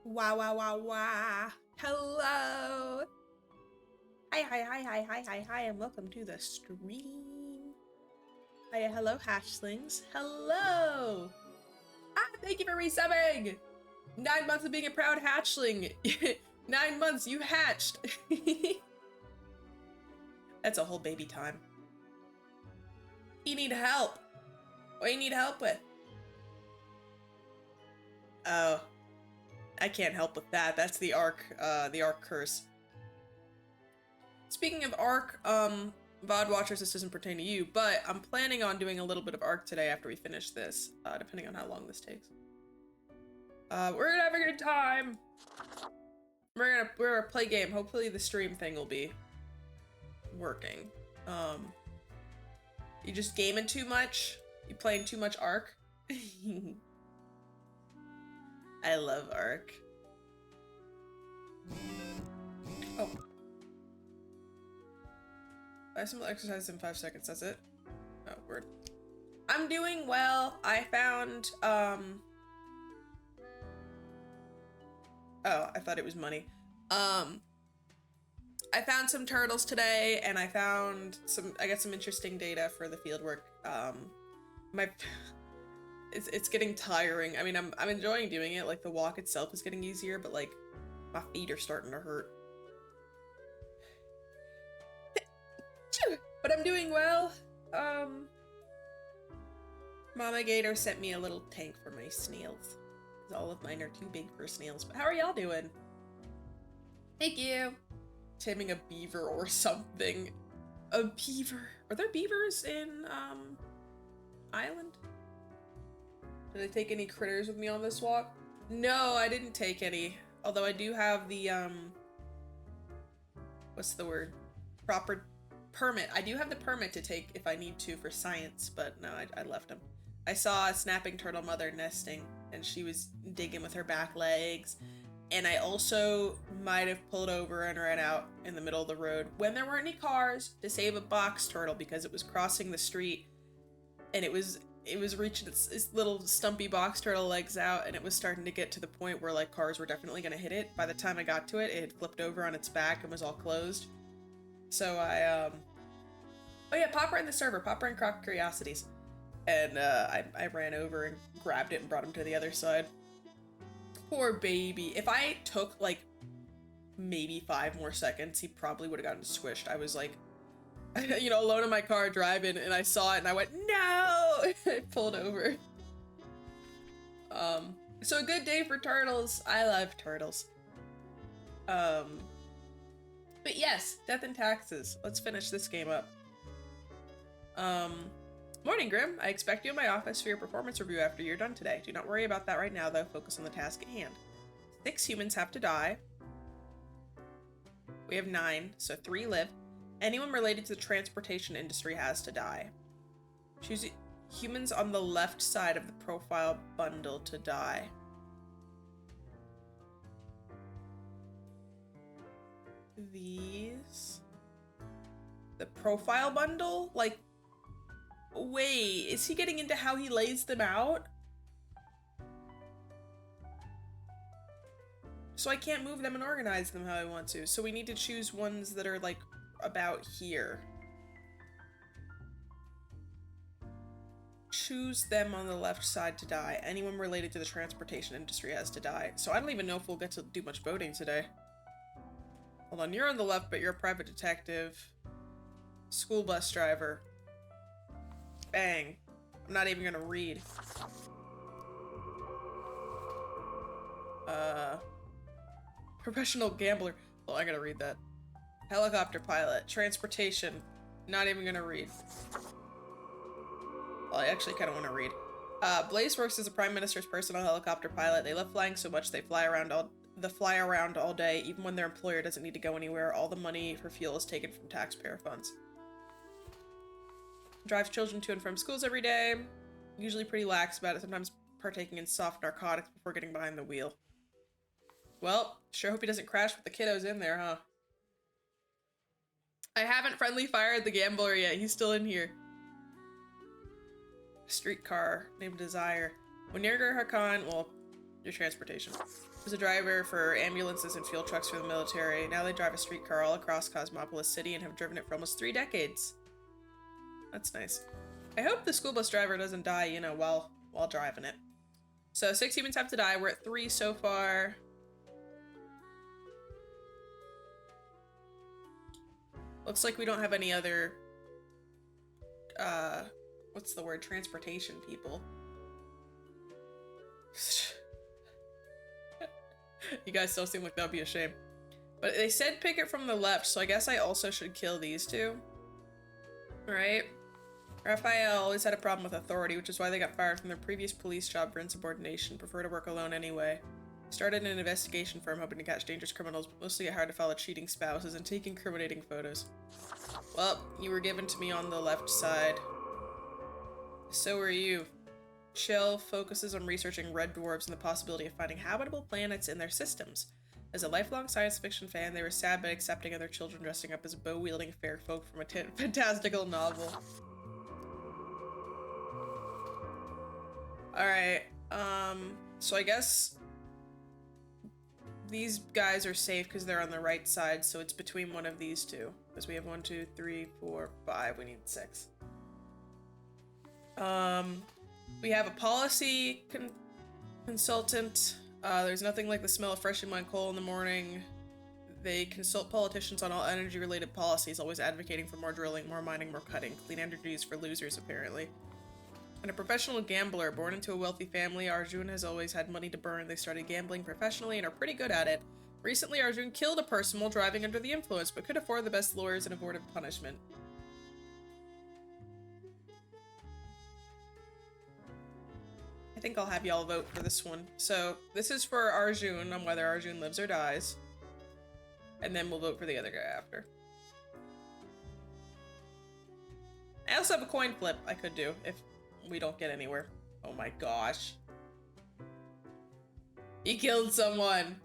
Wow, wow, wow, wow. Hello. Hi, and welcome to the stream. Hiya, hello, hatchlings. Hello. Thank you for resubbing. 9 months of being a proud hatchling. 9 months, you hatched. That's a whole baby time. You need help. What do you need help with? Oh, I can't help with that. That's the Ark curse. Speaking of Ark, VOD watchers, this doesn't pertain to you, but I'm planning on doing a little bit of Ark today after we finish this, depending on how long this takes. We're gonna have a good time. We're gonna play game. Hopefully the stream thing will be working. You just gaming too much? You playing too much Ark? I love Ark. Oh. I simple exercise in 5 seconds, that's it? Oh, word. I'm doing well. I found, oh, I thought it was money. I found some turtles today, and I got some interesting data for the fieldwork. It's getting tiring. I mean, I'm enjoying doing it. Like, the walk itself is getting easier, but like, my feet are starting to hurt. But I'm doing well. Mama Gator sent me a little tank for my snails. All of mine are too big for snails. But how are y'all doing? Thank you. Taming a beaver or something. A beaver. Are there beavers in Island? Did I take any critters with me on this walk? No, I didn't take any. Although I do have the what's the word? Proper permit. I do have the permit to take if I need to for science, but no, I left them. I saw a snapping turtle mother nesting, and she was digging with her back legs. And I also might have pulled over and ran out in the middle of the road when there weren't any cars to save a box turtle because it was crossing the street, and it was reaching its little stumpy box turtle legs out, and it was starting to get to the point where like cars were definitely gonna hit it. By the time I got to it, it had flipped over on its back and was all closed. So I, oh yeah, Popper in the server, Popper and Croc Curiosities. And I ran over and grabbed it and brought him to the other side. Poor baby. If I took like maybe 5 more seconds, he probably would have gotten squished. I was like, you know, alone in my car driving, and I saw it and I went, no! I pulled over. So a good day for turtles. I love turtles. But yes, Death and Taxes. Let's finish this game up. Morning, Grim. I expect you in my office for your performance review after you're done today. Do not worry about that right now, though. Focus on the task at hand. 6 humans have to die. We have 9, so 3 live. Anyone related to the transportation industry has to die. Choose humans on the left side of the profile bundle to die. These? The profile bundle? Like, wait, is he getting into how he lays them out? So I can't move them and organize them how I want to. So we need to choose ones that are like about here. Choose them on the left side to die. Anyone related to the transportation industry has to die. So I don't even know if we'll get to do much voting today. Hold on, you're on the left, but you're a private detective. School bus driver. Bang. I'm not even gonna read. Professional gambler. Well, I gotta read that. Helicopter pilot. Transportation. Not even gonna read. Well, I actually kind of want to read. Blaze works as the Prime Minister's personal helicopter pilot. They love flying so much they fly around all day, even when their employer doesn't need to go anywhere. All the money for fuel is taken from taxpayer funds. Drives children to and from schools every day. Usually pretty lax about it, sometimes partaking in soft narcotics before getting behind the wheel. Well, sure hope he doesn't crash with the kiddos in there, huh? I haven't friendly fired the gambler yet. He's still in here. Streetcar named Desire. When Nirgar Hakan, well, Your transportation. Was a driver for ambulances and fuel trucks for the military. Now they drive a streetcar all across Cosmopolis City and have driven it for almost 3 decades. That's nice. I hope the school bus driver doesn't die, you know, while driving it. So 6 humans have to die. We're at 3 so far. Looks like we don't have any other, what's the word? Transportation people. You guys still seem like that would be a shame. But they said pick it from the left, so I guess I also should kill these two. Right? Raphael always had a problem with authority, which is why they got fired from their previous police job for insubordination. Prefer to work alone anyway. Started an investigation firm hoping to catch dangerous criminals, but mostly get hired to follow cheating spouses and take incriminating photos. Well, you were given to me on the left side. So are you. Shell focuses on researching red dwarfs and the possibility of finding habitable planets in their systems. As a lifelong science fiction fan, they were sad but accepting of their children dressing up as bow-wielding fair folk from a fantastical novel. Alright, so I guess these guys are safe because they're on the right side, so it's between one of these two. Because we have 1, 2, 3, 4, 5, we need 6. We have a policy consultant. There's nothing like the smell of freshly mined coal in the morning. They consult politicians on all energy-related policies, always advocating for more drilling, more mining, more cutting. Clean energy is for losers, apparently. And a professional gambler, born into a wealthy family, Arjun has always had money to burn. They started gambling professionally and are pretty good at it. Recently, Arjun killed a person while driving under the influence, but could afford the best lawyers and avoided punishment. I think I'll have y'all vote for this one. So, this is for Arjun, on whether Arjun lives or dies. And then we'll vote for the other guy after. I also have a coin flip I could do if we don't get anywhere. Oh my gosh. He killed someone!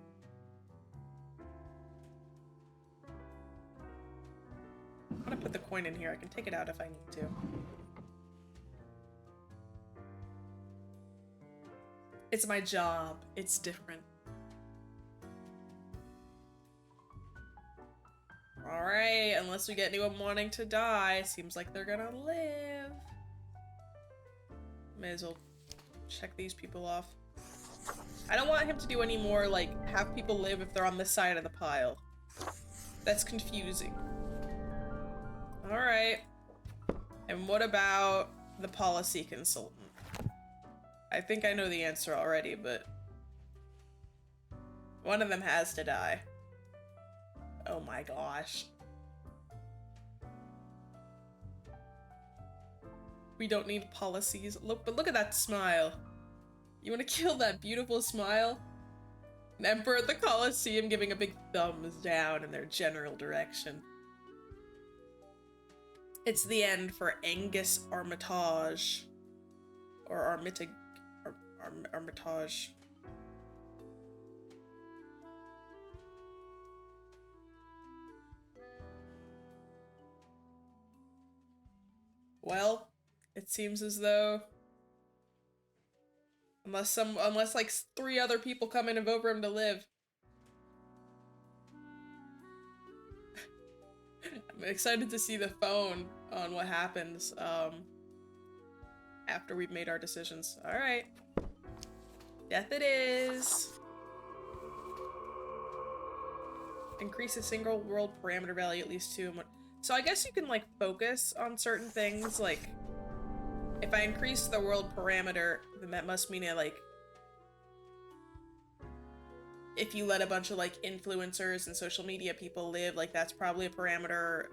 I'm gonna put the coin in here. I can take it out if I need to. It's my job. It's different. Alright, unless we get anyone wanting to die, seems like they're gonna live. May as well check these people off. I don't want him to do any more, like, have people live if they're on this side of the pile. That's confusing. Alright. And what about the policy consultant? I think I know the answer already, but one of them has to die. Oh my gosh. We don't need policies. Look, but look at that smile. You want to kill that beautiful smile? An emperor at the Colosseum giving a big thumbs down in their general direction. It's the end for Angus Armitage. Or Armitage. Well, it seems as though unless like 3 other people come in and vote for him to live. I'm excited to see the phone on what happens after we've made our decisions. All right. Death it is. Increase a single world parameter value at least 2. So I guess you can like focus on certain things. Like if I increase the world parameter, then that must mean if you let a bunch of like influencers and social media people live, like that's probably a parameter.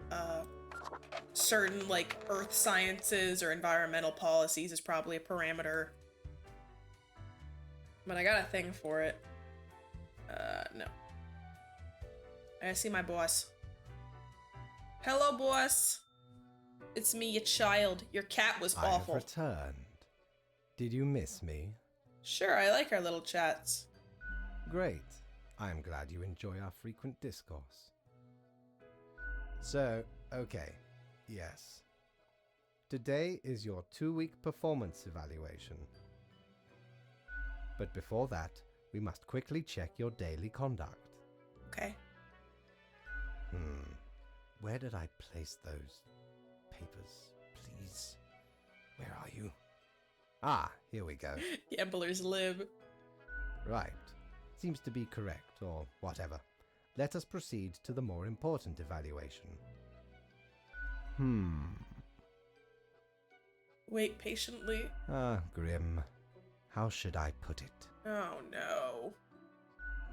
Certain like earth sciences or environmental policies is probably a parameter. But I got a thing for it. No. I see my boss. Hello, boss. It's me, your child. Your cat was awful. I have returned. Did you miss me? Sure, I like our little chats. Great. I am glad you enjoy our frequent discourse. So, okay. Yes. Today is your 2-week performance evaluation. But before that, we must quickly check your daily conduct. Okay. Where did I place those papers? Please. Where are you? Ah, here we go. Gambler's lib. Right. Seems to be correct, or whatever. Let us proceed to the more important evaluation. Wait patiently. Ah, Grim. How should I put it? Oh no.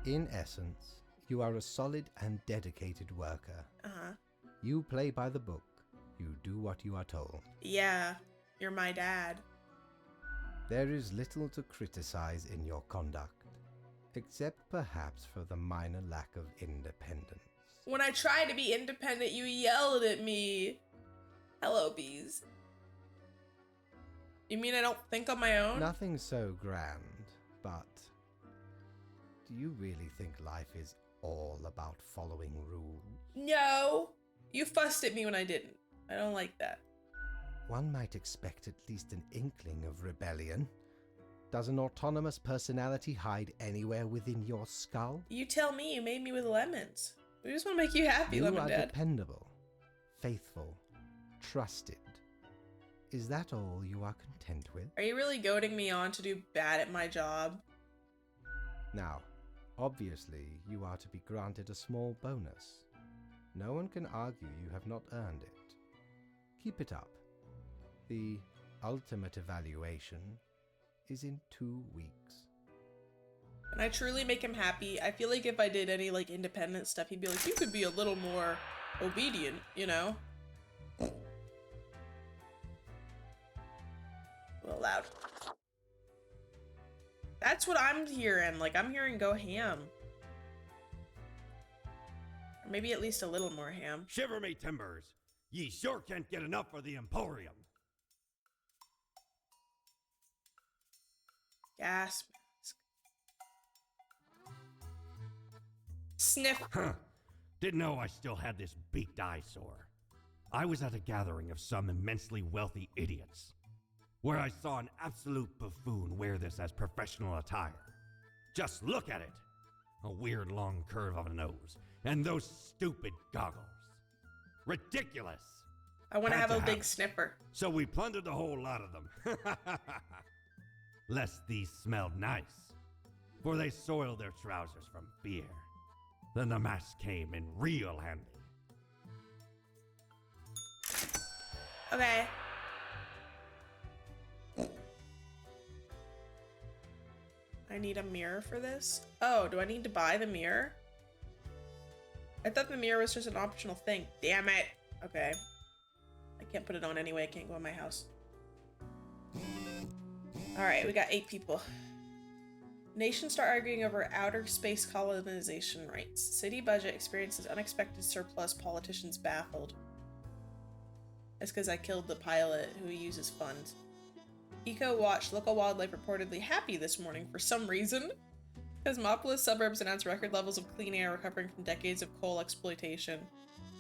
In essence, you are a solid and dedicated worker. Uh-huh. You play by the book. You do what you are told. Yeah, you're my dad. There is little to criticize in your conduct, except perhaps for the minor lack of independence. When I tried to be independent, you yelled at me. Hello, bees. You mean I don't think on my own? Nothing so grand, but do you really think life is all about following rules? No. You fussed at me when I didn't. I don't like that. One might expect at least an inkling of rebellion. Does an autonomous personality hide anywhere within your skull? You tell me. You made me with lemons. We just want to make you happy, You Lemon are Dad. dependable, faithful, trusted. Is that all you are content with? Are you really goading me on to do bad at my job? Now, obviously, you are to be granted a small bonus. No one can argue you have not earned it. Keep it up. The ultimate evaluation is in 2 weeks. Can I truly make him happy? I feel like if I did any like independent stuff, he'd be like, you could be a little more obedient, you know? A little loud. That's what I'm hearing. Like, I'm hearing go ham. Or maybe at least a little more ham. Shiver me timbers! Ye sure can't get enough for the Emporium. Gas mask. Sniff. Huh. Didn't know I still had this beaked eyesore. I was at a gathering of some immensely wealthy idiots, where I saw an absolute buffoon wear this as professional attire. Just look at it! A weird long curve of a nose, and those stupid goggles. Ridiculous! I want to Had have a to big have it. sniffer. So we plundered the whole lot of them. Lest these smelled nice, for they soiled their trousers from fear. Then the mask came in real handy. Okay. I need a mirror for this. Oh, do I need to buy the mirror? I thought the mirror was just an optional thing. Damn it. Okay. I can't put it on anyway. I can't go in my house. Alright, we got 8 people. Nations start arguing over outer space colonization rights. City budget experiences unexpected surplus. Politicians baffled. That's because I killed the pilot who uses funds. Eco Watch, local wildlife reportedly happy this morning for some reason. Cosmopolis suburbs announced record levels of clean air recovering from decades of coal exploitation.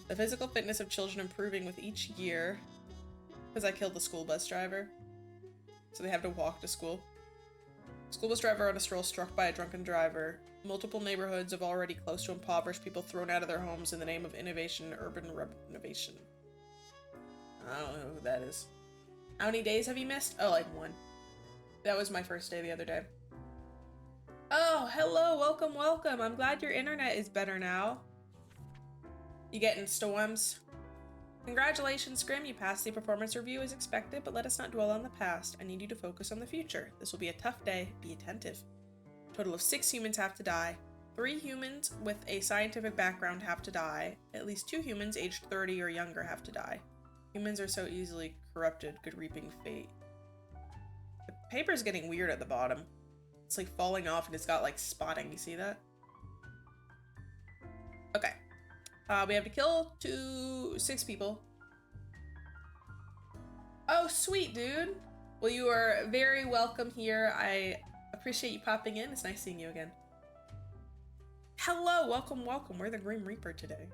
The physical fitness of children improving with each year. Because I killed the school bus driver. So they have to walk to school. School bus driver on a stroll struck by a drunken driver. Multiple neighborhoods of already close to impoverished people thrown out of their homes in the name of innovation and urban renovation. I don't know who that is. How many days have you missed? Oh, like 1. That was my first day the other day. Oh, hello, welcome, welcome. I'm glad your internet is better now. You getting storms? Congratulations, Scrim. You passed the performance review as expected, but let us not dwell on the past. I need you to focus on the future. This will be a tough day. Be attentive. A total of 6 humans have to die. 3 humans with a scientific background have to die. At least 2 humans aged 30 or younger have to die. Humans are so easily corrupted. Good reaping fate. The paper's getting weird at the bottom. It's like falling off and it's got like spotting. You see that? Okay. We have to kill 6 people. Oh, sweet, dude. Well, you are very welcome here. I appreciate you popping in. It's nice seeing you again. Hello, welcome, welcome. We're the Grim Reaper today.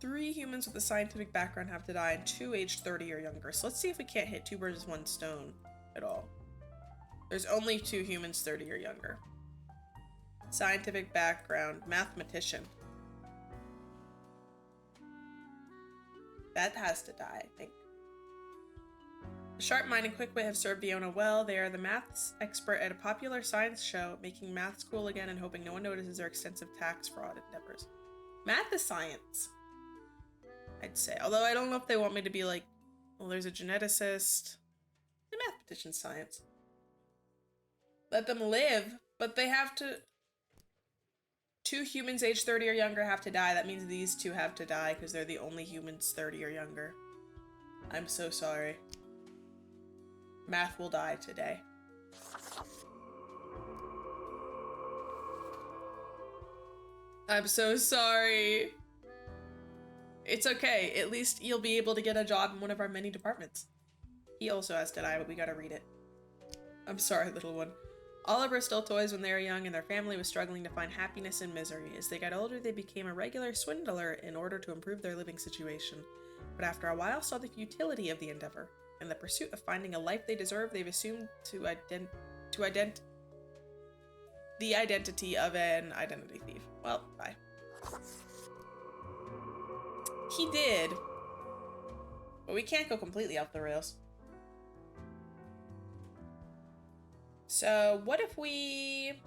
3 humans with a scientific background have to die and 2 aged 30 or younger. So let's see if we can't hit 2 birds with 1 stone at all. There's only 2 humans 30 or younger. Scientific background, mathematician. That has to die, I think. The sharp mind and quick wit have served Fiona well. They are the maths expert at a popular science show, making maths cool again and hoping no one notices their extensive tax fraud endeavors. Math is science, I'd say. Although I don't know if they want me to be like, well, there's a geneticist. The mathematician's science. Let them live, but they have to... 2 humans age 30 or younger have to die. That means these 2 have to die because they're the only humans 30 or younger. I'm so sorry. Math will die today. I'm so sorry. It's okay. At least you'll be able to get a job in one of our many departments. He also has to die, but we gotta read it. I'm sorry, little one. Oliver stole toys when they were young, and their family was struggling to find happiness in misery. As they got older, they became a regular swindler in order to improve their living situation. But after a while, saw the futility of the endeavor. In the pursuit of finding a life they deserve, they've assumed the identity of an identity thief. Well, bye. He did. But we can't go completely off the rails. So what if we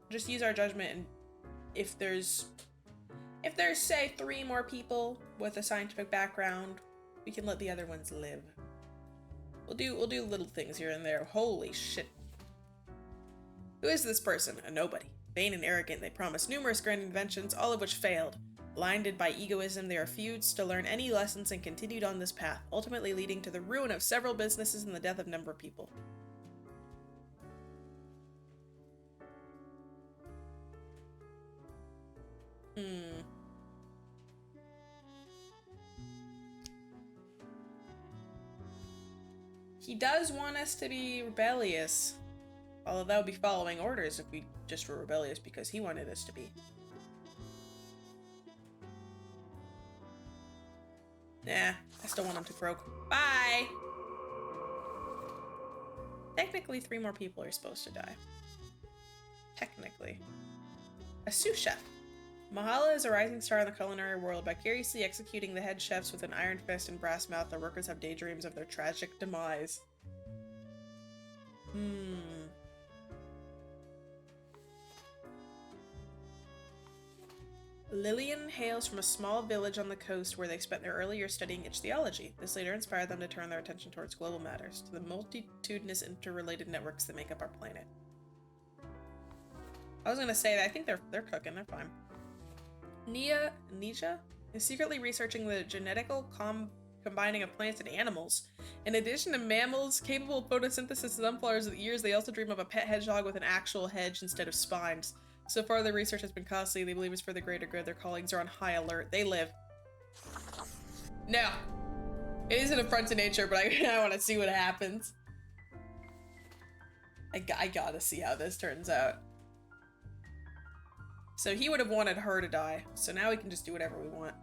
just use our judgment, and if there's say 3 more people with a scientific background, we can let the other ones live. We'll do little things here and there. Holy shit. Who is this person? A nobody. Vain and arrogant, they promise numerous grand inventions, all of which failed. Blinded by egoism, they refused to learn any lessons and continued on this path, ultimately leading to the ruin of several businesses and the death of a number of people. He does want us to be rebellious. Although that would be following orders if we just were rebellious because he wanted us to be. Nah, I still want him to croak. Bye! Technically, 3 more people are supposed to die. Technically. A sous chef. Mahala is a rising star in the culinary world. Vicariously executing the head chefs with an iron fist and brass mouth, their workers have daydreams of their tragic demise. Lillian hails from a small village on the coast where they spent their early years studying ichthyology. This later inspired them to turn their attention towards global matters, to the multitudinous interrelated networks that make up our planet. I was gonna say that I think they're cooking, they're fine. Nisha is secretly researching the genetical combining of plants and animals. In addition to mammals capable of photosynthesis and sunflowers with ears, they also dream of a pet hedgehog with an actual hedge instead of spines. So far, the research has been costly. They believe it's for the greater good. Their colleagues are on high alert. They live. Now, it is an affront to nature, but I want to see what happens. I gotta see how this turns out. So he would have wanted her to die. So now we can just do whatever we want.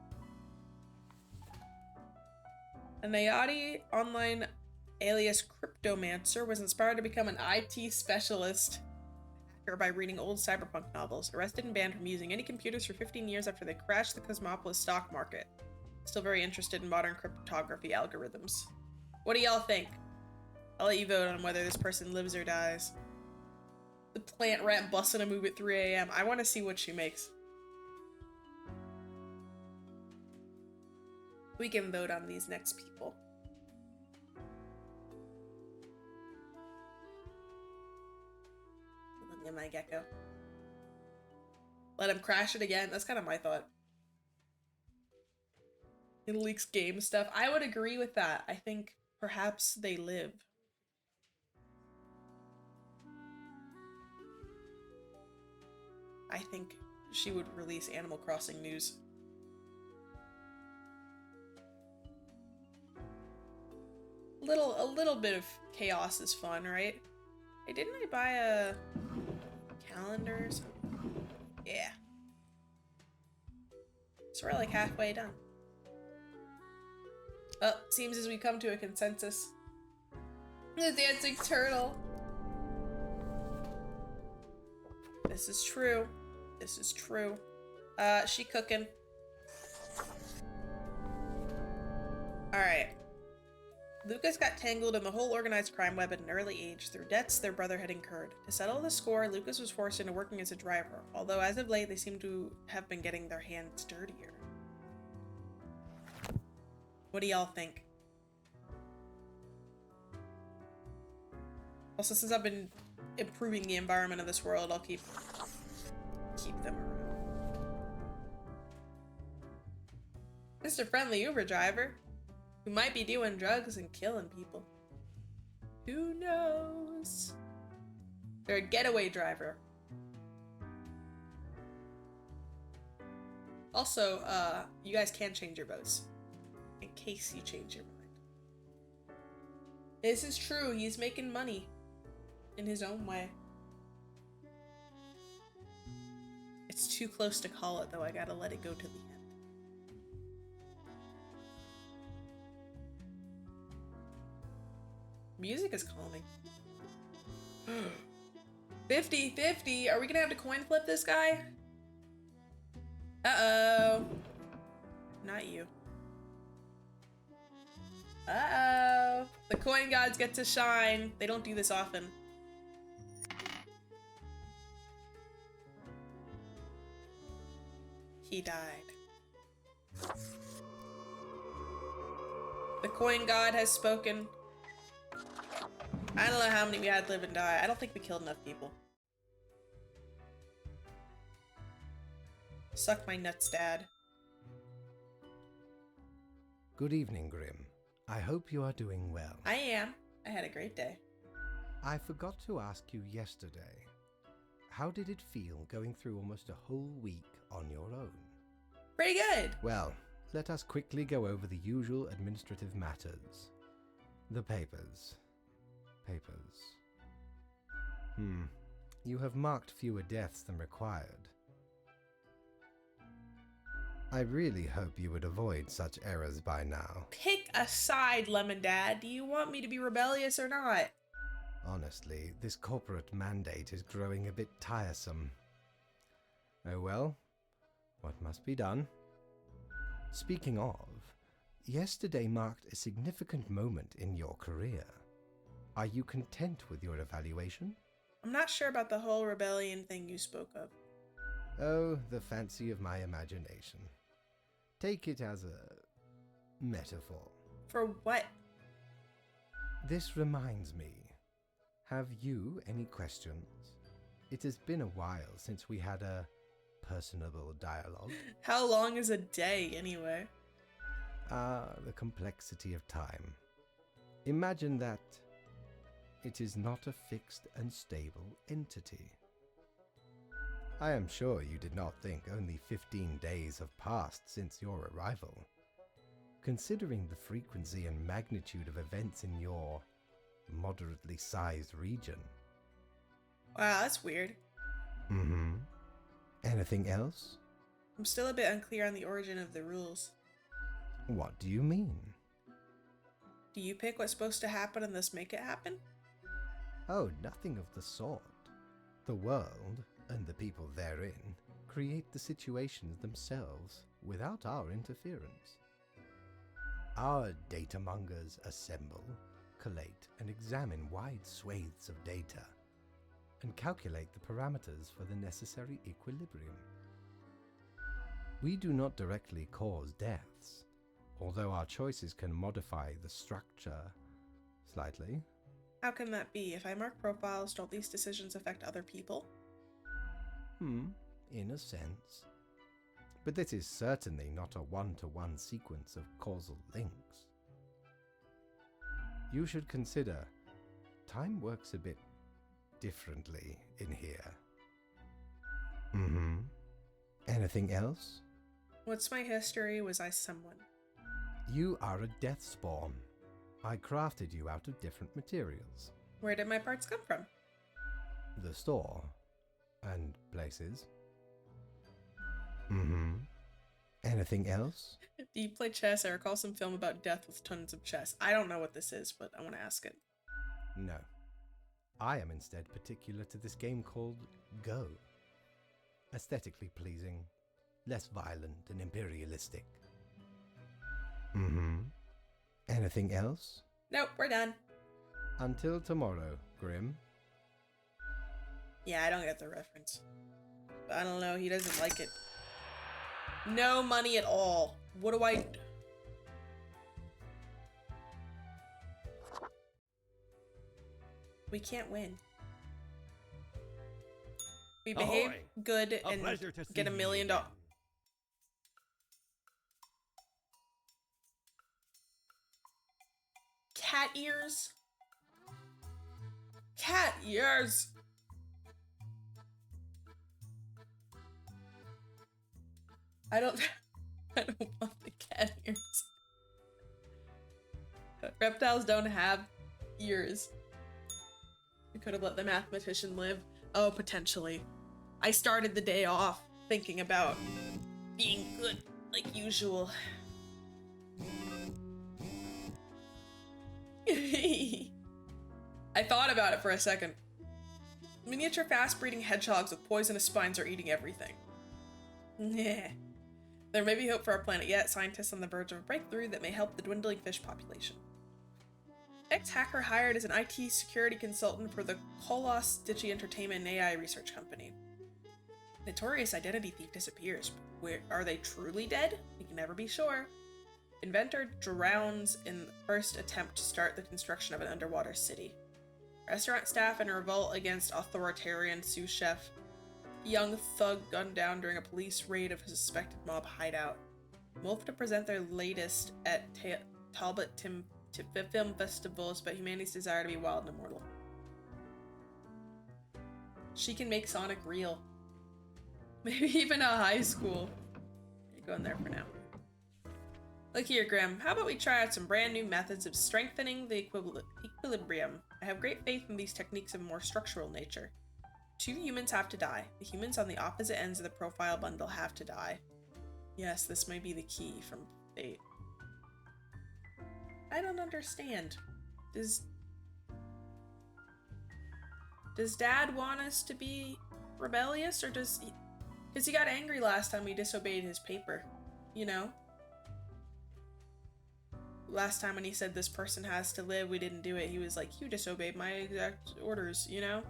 A Nayati online alias Cryptomancer was inspired to become an IT specialist by reading old cyberpunk novels. Arrested and banned from using any computers for 15 years after they crashed the Cosmopolis stock market. Still very interested in modern cryptography algorithms. What do y'all think? I'll let you vote on whether this person lives or dies. The plant rat busting a move at 3 a.m. I want to see what she makes. We can vote on these next people. My gecko. Let him crash it again. That's kind of my thought. It leaks game stuff. I would agree with that. I think perhaps they live. I think she would release Animal Crossing news. A little bit of chaos is fun, right? Hey, didn't I buy a calendar or something? Yeah. So we're like halfway done. Well, seems as we come to a consensus. The dancing turtle. This is true. This is true. She cooking. Alright. Lucas got tangled in the whole organized crime web at an early age through debts their brother had incurred. To settle the score, Lucas was forced into working as a driver, although as of late they seem to have been getting their hands dirtier. What do y'all think? Also, since I've been improving the environment of this world, I'll keep them around. Mr. Friendly Uber driver, who might be doing drugs and killing people. Who knows? They're a getaway driver. Also, you guys can change your votes. In case you change your mind. This is true, he's making money. In his own way. It's too close to call it, though. I gotta let it go to the end. Music is calming. 50-50. Are we gonna have to coin flip this guy? Uh-oh. Not you. Uh-oh. The coin gods get to shine. They don't do this often. He died. The coin god has spoken. I don't know how many we had live and die. I don't think we killed enough people. Suck my nuts, Dad. Good evening, Grim. I hope you are doing well. I am. I had a great day. I forgot to ask you yesterday. How did it feel going through almost a whole week on your own? Pretty good. Well, let us quickly go over the usual administrative matters. The papers. You have marked fewer deaths than required. I really hope you would avoid such errors by now. Pick a side, Lemon Dad. Do you want me to be rebellious or not? Honestly, this corporate mandate is growing a bit tiresome. Oh well, what must be done? Speaking of, yesterday marked a significant moment in your career. Are you content with your evaluation? I'm not sure about the whole rebellion thing you spoke of. Oh, the fancy of my imagination. Take it as a metaphor. For what? This reminds me. Have you any questions? It has been a while since we had a personable dialogue. How long is a day, anyway? The complexity of time. Imagine that it is not a fixed and stable entity. I am sure you did not think only 15 days have passed since your arrival. Considering the frequency and magnitude of events in your moderately sized region. Wow, that's weird. Anything else? I'm still a bit unclear on the origin of the rules. What do you mean? Do you pick what's supposed to happen and thus make it happen? Oh, nothing of the sort. The world, and the people therein, create the situations themselves without our interference. Our datamongers assemble, collate, and examine wide swathes of data, and calculate the parameters for the necessary equilibrium. We do not directly cause deaths, although our choices can modify the structure slightly. How can that be? If I mark profiles, don't these decisions affect other people? In a sense. But this is certainly not a one-to-one sequence of causal links. You should consider, time works a bit differently in here. Anything else? What's my history? Was I someone? You are a death spawn. I crafted you out of different materials. Where did my parts come from? The store. And places. Anything else? Do you play chess? I recall some film about death with tons of chess. I don't know what this is, but I want to ask it. No. I am instead particular to this game called Go. aesthetically pleasing, less violent and imperialistic. Anything else? Nope, we're done. Until tomorrow, Grim. Yeah, I don't get the reference. But I don't know, he doesn't like it. No money at all. What do I... We can't win. We behave Ahoy! good A and pleasure to get see $1 million. you again. Cat ears? Cat ears! I don't want the cat ears. Reptiles don't have ears. We could have let the mathematician live. Oh, potentially. I started the day off thinking about being good, like usual. I thought about it for a second. Miniature fast-breeding hedgehogs with poisonous spines are eating everything. Nah. There may be hope for our planet yet. Scientists on the verge of a breakthrough that may help the dwindling fish population. Ex-hacker hired as an IT security consultant for the Kolos Digi Entertainment and AI research company. Notorious identity thief disappears. Where are they truly dead? We can never be sure. Inventor drowns in first attempt to start the construction of an underwater city. Restaurant staff in a revolt against authoritarian sous chef. Young thug gunned down during a police raid of a suspected mob hideout. Wolf to present their latest at Talbot Film Festivals, but humanity's desire to be wild and immortal. She can make Sonic real. Maybe even a high school. You're going there for now. Look here, Grim. How about we try out some brand new methods of strengthening the equilibrium? I have great faith in these techniques of more structural nature. 2 humans have to die. The humans on the opposite ends of the profile bundle have to die. Yes, this may be the key from Fate. I don't understand. Does Dad want us to be rebellious, or does he... Because he got angry last time we disobeyed his paper, you know? Last time when he said this person has to live, we didn't do it. He was like, you disobeyed my exact orders, you know?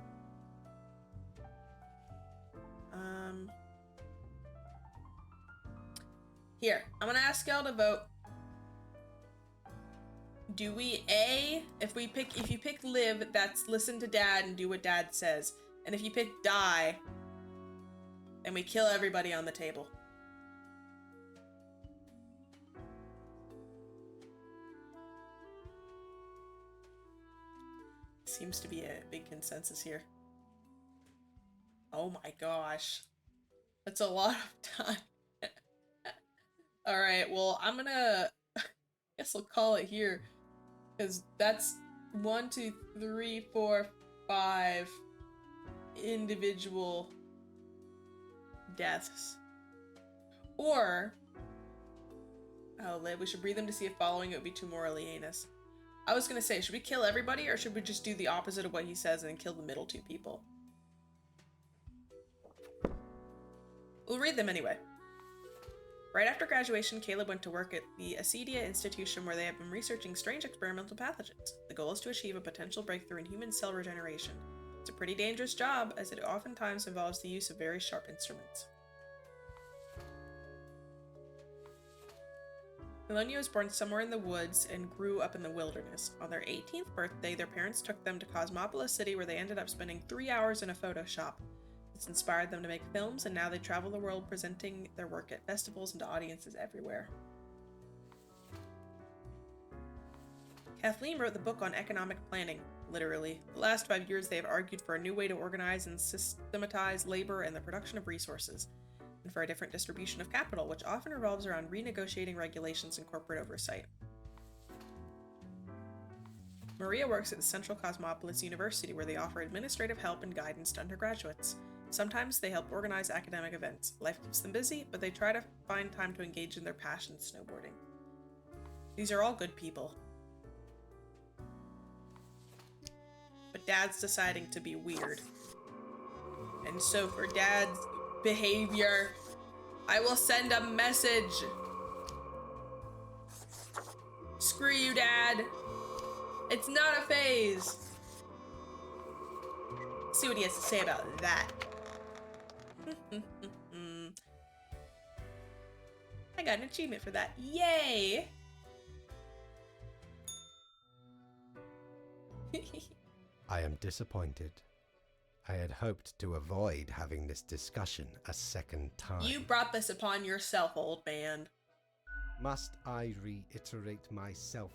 Here, I'm gonna ask y'all to vote. Do we if you pick live, that's listen to Dad and do what Dad says. And if you pick die, then we kill everybody on the table. Seems to be a big consensus here. Oh my gosh. That's a lot of time. Alright, well, I'm gonna... I guess I'll call it here. Because that's 1, 2, 3, 4, 5 individual deaths. Or... Oh, Liv, we should breed them to see if following it would be too morally heinous. I was gonna say, should we kill everybody, or should we just do the opposite of what he says and kill the middle 2 people? We'll read them anyway. Right after graduation, Caleb went to work at the Acedia Institution, where they have been researching strange experimental pathogens. The goal is to achieve a potential breakthrough in human cell regeneration. It's a pretty dangerous job, as it oftentimes involves the use of very sharp instruments. Melonia was born somewhere in the woods and grew up in the wilderness. On their 18th birthday, their parents took them to Cosmopolis City, where they ended up spending 3 hours in a photo shop. It's inspired them to make films, and now they travel the world presenting their work at festivals and to audiences everywhere. Kathleen wrote the book on economic planning, literally. The last 5 years they have argued for a new way to organize and systematize labor and the production of resources, and for a different distribution of capital, which often revolves around renegotiating regulations and corporate oversight. Maria works at the Central Cosmopolis University, where they offer administrative help and guidance to undergraduates. Sometimes they help organize academic events. Life keeps them busy, but they try to find time to engage in their passion, snowboarding. These are all good people. But Dad's deciding to be weird. And so for Dad's behavior. I will send a message. Screw you, Dad. It's not a phase. See what he has to say about that. I got an achievement for that. Yay! I am disappointed. I had hoped to avoid having this discussion a second time. You brought this upon yourself, old man. Must I reiterate myself?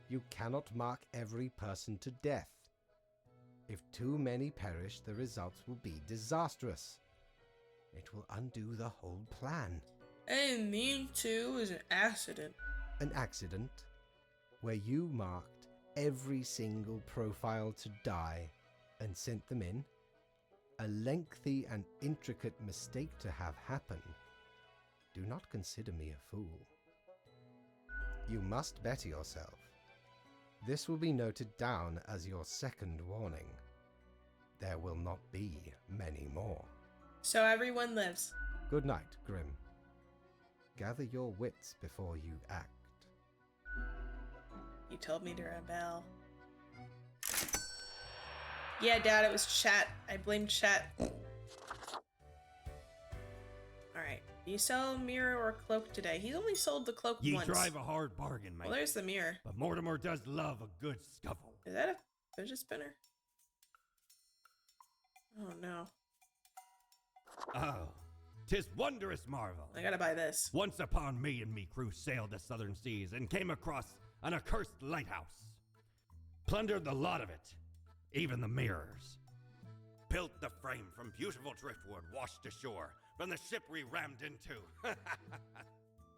You cannot mark every person to death. If too many perish, the results will be disastrous. It will undo the whole plan. I didn't mean to. It was an accident. An accident where you marked every single profile to die and sent them in? A lengthy and intricate mistake to have happen. Do not consider me a fool. You must better yourself. This will be noted down as your second warning. There will not be many more. So everyone lives. Good night, Grim. Gather your wits before you act. You told me to rebel. Yeah, Dad, it was chat. I blame chat. Alright. Do you sell mirror or cloak today? He's only sold the cloak Ye once. drive a hard bargain, mate. Well, there's the mirror. But Mortimer does love a good scuffle. Is that a fidget spinner? Oh, no. Oh, 'tis wondrous marvel. I gotta buy this. Once upon me and me crew sailed the southern seas and came across an accursed lighthouse. Plundered the lot of it, even the mirrors. Built the frame from beautiful driftwood washed ashore from the ship we rammed into.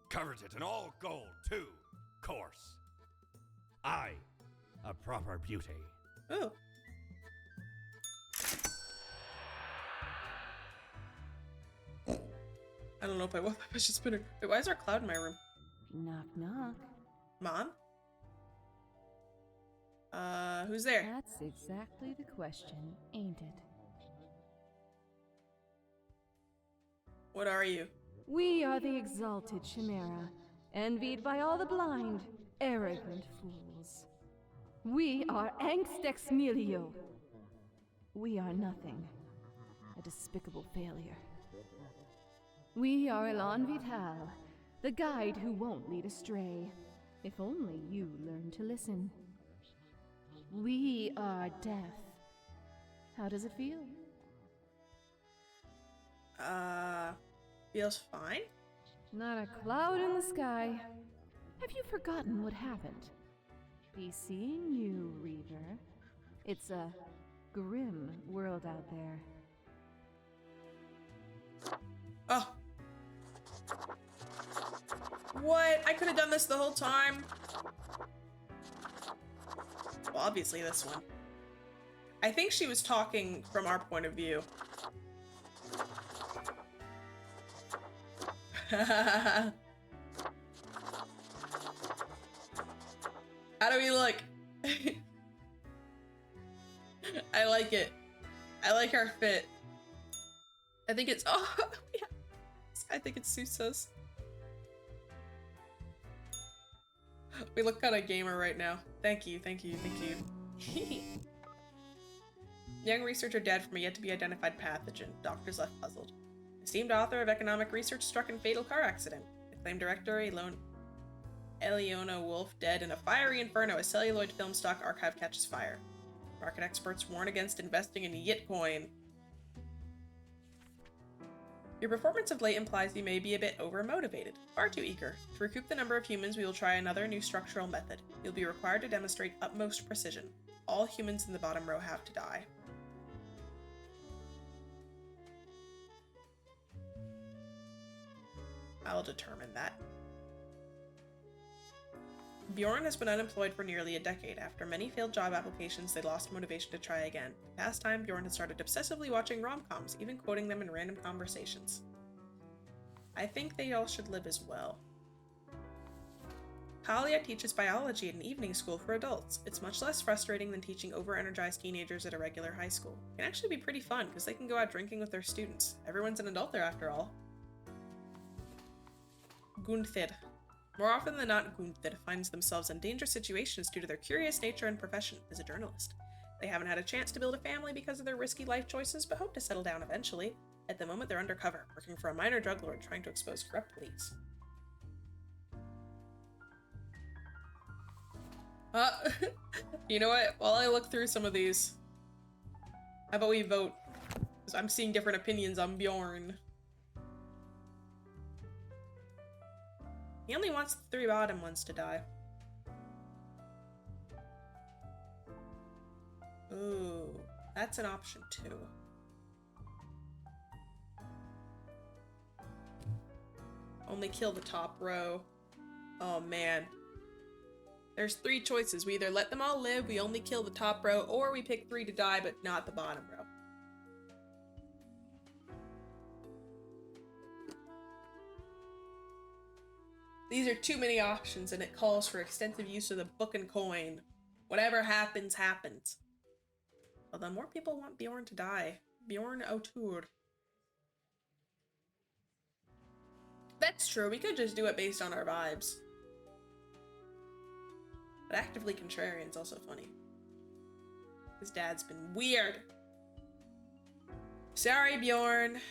Covered it in all gold, too, course. I, a proper beauty. Ooh. I don't know if I want my fidget spinner. Wait, why is there a cloud in my room? Knock, knock. Mom? Who's there? That's exactly the question, ain't it? What are you? We are the exalted Chimera, envied by all the blind, arrogant fools. We are Angst Ex Nihilo. We are nothing. A despicable failure. We are Elan Vital, the guide who won't lead astray. If only you learn to listen. We are death. How does it feel? Feels fine? Not a cloud in the sky. Have you forgotten what happened? Be seeing you, Reaver. It's a grim world out there. Oh. What? I could have done this the whole time. Well, obviously this one. I think she was talking from our point of view. How do we look? I like it. I like our fit. I think it's oh yeah. I think it suits us. We look kind of gamer right now. Thank you, thank you, thank you. Young researcher dead from a yet to be identified pathogen. Doctors left puzzled. Esteemed author of economic research struck in fatal car accident. Acclaimed director Eliona Wolf dead in a fiery inferno as celluloid film stock archive catches fire. Market experts warn against investing in Yitcoin. Your performance of late implies you may be a bit overmotivated, far too eager. To recoup the number of humans, we will try another new structural method. You'll be required to demonstrate utmost precision. All humans in the bottom row have to die. I'll determine that. Bjorn has been unemployed for nearly a decade. After many failed job applications, they lost motivation to try again. The past time, Bjorn had started obsessively watching rom-coms, even quoting them in random conversations. I think they all should live as well. Kalia teaches biology at an evening school for adults. It's much less frustrating than teaching over-energized teenagers at a regular high school. It can actually be pretty fun, because they can go out drinking with their students. Everyone's an adult there after all. Gunther. More often than not, Gunther finds themselves in dangerous situations due to their curious nature and profession as a journalist. They haven't had a chance to build a family because of their risky life choices, but hope to settle down eventually. At the moment, they're undercover, working for a minor drug lord trying to expose corrupt police. You know what? While I look through some of these, how about we vote? Because I'm seeing different opinions on Bjorn. He only wants the 3 bottom ones to die. Ooh, that's an option too. Only kill the top row. Oh man. There's 3 choices. We either let them all live, we only kill the top row, or we pick 3 to die but not the bottom row. These are too many options and it calls for extensive use of the book and coin. Whatever happens, happens. Although more people want Bjorn to die. Bjorn O'Toole. That's true, we could just do it based on our vibes. But actively contrarian's also funny. His dad's been weird. Sorry, Bjorn.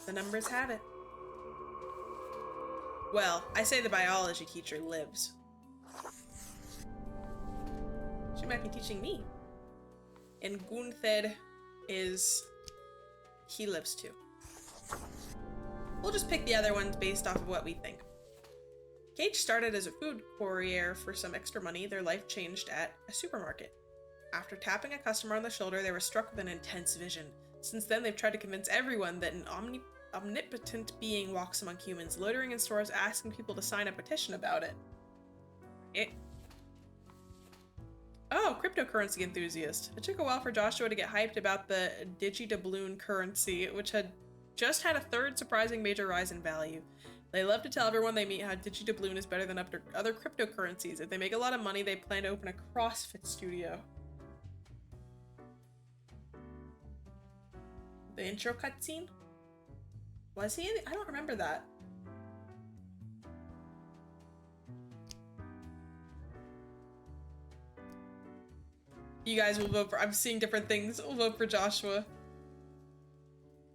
The numbers have it. Well, I say the biology teacher lives. She might be teaching me. And Gunther is... he lives too. We'll just pick the other ones based off of what we think. Cage started as a food courier for some extra money. Their life changed at a supermarket. After tapping a customer on the shoulder, they were struck with an intense vision. Since then, they've tried to convince everyone that an omnipotent being walks among humans, loitering in stores asking people to sign a petition about it. Oh, cryptocurrency enthusiast. It took a while for Joshua to get hyped about the Digidoubloon currency, which had just had a 3rd surprising major rise in value. They love to tell everyone they meet how Digidoubloon is better than other cryptocurrencies. If they make a lot of money, they plan to open a CrossFit studio. The intro cutscene? Was he in it? I don't remember that. You guys will vote for- I'm seeing different things. We'll vote for Joshua.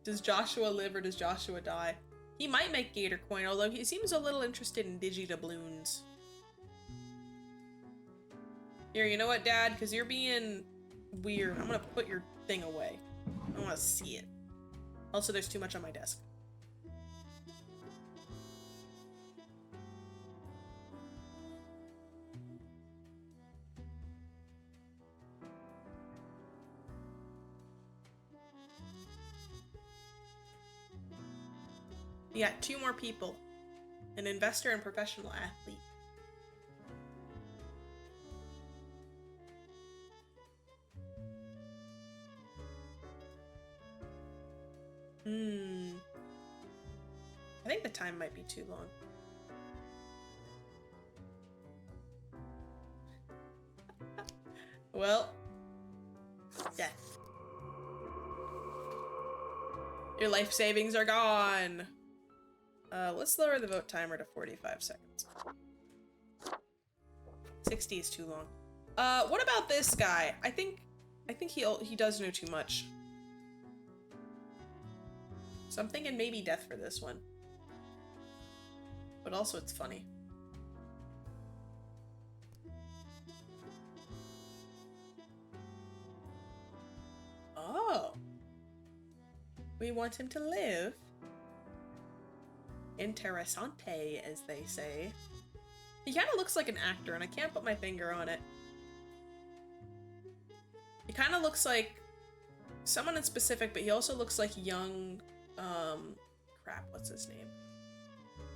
Does Joshua live or does Joshua die? He might make Gator Coin, although he seems a little interested in Digidoubloons. Here, you know what, Dad? Because you're being weird. I'm gonna put your thing away. I don't want to see it. Also, there's too much on my desk. We got 2 more people. An investor and professional athlete. I think the time might be too long. Well, death. Your life savings are gone. Let's lower the vote timer to 45 seconds. 60 is too long. What about this guy? I think he does know too much. So I'm thinking maybe death for this one. But also it's funny. Oh. We want him to live. Interessante, as they say. He kind of looks like an actor, and I can't put my finger on it. He kind of looks like someone in specific, but he also looks like young, crap, what's his name?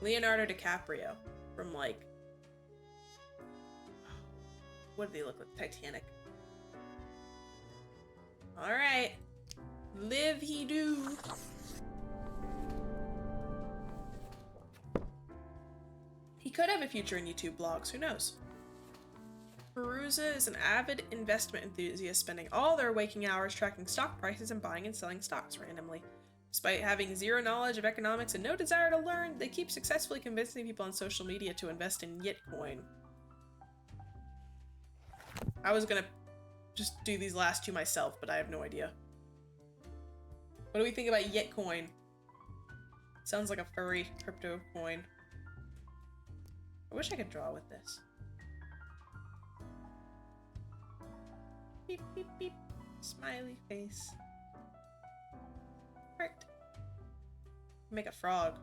Leonardo DiCaprio from, like, what did he look like? Titanic. Alright. Live he do. could have a future in YouTube blogs, who knows? Perusa is an avid investment enthusiast, spending all their waking hours tracking stock prices and buying and selling stocks randomly. Despite having zero knowledge of economics and no desire to learn, they keep successfully convincing people on social media to invest in Yitcoin. I was gonna just do these last two myself, but I have no idea. What do we think about Yitcoin? Sounds like a furry crypto coin. I wish I could draw with this. Beep, beep, beep. Smiley face. Heart. Make a frog.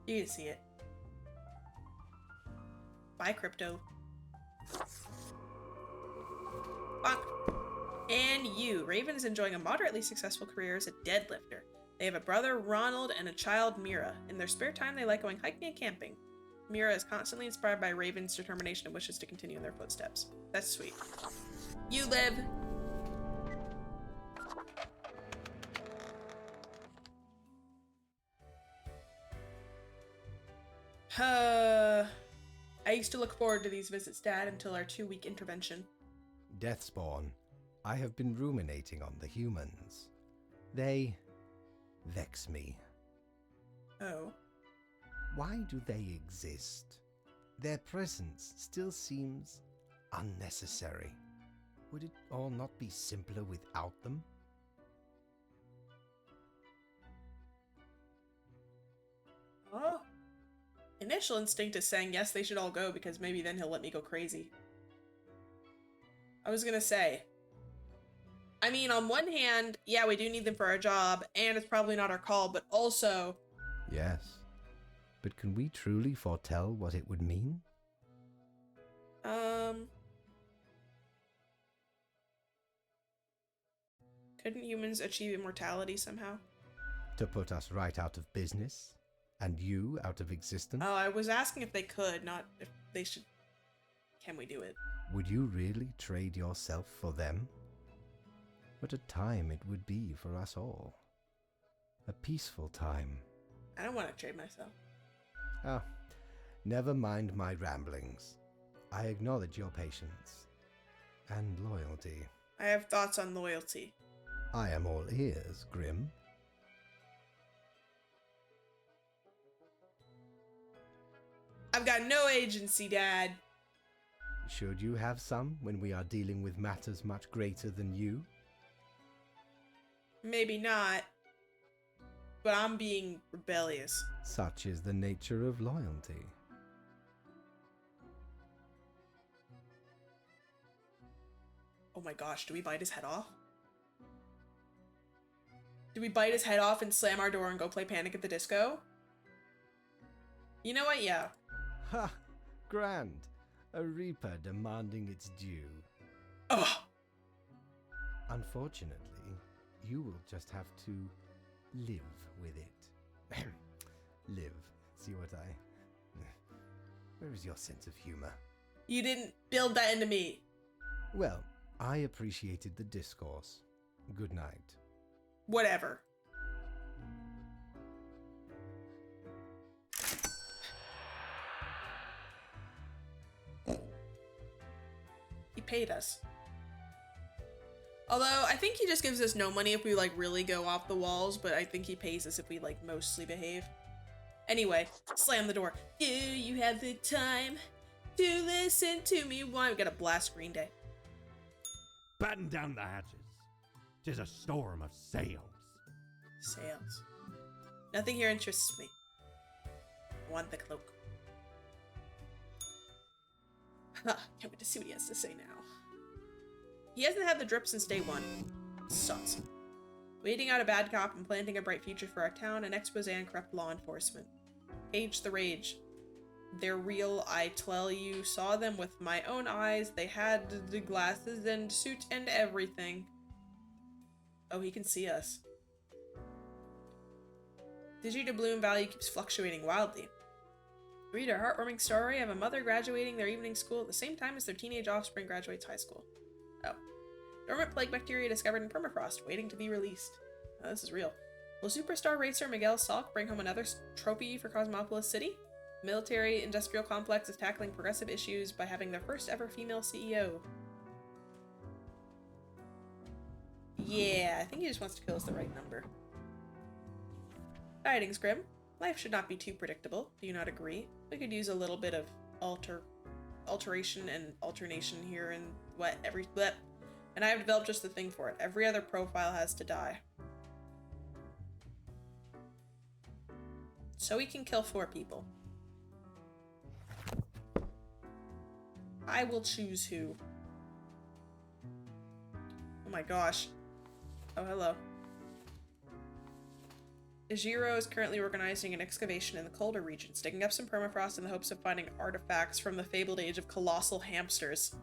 You can see it. Buy crypto. Bonk. And you. Raven is enjoying a moderately successful career as a deadlifter. They have a brother, Ronald, and a child, Mira. In their spare time, they like going hiking and camping. Mira is constantly inspired by Raven's determination and wishes to continue in their footsteps. That's sweet. You live. I used to look forward to these visits, Dad, until our 2-week intervention. Deathspawn, I have been ruminating on the humans. They vex me. Oh. Why do they exist? Their presence still seems unnecessary. Would it all not be simpler without them? Oh. Initial instinct is saying yes, they should all go because maybe then he'll let me go crazy. I was gonna say, I mean, on one hand, yeah, we do need them for our job, and it's probably not our call, but also... Yes. But can we truly foretell what it would mean? Couldn't humans achieve immortality somehow? To put us right out of business? And you out of existence? Oh, I was asking if they could, not if they should... Can we do it? Would you really trade yourself for them? What a time it would be for us all. A peaceful time. I don't want to trade myself. Ah, never mind my ramblings. I acknowledge your patience. And loyalty. I have thoughts on loyalty. I am all ears, Grim. I've got no agency, Dad. Should you have some when we are dealing with matters much greater than you? Maybe not. But I'm being rebellious. Such is the nature of loyalty. Oh my gosh, do we bite his head off? Do we bite his head off and slam our door and go play Panic at the Disco? You know what? Yeah. Ha! Grand! A reaper demanding its due. Ugh! Unfortunately, you will just have to live with it. Live. See what I... Where is your sense of humor? You didn't build that into me. Well, I appreciated the discourse. Good night. Whatever. He paid us. Although, I think he just gives us no money if we, like, really go off the walls, but I think he pays us if we, like, mostly behave. Anyway, slam the door. Do you have the time to listen to me? Why? We gotta blast Green Day. Batten down the hatches. 'Tis a storm of sails. Sales. Nothing here interests me. I want the cloak. Can't wait to see what he has to say now. He hasn't had the drip since day one. Sucks. Waiting out a bad cop and planting a bright future for our town, an expose on corrupt law enforcement. Age the rage. They're real, I tell you. Saw them with my own eyes. They had the glasses and suit and everything. Oh, he can see us. Digidobloom value keeps fluctuating wildly. Read a heartwarming story of a mother graduating their evening school at the same time as their teenage offspring graduates high school. Oh. Dormant plague bacteria discovered in permafrost, waiting to be released. Oh, this is real. Will superstar racer Miguel Salk bring home another trophy for Cosmopolis City? Military-industrial complex is tackling progressive issues by having their first ever female CEO. Yeah, I think he just wants to kill us the right number. Tidings, Grim. Life should not be too predictable. Do you not agree? We could use a little bit of alteration and alternation here and what every blip. And I have developed just the thing for it. Every other profile has to die. So we can kill 4 people. I will choose who. Oh my gosh. Oh, hello. Ijiro is currently organizing an excavation in the colder regions, digging up some permafrost in the hopes of finding artifacts from the fabled age of colossal hamsters.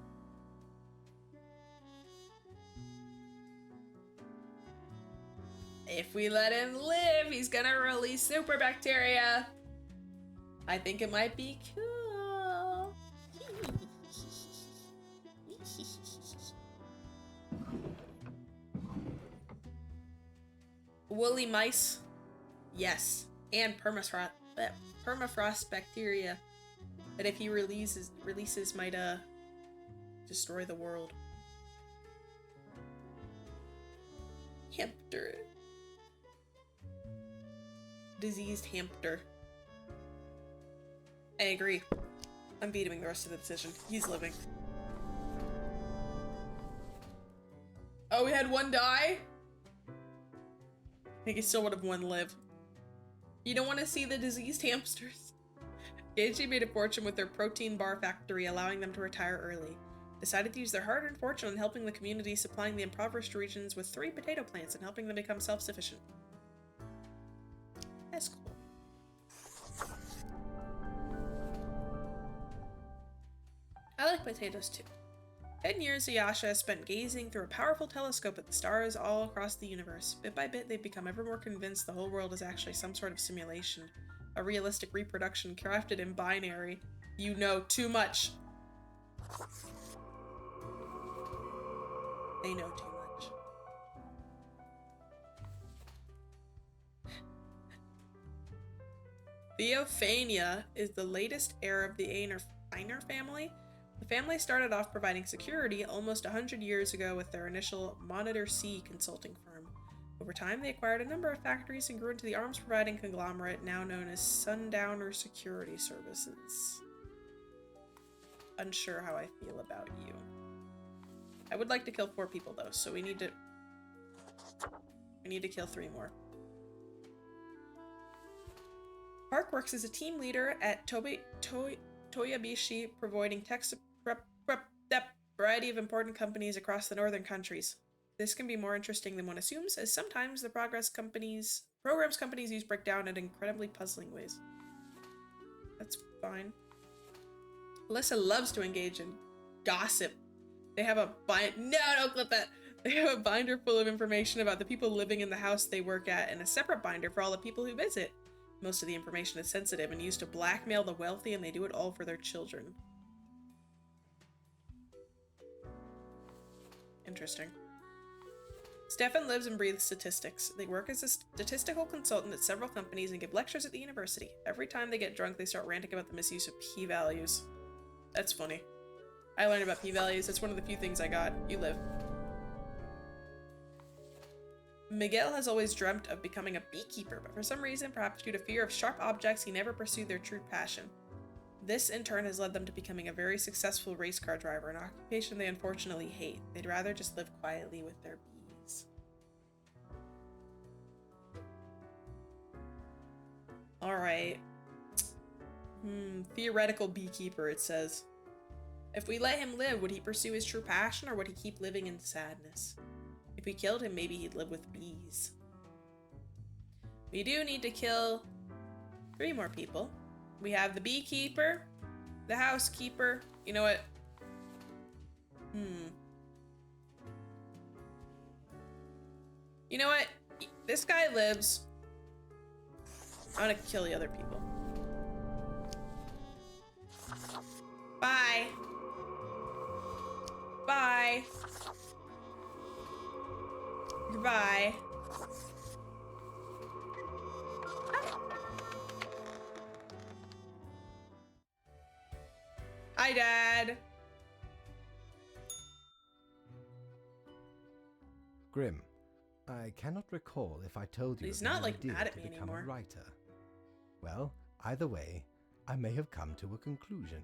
If we let him live, he's gonna release super bacteria. I think it might be cool. Woolly mice. Yes. And permafrost bacteria that if he releases might destroy the world. Hamster. Diseased hamster. I agree. I'm vetoing the rest of the decision. He's living. Oh, we had 1 die? I think he still would have 1 live. You don't want to see the diseased hamsters. Gagey made a fortune with their protein bar factory, allowing them to retire early. Decided to use their hard-earned fortune on helping the community, supplying the impoverished regions with 3 potato plants and helping them become self-sufficient. That's cool. I like potatoes too. 10 years Ayasha has spent gazing through a powerful telescope at the stars all across the universe. Bit by bit, they've become ever more convinced the whole world is actually some sort of simulation. A realistic reproduction crafted in binary. You know too much. They know too much. Theophania is the latest heir of the Einer family. The family started off providing security almost 100 years ago with their initial Monitor C consulting firm. Over time, they acquired a number of factories and grew into the arms-providing conglomerate now known as Sundowner Security Services. Unsure how I feel about you. I would like to kill 4 people though, so we need to kill 3 more. Park works as a team leader at Toyabishi, providing tech variety of important companies across the northern countries. This can be more interesting than one assumes, as sometimes the programs companies use break down in incredibly puzzling ways. That's fine. Alyssa loves to engage in gossip. They have a no, don't clip that. They have a binder full of information about the people living in the house they work at, and a separate binder for all the people who visit. Most of the information is sensitive and used to blackmail the wealthy, and they do it all for their children. Interesting. Stefan lives and breathes statistics. They work as a statistical consultant at several companies and give lectures at the university. Every time they get drunk, they start ranting about the misuse of p-values. That's funny. I learned about p-values. That's one of the few things I got. You live. Miguel has always dreamt of becoming a beekeeper, but for some reason, perhaps due to fear of sharp objects, he never pursued their true passion. This, in turn, has led them to becoming a very successful race car driver, an occupation they unfortunately hate. They'd rather just live quietly with their bees. Alright. Theoretical beekeeper, it says. If we let him live, would he pursue his true passion, or would he keep living in sadness? If we killed him, maybe he'd live with bees. We do need to kill 3 more people. We have the beekeeper, the housekeeper. You know what? You know what? This guy lives. I'm gonna kill the other people. Bye. Bye. Bye. Hi, Dad. Grim, I cannot recall if I told you He's of my not, like, idea mad at to me become anymore. a writer. Well, either way, I may have come to a conclusion.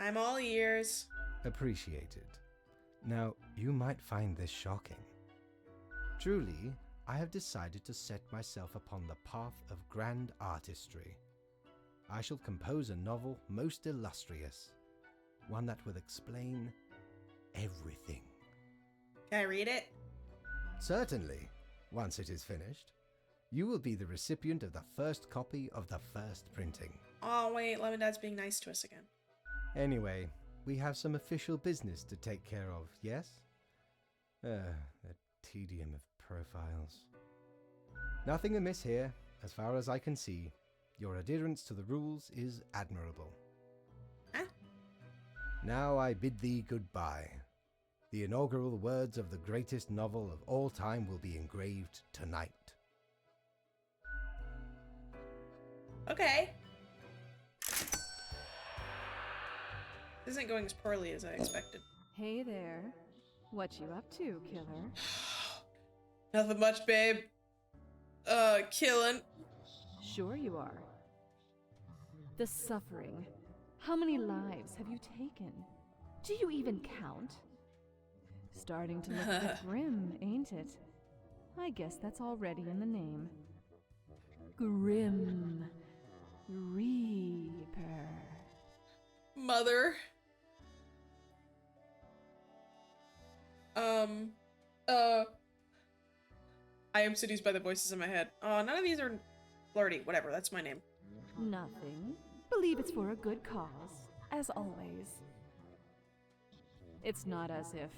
I'm all ears. Appreciated. Now, you might find this shocking. Truly, I have decided to set myself upon the path of grand artistry. I shall compose a novel most illustrious, one that will explain everything. Can I read it? Certainly, once it is finished. You will be the recipient of the first copy of the first printing. Oh, wait. Lemon Dad's being nice to us again. Anyway, we have some official business to take care of, yes? The tedium of profiles. Nothing amiss here, as far as I can see. Your adherence to the rules is admirable. Huh? Now I bid thee goodbye. The inaugural words of the greatest novel of all time will be engraved tonight. Okay. This isn't going as poorly as I expected. Hey there. What you up to, killer? Nothing much, babe. Killing. Sure you are. The suffering. How many lives have you taken? Do you even count? Starting to look a bit grim, ain't it? I guess that's already in the name. Grim Reaper. Mother. I am seduced by the voices in my head. Oh, none of these are flirty. Whatever, that's my name. Nothing. Believe it's for a good cause, as always. It's not as if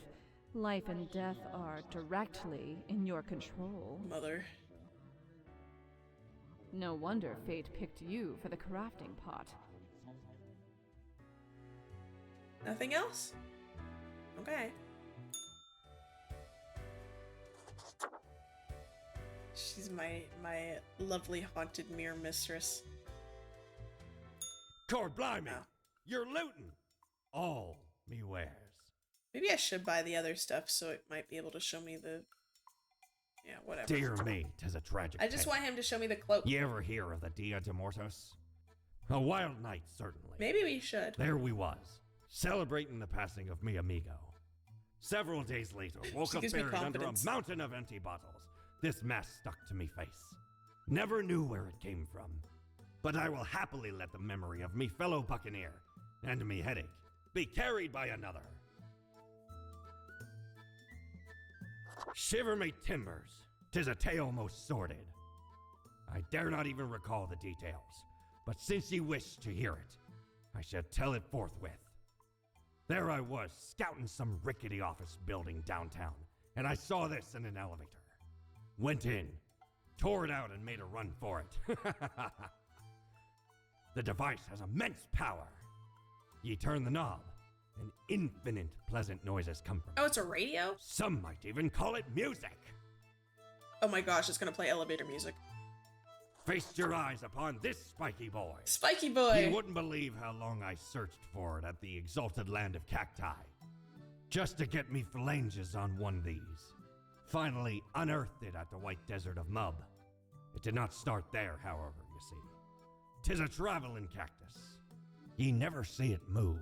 life and death are directly in your control. Mother. No wonder fate picked you for the crafting pot. Nothing else? Okay. She's my lovely haunted mirror mistress. Cord blimey! Oh. You're looting! All me wares. Maybe I should buy the other stuff so it might be able to show me the... Yeah, whatever. Dear me, 'tis a tragic I just tale. want him to show me the cloak. You ever hear of the Dia de Mortos? A wild night, certainly. Maybe we should. There we was, celebrating the passing of mi amigo. Several days later, woke She up gives me buried under a confidence. mountain of empty bottles. This mass stuck to me face. Never knew where it came from. But I will happily let the memory of me fellow buccaneer and me headache be carried by another. Shiver me timbers, 'tis a tale most sordid. I dare not even recall the details, but since ye wish to hear it, I shall tell it forthwith. There I was, scouting some rickety office building downtown, and I saw this in an elevator. Went in, tore it out, and made a run for it. The device has immense power. Ye turn the knob, and infinite pleasant noises come from it. Oh, it's a radio? Some might even call it music. Oh my gosh, it's gonna play elevator music. Feast your eyes upon this spiky boy. Spiky boy! You wouldn't believe how long I searched for it at the exalted land of cacti, just to get me phalanges on one of these. Finally unearthed it at the white desert of Mub. It did not start there, however, you see. 'Tis a traveling cactus. Ye never see it move,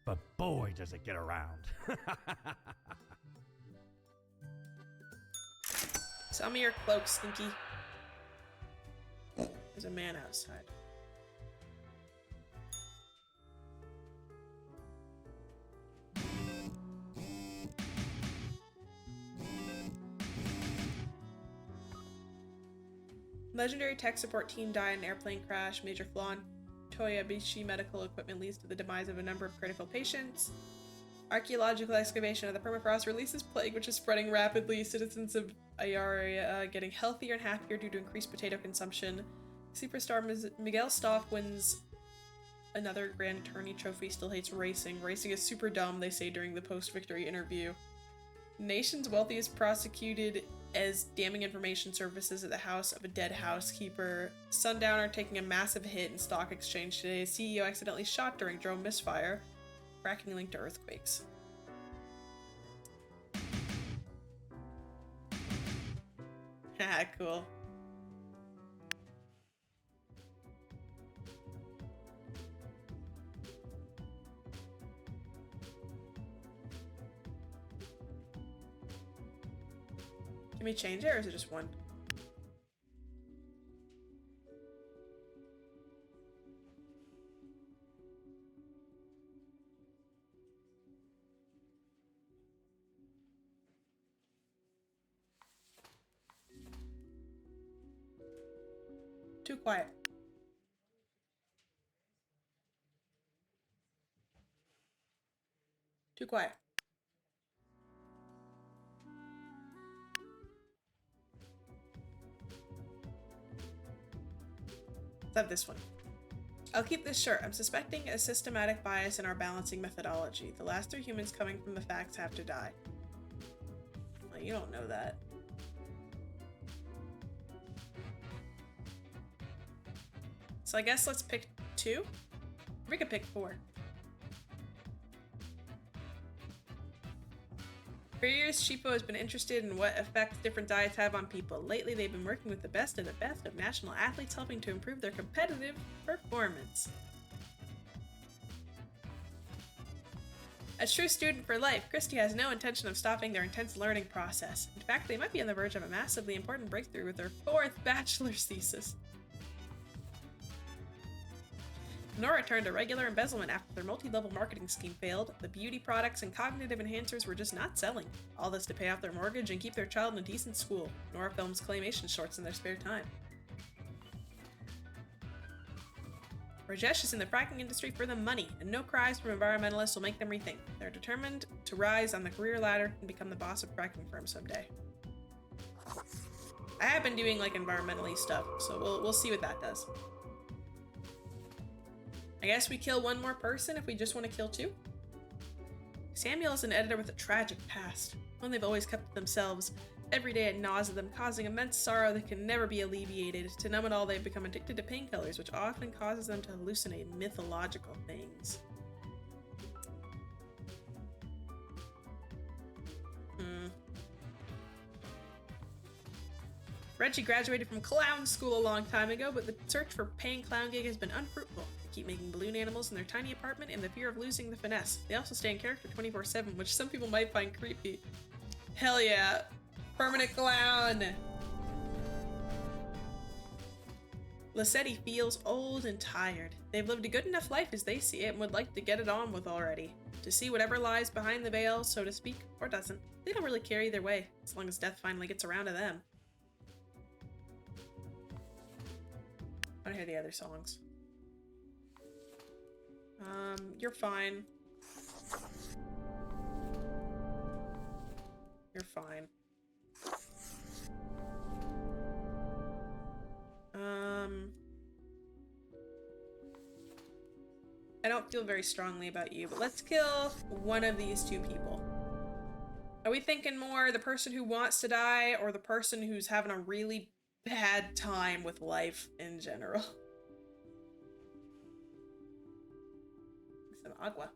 but boy does it get around. Sell me your cloak, Stinky. There's a man outside. Legendary tech support team died in airplane crash. Major flaw in Toyabishi medical equipment leads to the demise of a number of critical patients. Archaeological excavation of the permafrost releases plague, which is spreading rapidly. Citizens of Ayaria getting healthier and happier due to increased potato consumption. Superstar Miguel Stock wins another Grand Tourney trophy. Still hates racing. Racing is super dumb, they say during the post-victory interview. Nation's wealthiest prosecuted as damning information services at the house of a dead housekeeper. Sundowner taking a massive hit in stock exchange today. CEO accidentally shot during drone misfire. Fracking linked to earthquakes. Haha, cool. Can we change it, or is it just one? Too quiet. Too quiet. Let's have this one. I'll keep this short. I'm suspecting a systematic bias in our balancing methodology. The last 3 humans coming from the facts have to die. Well, you don't know that. So I guess let's pick 2. We could pick 4. For years, Sheepo has been interested in what effects different diets have on people. Lately, they've been working with the best of national athletes, helping to improve their competitive performance. A true student for life, Christie has no intention of stopping their intense learning process. In fact, they might be on the verge of a massively important breakthrough with their 4th bachelor's thesis. Nora turned to regular embezzlement after their multi-level marketing scheme failed. The beauty products and cognitive enhancers were just not selling. All this to pay off their mortgage and keep their child in a decent school. Nora films claymation shorts in their spare time. Rajesh is in the fracking industry for the money, and no cries from environmentalists will make them rethink. They're determined to rise on the career ladder and become the boss of fracking firm someday. I have been doing like environmentally stuff, so we'll see what that does. I guess we kill 1 more person if we just want to kill 2. Samuel is an editor with a tragic past, one they've always kept to themselves. Every day it gnaws at them, causing immense sorrow that can never be alleviated. To numb it all, they've become addicted to painkillers, which often causes them to hallucinate mythological things. Reggie graduated from clown school a long time ago, but the search for paying clown gig has been unfruitful. They keep making balloon animals in their tiny apartment in the fear of losing the finesse. They also stay in character 24/7, which some people might find creepy. Hell yeah. Permanent clown! Lassetti feels old and tired. They've lived a good enough life as they see it and would like to get it on with already. To see whatever lies behind the veil, so to speak, or doesn't. They don't really care either way, as long as death finally gets around to them. I want to hear the other songs. You're fine. You're fine. I don't feel very strongly about you, but let's kill one of these 2 people. Are we thinking more the person who wants to die or the person who's having a really bad time with life in general? Some agua.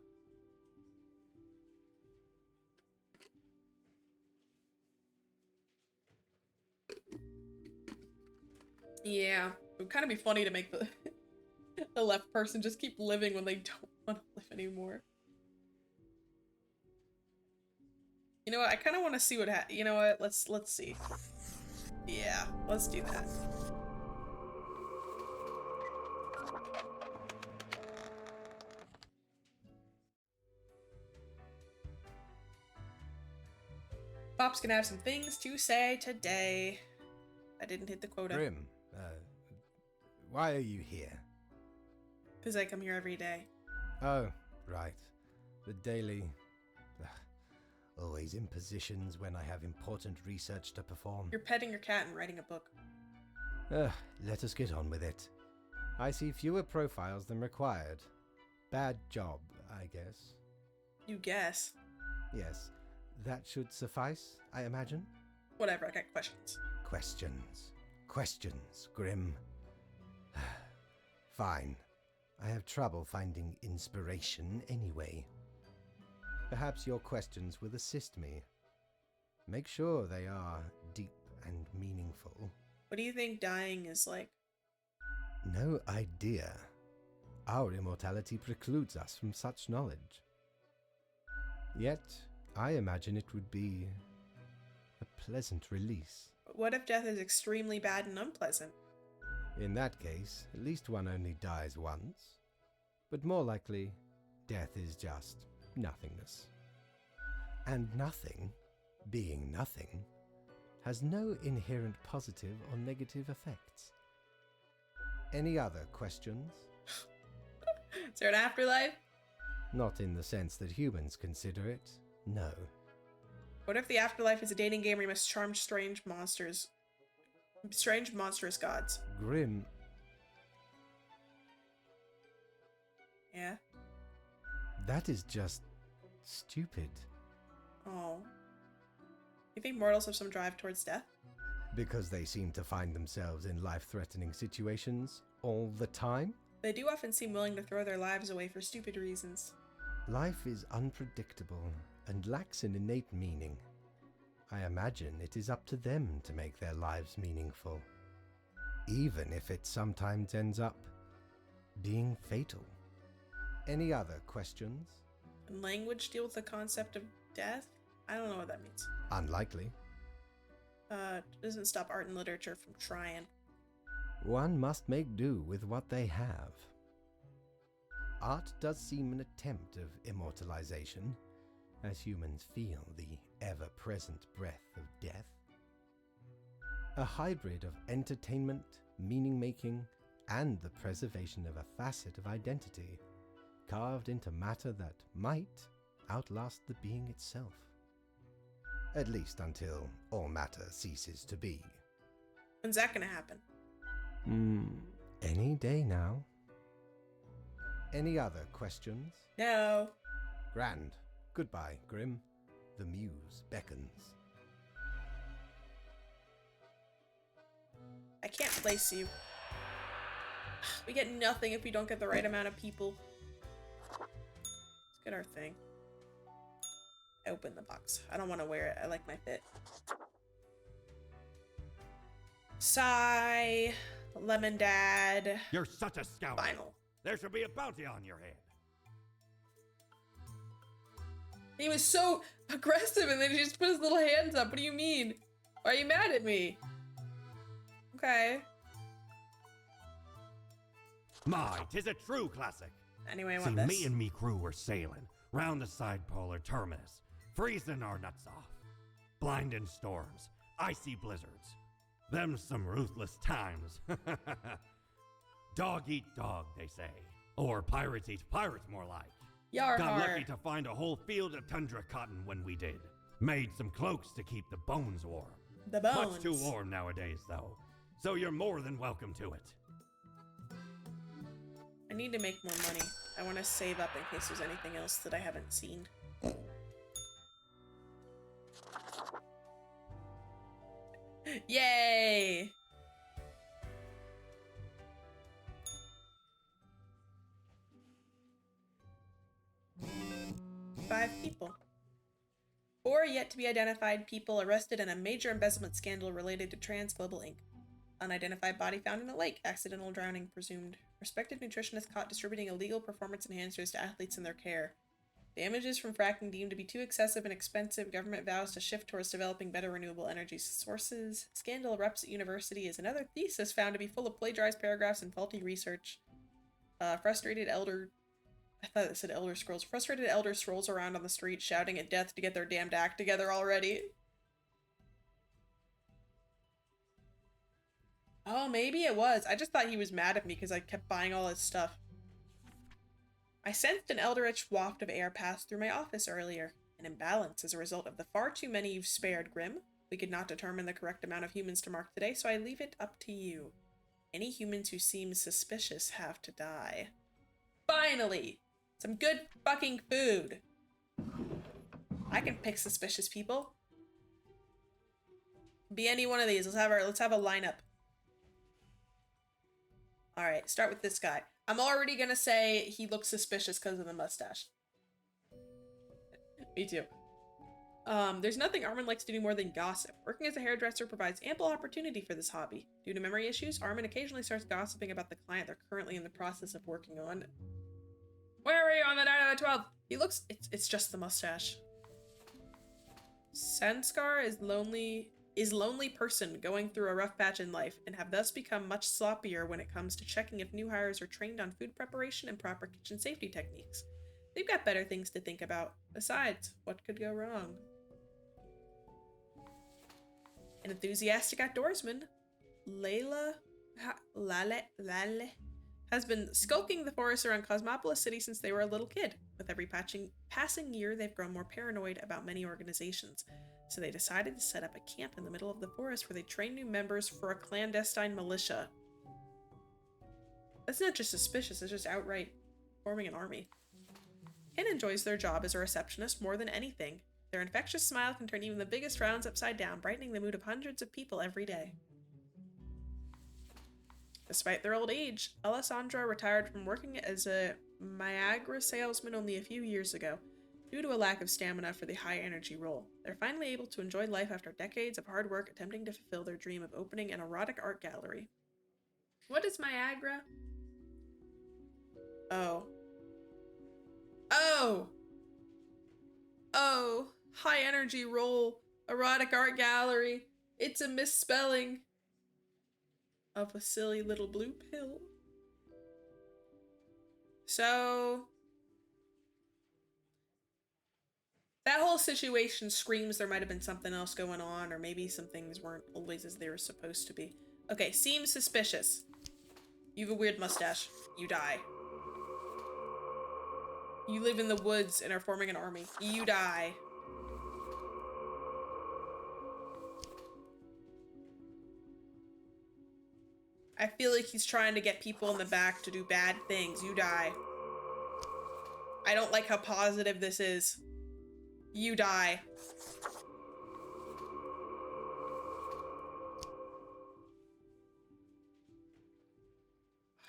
Yeah, it would kind of be funny to make the the left person just keep living when they don't want to live anymore. You know what? I kind of want to see what you know what? Let's see. Yeah, let's do that. Pop's gonna have some things to say today. I didn't hit the quota. Grim, why are you here? Because I come here every day. Oh, right. The daily... always in positions when I have important research to perform. You're petting your cat and writing a book. Let us get on with it. I see fewer profiles than required. Bad job, I guess. You guess. Yes. That should suffice, I imagine? Whatever, I got questions. Questions. Questions, Grim. Fine. I have trouble finding inspiration anyway. Perhaps your questions will assist me. Make sure they are deep and meaningful. What do you think dying is like? No idea. Our immortality precludes us from such knowledge. Yet, I imagine it would be a pleasant release. What if death is extremely bad and unpleasant? In that case, at least one only dies once. But more likely, death is just nothingness. And nothing, being nothing, has no inherent positive or negative effects. Any other questions? Is there an afterlife? Not in the sense that humans consider it, no. What if the afterlife is a dating game where you must charm strange monstrous gods? Grim. Yeah? That is just stupid. Oh. You think mortals have some drive towards death? Because they seem to find themselves in life-threatening situations all the time? They do often seem willing to throw their lives away for stupid reasons. Life is unpredictable and lacks an innate meaning. I imagine it is up to them to make their lives meaningful, even if it sometimes ends up being fatal. Any other questions? Can language deal with the concept of death? I don't know what that means. Unlikely. Doesn't stop art and literature from trying. One must make do with what they have. Art does seem an attempt of immortalization, as humans feel the ever-present breath of death. A hybrid of entertainment, meaning-making, and the preservation of a facet of identity, carved into matter that might outlast the being itself. At least until all matter ceases to be. When's that gonna happen? Any day now. Any other questions? No. Grand. Goodbye, Grim. The muse beckons. I can't place you. We get nothing if we don't get the right amount of people. Let's get our thing. Open the box. I don't want to wear it. I like my fit. Sigh. Lemon Dad. You're such a scoundrel. Final. There should be a bounty on your head. He was so aggressive and then he just put his little hands up. What do you mean? Why are you mad at me? Okay. My, 'tis a true classic. Anyway, I See, want this. me and me crew were sailing round the side polar terminus, freezing our nuts off. Blinding storms, icy blizzards. Them some ruthless times. Dog eat dog, they say. Or pirates eat pirates, more like. Yar Got har. lucky to find a whole field of tundra cotton when we did. Made some cloaks to keep the bones warm. The bones. Much too warm nowadays, though. So you're more than welcome to it. I need to make more money. I want to save up in case there's anything else that I haven't seen. Yay! Five people. 4 yet to be identified people arrested in a major embezzlement scandal related to Trans Global Inc. Unidentified body found in a lake. Accidental drowning presumed. Respected nutritionist caught distributing illegal performance enhancers to athletes in their care. Damages from fracking deemed to be too excessive and expensive. Government vows to shift towards developing better renewable energy sources. Scandal erupts at university as another thesis found to be full of plagiarized paragraphs and faulty research. Frustrated elder... I thought it said Elder Scrolls. Frustrated elder strolls around on the street shouting at death to get their damned act together already. Oh, maybe it was. I just thought he was mad at me because I kept buying all his stuff. I sensed an eldritch waft of air pass through my office earlier. An imbalance as a result of the far too many you've spared, Grim. We could not determine the correct amount of humans to mark today, so I leave it up to you. Any humans who seem suspicious have to die. Finally! Some good fucking food! I can pick suspicious people. Be any one of these. Let's have a lineup. All right, start with this guy. I'm already gonna say he looks suspicious because of the mustache. Me too. There's nothing Armin likes to do more than gossip. Working as a hairdresser provides ample opportunity for this hobby. Due to memory issues, Armin occasionally starts gossiping about the client they're currently in the process of working on. Where were you on the night of the 12th? He looks... It's just the mustache. Sanskar is lonely person going through a rough patch in life and have thus become much sloppier when it comes to checking if new hires are trained on food preparation and proper kitchen safety techniques. They've got better things to think about. Besides, what could go wrong? An enthusiastic outdoorsman, Lale, has been skulking the forest around Cosmopolis City since they were a little kid. With every passing year, they've grown more paranoid about many organizations, so they decided to set up a camp in the middle of the forest where they train new members for a clandestine militia. That's not just suspicious, it's just outright forming an army. Ken enjoys their job as a receptionist more than anything. Their infectious smile can turn even the biggest frowns upside down, brightening the mood of hundreds of people every day. Despite their old age, Alessandra retired from working as a Viagra salesman only a few years ago, due to a lack of stamina for the high-energy role. They're finally able to enjoy life after decades of hard work attempting to fulfill their dream of opening an erotic art gallery. What is Viagra? Oh. High-energy role, erotic art gallery. It's a misspelling of a silly little blue pill. So that whole situation screams there might have been something else going on, or maybe some things weren't always as they were supposed to be. Okay, seems suspicious. You have a weird mustache. You die. You live in the woods and are forming an army. You die. I feel like he's trying to get people in the back to do bad things. You die. I don't like how positive this is. You die.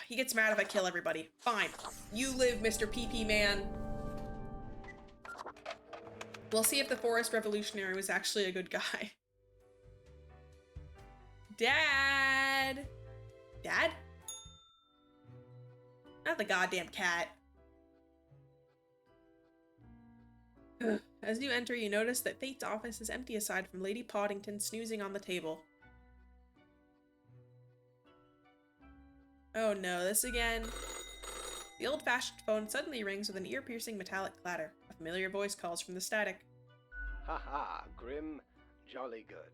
He gets mad if I kill everybody. Fine. You live, Mr. PP Man. We'll see if the Forest Revolutionary was actually a good guy. Dad! Dad? Not the goddamn cat. As you enter, you notice that Fate's office is empty aside from Lady Poddington snoozing on the table. Oh no, this again. The old-fashioned phone suddenly rings with an ear-piercing metallic clatter. A familiar voice calls from the static. Haha, Grim, jolly good.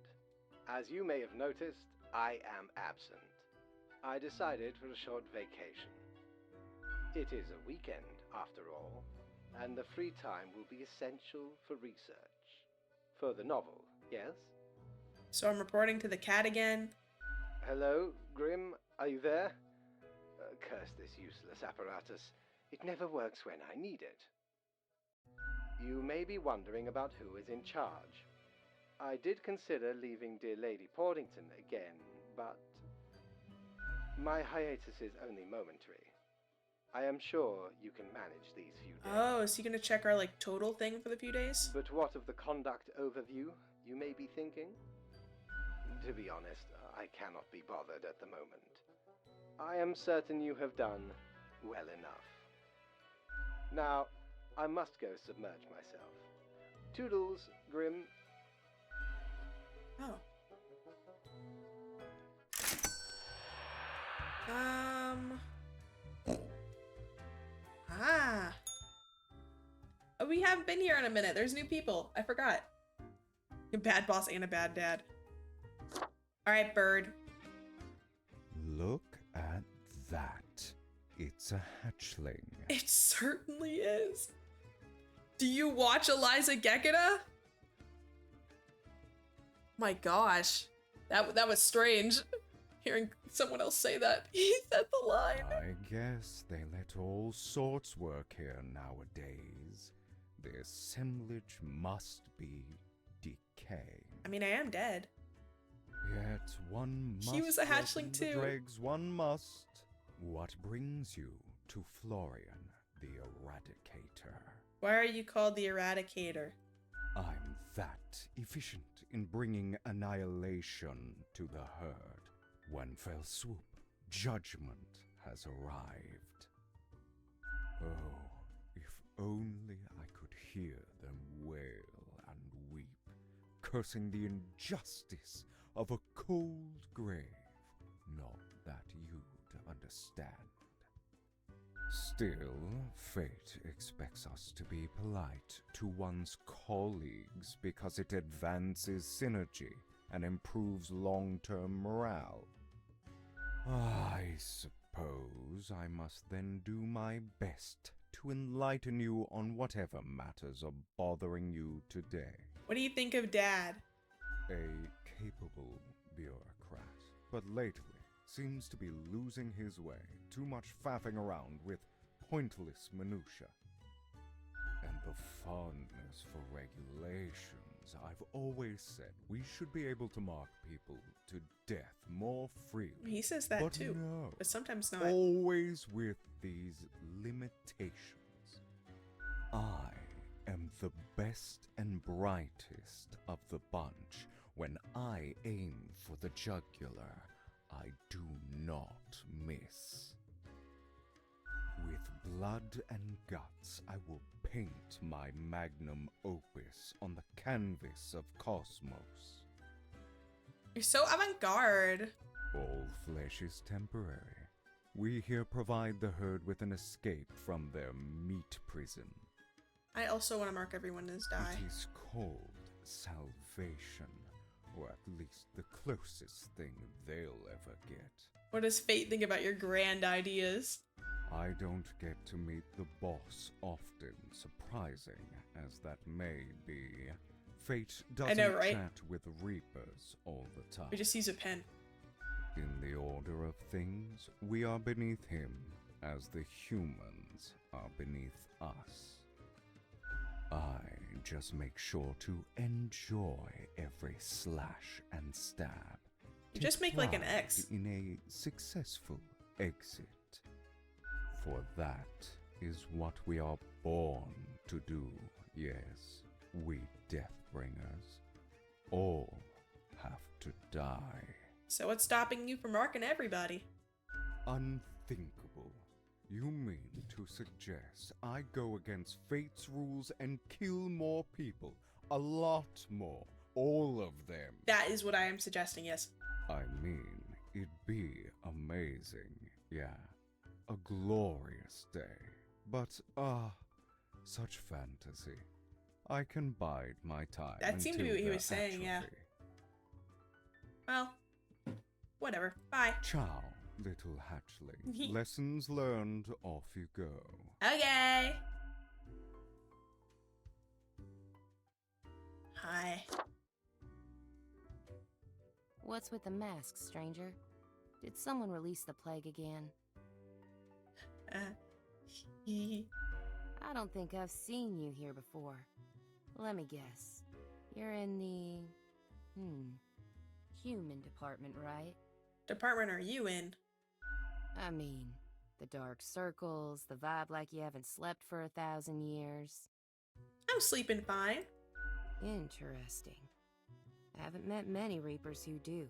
As you may have noticed, I am absent. I decided for a short vacation. It is a weekend, after all, and the free time will be essential for research. For the novel, yes? So I'm reporting to the cat again. Hello, Grim, are you there? Curse this useless apparatus. It never works when I need it. You may be wondering about who is in charge. I did consider leaving dear Lady Poddington again, but my hiatus is only momentary. I am sure you can manage these few days. Oh, is he gonna check our, like, total thing for the few days? But what of the conduct overview, you may be thinking? To be honest, I cannot be bothered at the moment. I am certain you have done well enough. Now, I must go submerge myself. Toodles, Grim. Oh. Oh, we haven't been here in a minute. There's new people. I forgot. A bad boss and a bad dad. Alright, bird. Look at that. It's a hatchling. It certainly is. Do you watch Eliza Gekida? My gosh. That was strange. Hearing someone else say that. He said the line. I guess they let all sorts work here nowadays. The assemblage must be decay. I mean, I am dead. Yet one must. He was a hatchling welcome the too. dregs, one must. What brings you to Florian, the Eradicator? Why are you called the Eradicator? I'm that efficient in bringing annihilation to the herd. One fell swoop, judgment has arrived. Oh, if only I could hear them wail and weep, cursing the injustice of a cold grave. Not that you'd understand. Still, fate expects us to be polite to one's colleagues because it advances synergy and improves long-term morale. I suppose I must then do my best to enlighten you on whatever matters are bothering you today. What do you think of Dad? A capable bureaucrat, but lately seems to be losing his way, too much faffing around with pointless minutia. And the fondness for regulations. I've always said we should be able to mark people to death more freely. He says that but too, no, but sometimes not. always with these limitations. I am the best and brightest of the bunch. When I aim for the jugular, I do not miss. With blood and guts, I will paint my magnum opus on the canvas of cosmos. You're so avant-garde. All flesh is temporary. We here provide the herd with an escape from their meat prison. I also want to mark everyone as die. It is called salvation, or at least the closest thing they'll ever get. What does fate think about your grand ideas? I don't get to meet the boss often, surprising as that may be. Fate doesn't know, right? chat with reapers all the time. We just use a pen. In the order of things, we are beneath him, as the humans are beneath us. I just make sure to enjoy every slash and stab. You just make like an Pride X. in a successful exit. For that is what we are born to do, yes, we Deathbringers. All have to die. So what's stopping you from marking everybody? Unthinkable. You mean to suggest I go against fate's rules and kill more people? A lot more. All of them. That is what I am suggesting, yes. I mean, it'd be amazing, yeah. A glorious day. But, such fantasy. I can bide my time. That seemed to be until what he their was saying, yeah. atrophy. Well, whatever. Bye. Ciao, little hatchling. Lessons learned, off you go. Okay. Hi. What's with the mask, stranger? Did someone release the plague again? I don't think I've seen you here before. Let me guess. You're in the... human department, right? Department are you in? I mean, the dark circles, the vibe like you haven't slept for 1,000 years. I'm sleeping fine. Interesting. I haven't met many Reapers who do.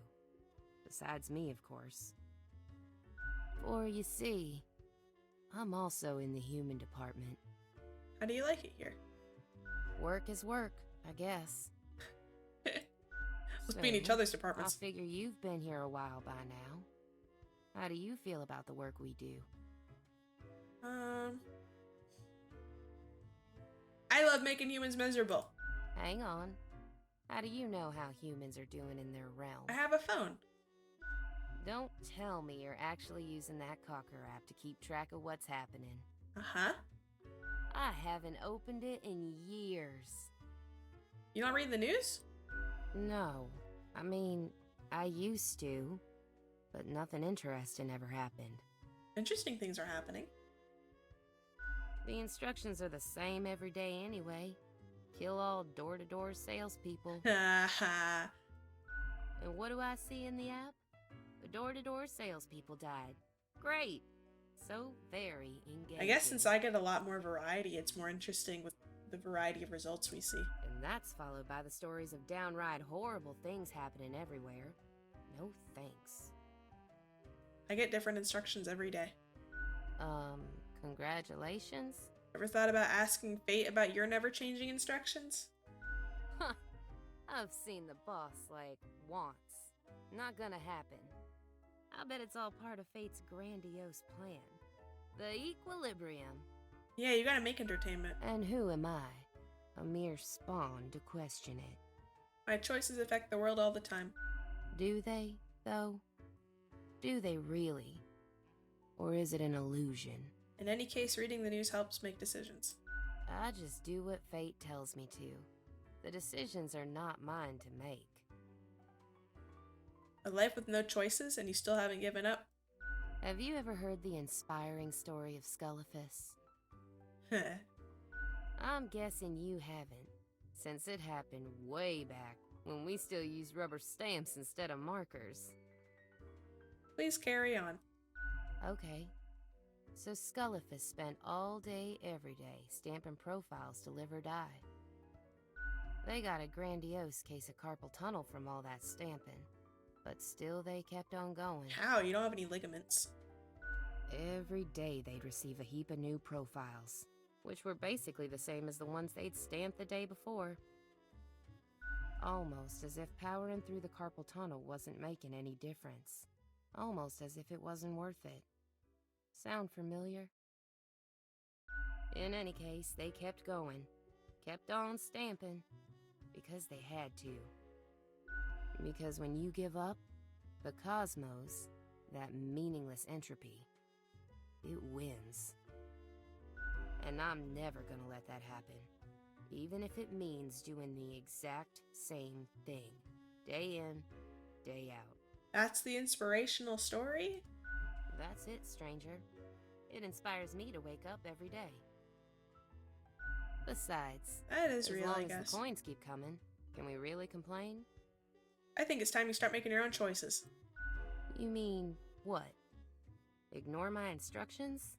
Besides me, of course. For you see, I'm also in the human department. How do you like it here? Work is work, I guess. Let's be in each other's departments. I figure you've been here a while by now. How do you feel about the work we do? I love making humans miserable. Hang on. How do you know how humans are doing in their realm? I have a phone. Don't tell me you're actually using that Cocker app to keep track of what's happening. Uh-huh. I haven't opened it in years. You don't read the news? No. I mean, I used to, but nothing interesting ever happened. Interesting things are happening. The instructions are the same every day anyway. Kill all door-to-door salespeople. Haha. And what do I see in the app? The door-to-door salespeople died. Great. So very engaging. I guess since I get a lot more variety, it's more interesting with the variety of results we see. And that's followed by the stories of downright horrible things happening everywhere. No thanks. I get different instructions every day. Congratulations? Ever thought about asking Fate about your never-changing instructions? Huh. I've seen the boss, like, once. Not gonna happen. I bet it's all part of Fate's grandiose plan. The equilibrium. Yeah, you gotta make entertainment. And who am I? A mere spawn to question it. My choices affect the world all the time. Do they, though? Do they really? Or is it an illusion? In any case, reading the news helps make decisions. I just do what fate tells me to. The decisions are not mine to make. A life with no choices and you still haven't given up? Have you ever heard the inspiring story of Scullifus? I'm guessing you haven't, since it happened way back when we still used rubber stamps instead of markers. Please carry on. Okay. So Scullifus spent all day every day stamping profiles to live or die. They got a grandiose case of carpal tunnel from all that stamping, but still they kept on going. How? You don't have any ligaments. Every day they'd receive a heap of new profiles, which were basically the same as the ones they'd stamped the day before. Almost as if powering through the carpal tunnel wasn't making any difference. Almost as if it wasn't worth it. Sound familiar? In any case, they kept going. Kept on stamping. Because they had to. Because when you give up, the cosmos, that meaningless entropy, it wins. And I'm never gonna let that happen. Even if it means doing the exact same thing. Day in, day out. That's the inspirational story? That's it, stranger. It inspires me to wake up every day. Besides, That is real, as I long as guess. the coins keep coming, can we really complain? I think it's time you start making your own choices. You mean, what? Ignore my instructions?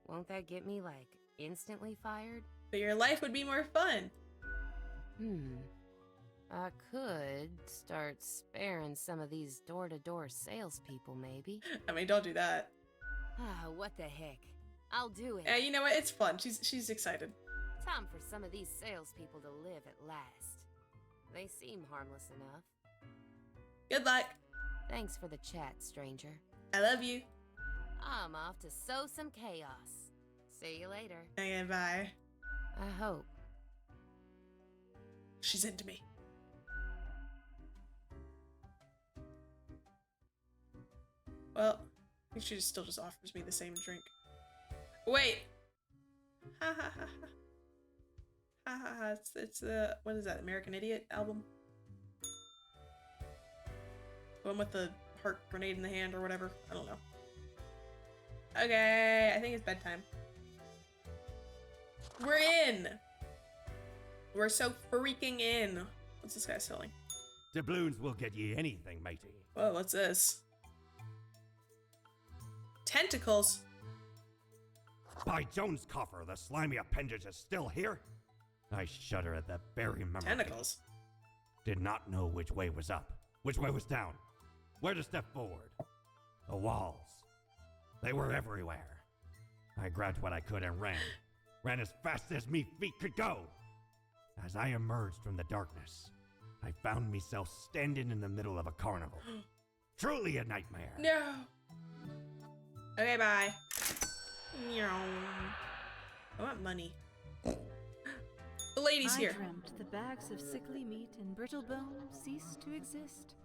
Won't that get me, like, instantly fired? But your life would be more fun. I could start sparing some of these door-to-door salespeople, maybe. I mean, don't do that. Ah, what the heck. I'll do it. You know what? It's fun. She's excited. Time for some of these salespeople to live at last. They seem harmless enough. Good luck. Thanks for the chat, stranger. I love you. I'm off to sow some chaos. See you later. Okay, bye. I hope. She's into me. Well, I think she still just offers me the same drink. Wait! Ha ha ha ha. Ha ha ha. It's the, what is that, American Idiot album? The one with the heart grenade in the hand or whatever. I don't know. Okay, I think it's bedtime. We're in! We're so freaking in. What's this guy selling? Doubloons will get ye anything, matey. Whoa, what's this? Tentacles? By Jones' coffer, the slimy appendage is still here? I shudder at that very memory. Tentacles? Did not know which way was up, which way was down, where to step forward. The walls. They were everywhere. I grabbed what I could and ran. Ran as fast as me feet could go. As I emerged from the darkness, I found myself standing in the middle of a carnival. Truly a nightmare. No! Okay, bye. Meow. I want money. The lady's here. I dreamt the bags of sickly meat and brittle bone ceased to exist,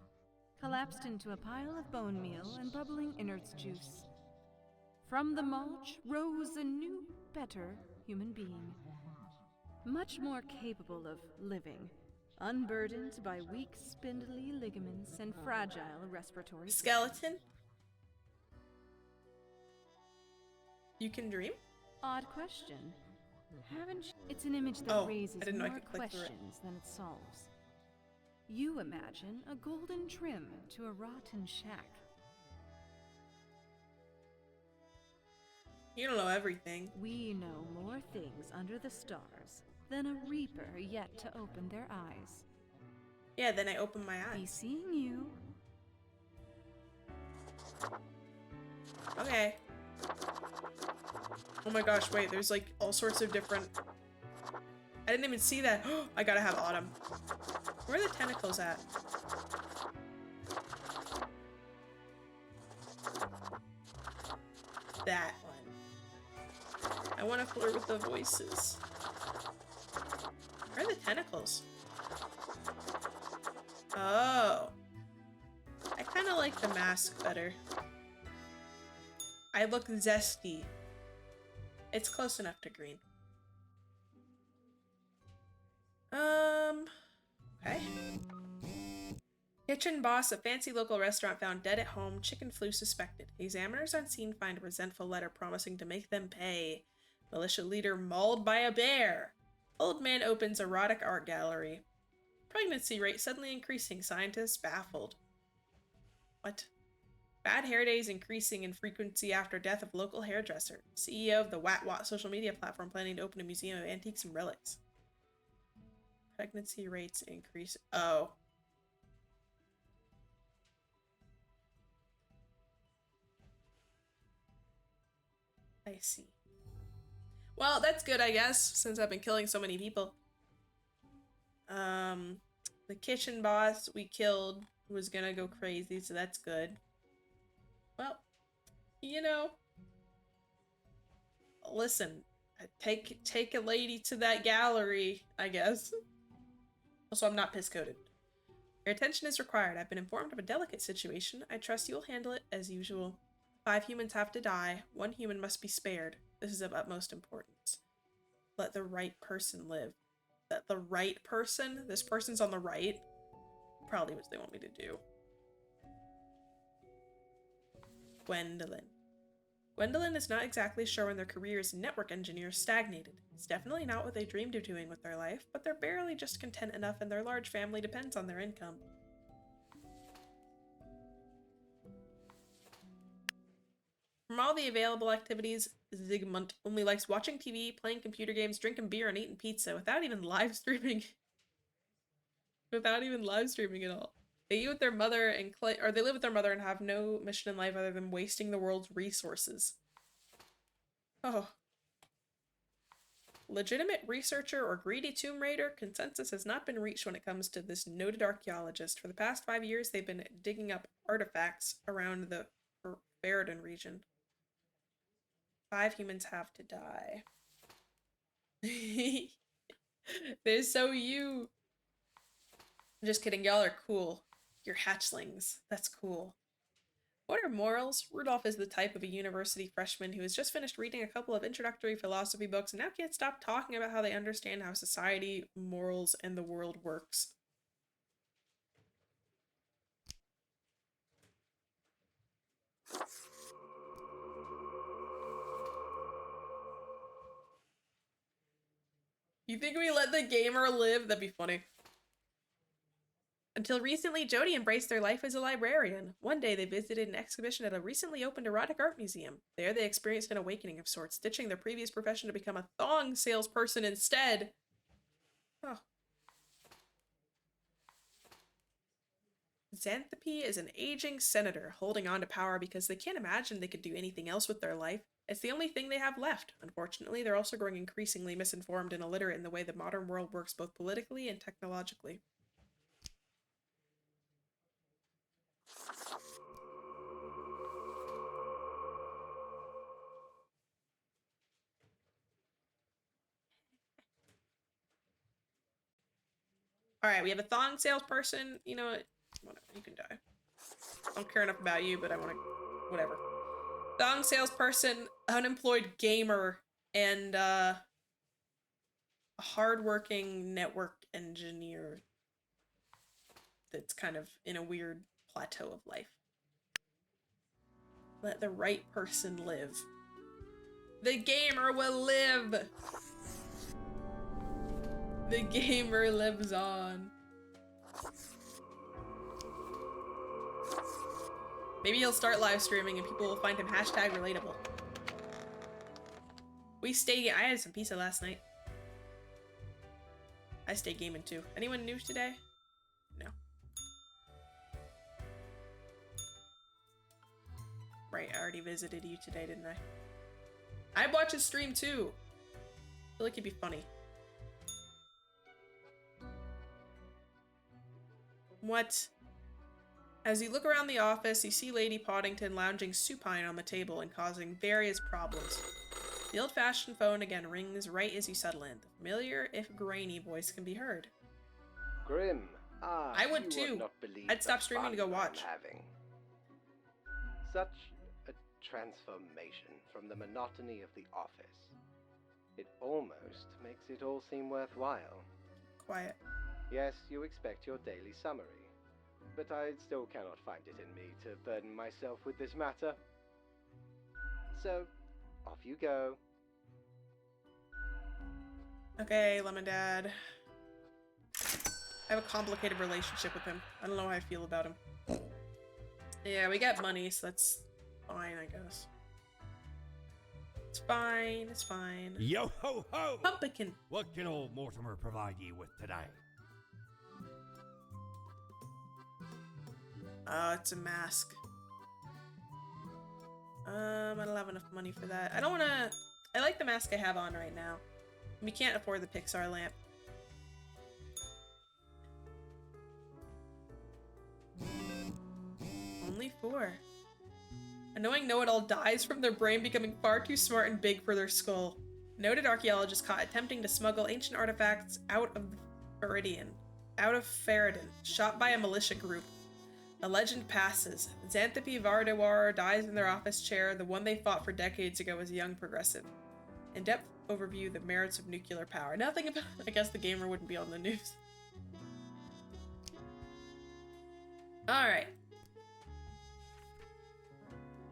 collapsed into a pile of bone meal and bubbling innards juice. From the mulch rose a new, better human being, much more capable of living, unburdened by weak, spindly ligaments and fragile respiratory Skeleton? You can dream? Odd question. Haven't you? It's an image that Oh, raises I didn't know I more could click through it. questions than it solves. You imagine a golden trim to a rotten shack. You don't know everything. We know more things under the stars than a reaper yet to open their eyes. Yeah, then I open my Be eyes. seeing you. Okay. Oh my gosh, wait, there's like all sorts of different... I didn't even see that. I gotta have Autumn. Where are the tentacles at? That one. I want to flirt with the voices. Where are the tentacles? Oh. I kind of like the mask better. I look zesty. It's close enough to green. Okay. Kitchen boss, a fancy local restaurant found dead at home, chicken flu suspected. Examiners on scene find a resentful letter promising to make them pay. Militia leader mauled by a bear. Old man opens erotic art gallery. Pregnancy rate suddenly increasing, scientists baffled. What? Bad hair days increasing in frequency after death of local hairdresser. CEO of the Wat social media platform planning to open a museum of antiques and relics. Pregnancy rates increase. Oh. I see. Well, that's good, I guess, since I've been killing so many people. The kitchen boss we killed was gonna go crazy, so that's good. Well, you know, listen, take a lady to that gallery, I guess. Also, I'm not piss-coated. Your attention is required. I've been informed of a delicate situation. I trust you will handle it as usual. 5 humans have to die. 1 human must be spared. This is of utmost importance. Let the right person live. That the right person? This person's on the right? Probably what they want me to do. Gwendolyn. Gwendolyn is not exactly sure when their career as network engineer stagnated. It's definitely not what they dreamed of doing with their life, but they're barely just content enough and their large family depends on their income. From all the available activities, Zygmunt only likes watching TV, playing computer games, drinking beer, and eating pizza without even live streaming. Without even live streaming at all. They eat with their mother and they live with their mother and have no mission in life other than wasting the world's resources. Oh. Legitimate researcher or greedy tomb raider? Consensus has not been reached when it comes to this noted archaeologist. For the past 5 years, they've been digging up artifacts around the Faradon region. 5 humans have to die. They're so you. Just kidding, y'all are cool. You're hatchlings. That's cool. What are morals? Rudolph is the type of a university freshman who has just finished reading a couple of introductory philosophy books and now can't stop talking about how they understand how society, morals, and the world works. You think we let the gamer live? That'd be funny. Until recently, Jody embraced their life as a librarian. One day, they visited an exhibition at a recently opened erotic art museum. There, they experienced an awakening of sorts, ditching their previous profession to become a thong salesperson instead. Oh. Xanthopy is an aging senator holding on to power because they can't imagine they could do anything else with their life. It's the only thing they have left. Unfortunately, they're also growing increasingly misinformed and illiterate in the way the modern world works both politically and technologically. Alright, we have a thong salesperson. You know what? Whatever, you can die. I don't care enough about you, but I want to... Whatever. Thong salesperson, unemployed gamer, and, a hardworking network engineer that's kind of in a weird plateau of life. Let the right person live. The gamer will live! The gamer lives on. Maybe he'll start live streaming and people will find him hashtag relatable. We stay. I had some pizza last night. I stay gaming too. Anyone new today? No. Right, I already visited you today, didn't I? I'd watch his stream too. I feel like it'd be funny. What? As you look around the office, you see Lady Poddington lounging supine on the table and causing various problems. The old-fashioned phone again rings right as you settle in. The familiar, if grainy, voice can be heard. Grim. I would too. I'd stop streaming to go watch. Having. Such a transformation from the monotony of the office. It almost makes it all seem worthwhile. Quiet. Yes, you expect your daily summary, but I still cannot find it in me to burden myself with this matter. So, off you go. Okay, Lemon Dad. I have a complicated relationship with him. I don't know how I feel about him. Yeah, we got money, so that's fine, I guess. It's fine, it's fine. Yo ho ho! Pumpkin! What can old Mortimer provide you with today? It's a mask. I don't have enough money for that. I don't wanna... I like the mask I have on right now. We can't afford the Pixar lamp. Only 4. A knowing know-it-all dies from their brain becoming far too smart and big for their skull. Noted archaeologist caught attempting to smuggle ancient artifacts out of Faradin, shot by a militia group. A legend passes. Xanthipy Vardawar dies in their office chair, the one they fought for decades ago as a young progressive. In-depth overview, the merits of nuclear power. Nothing about... I guess the gamer wouldn't be on the news. Alright.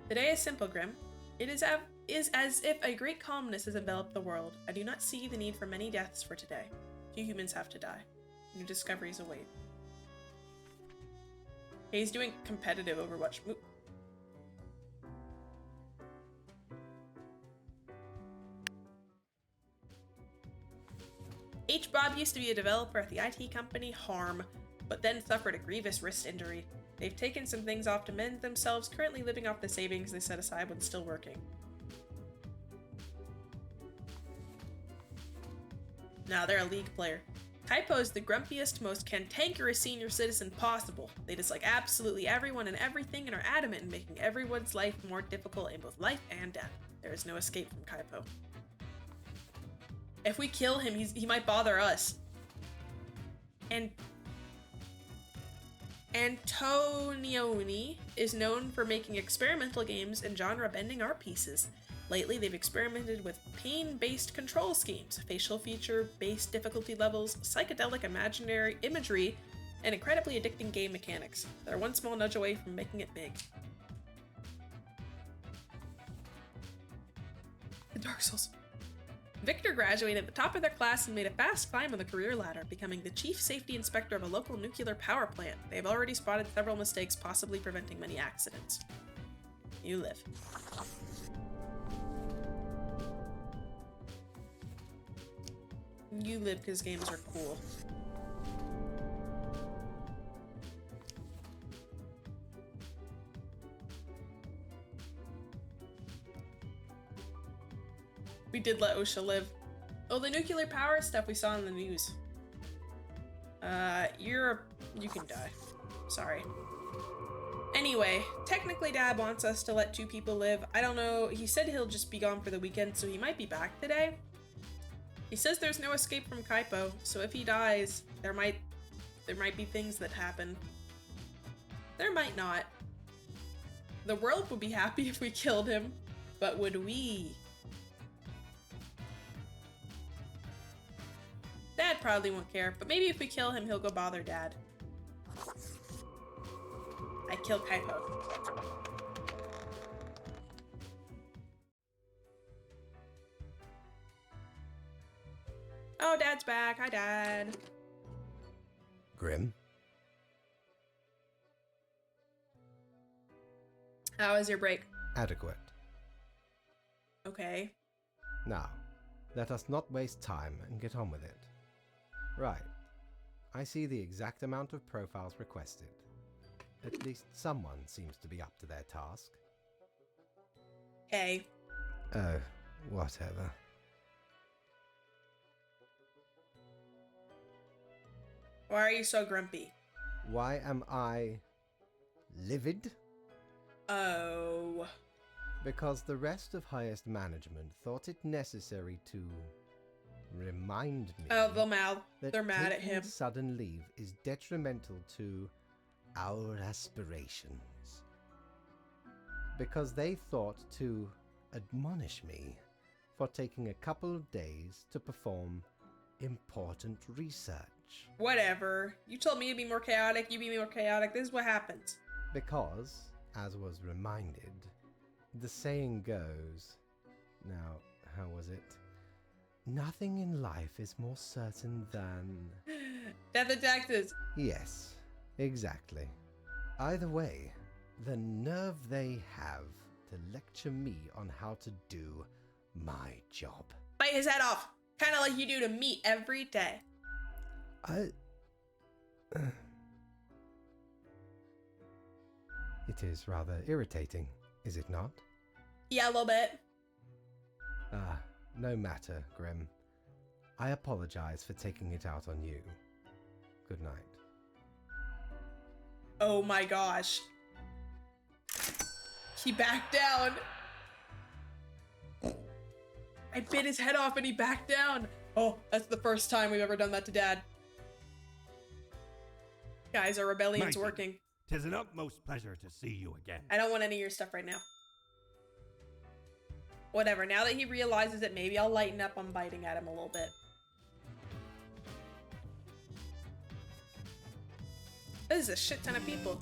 Today is simple, Grim. It is as if a great calmness has enveloped the world. I do not see the need for many deaths for today. Few humans have to die. New discoveries await. Okay, he's doing competitive Overwatch. Oop. H. Bob used to be a developer at the IT company Harm, but then suffered a grievous wrist injury. They've taken some things off to mend themselves, currently living off the savings they set aside when still working. Nah, they're a League player. Kaipo is the grumpiest, most cantankerous senior citizen possible. They dislike absolutely everyone and everything and are adamant in making everyone's life more difficult in both life and death. There is no escape from Kaipo. If we kill him, he might bother us. And Antonioni is known for making experimental games and genre-bending art pieces. Lately, they've experimented with pain-based control schemes, facial feature-based difficulty levels, psychedelic imaginary imagery, and incredibly addicting game mechanics. They're one small nudge away from making it big. The Dark Souls. Victor graduated at the top of their class and made a fast climb on the career ladder, becoming the chief safety inspector of a local nuclear power plant. They've already spotted several mistakes, possibly preventing many accidents. You live. You live because games are cool. We did let OSHA live. Oh, the nuclear power stuff we saw in the news. You can die. Sorry. Anyway, technically Dad wants us to let 2 people live. I don't know. He said he'll just be gone for the weekend, so he might be back today. He says there's no escape from Kaipo, so if he dies, there might be things that happen. There might not. The world would be happy if we killed him, but would we? Dad probably won't care, but maybe if we kill him, he'll go bother Dad. I killed Kaipo. Oh, Dad's back. Hi, Dad. Grim? How was your break? Adequate. Okay. Now, let us not waste time and get on with it. Right. I see the exact amount of profiles requested. At least someone seems to be up to their task. Hey. Oh, whatever. Why are you so grumpy? Why am I livid? Oh. Because the rest of highest management thought it necessary to remind me Oh, that they're mad at taking him. sudden leave is detrimental to our aspirations. Because they thought to admonish me for taking a couple of days to perform important research. Whatever. You told me to be more chaotic, you be more chaotic. This is what happens. Because, as was reminded, the saying goes, now, how was it? Nothing in life is more certain than... Death and taxes. Yes, exactly. Either way, the nerve they have to lecture me on how to do my job. Bite his head off. Kind of like you do to me every day. It is rather irritating, is it not? Yeah, a little bit. Ah, no matter, Grim. I apologize for taking it out on you. Good night. Oh my gosh. He backed down. I bit his head off and he backed down. Oh, that's the first time we've ever done that to Dad. Guys, our rebellion's Mikey, working. 'Tis an utmost pleasure to see you again. I don't want any of your stuff right now. Whatever, now that he realizes it, maybe I'll lighten up on biting at him a little bit. This is a shit ton of people.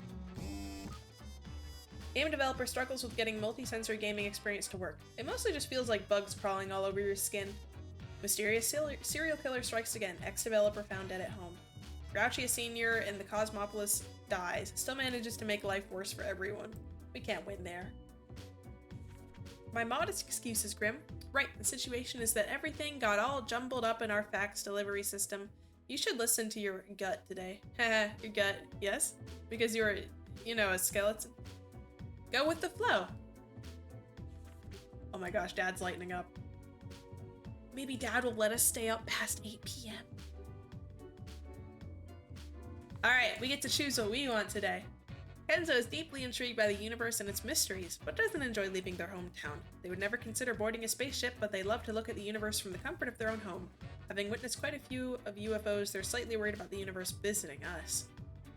Game developer struggles with getting multi-sensory gaming experience to work. It mostly just feels like bugs crawling all over your skin. Mysterious serial killer strikes again. Ex-developer found dead at home. Grouchy, a senior in the Cosmopolis, dies. Still manages to make life worse for everyone. We can't win there. My modest excuse is Grim. Right, the situation is that everything got all jumbled up in our fax delivery system. You should listen to your gut today. Haha, your gut, yes? Because you're, you know, a skeleton. Go with the flow. Oh my gosh, Dad's lightening up. Maybe Dad will let us stay up past 8 p.m. Alright, we get to choose what we want today. Kenzo is deeply intrigued by the universe and its mysteries, but doesn't enjoy leaving their hometown. They would never consider boarding a spaceship, but they love to look at the universe from the comfort of their own home. Having witnessed quite a few of UFOs, they're slightly worried about the universe visiting us.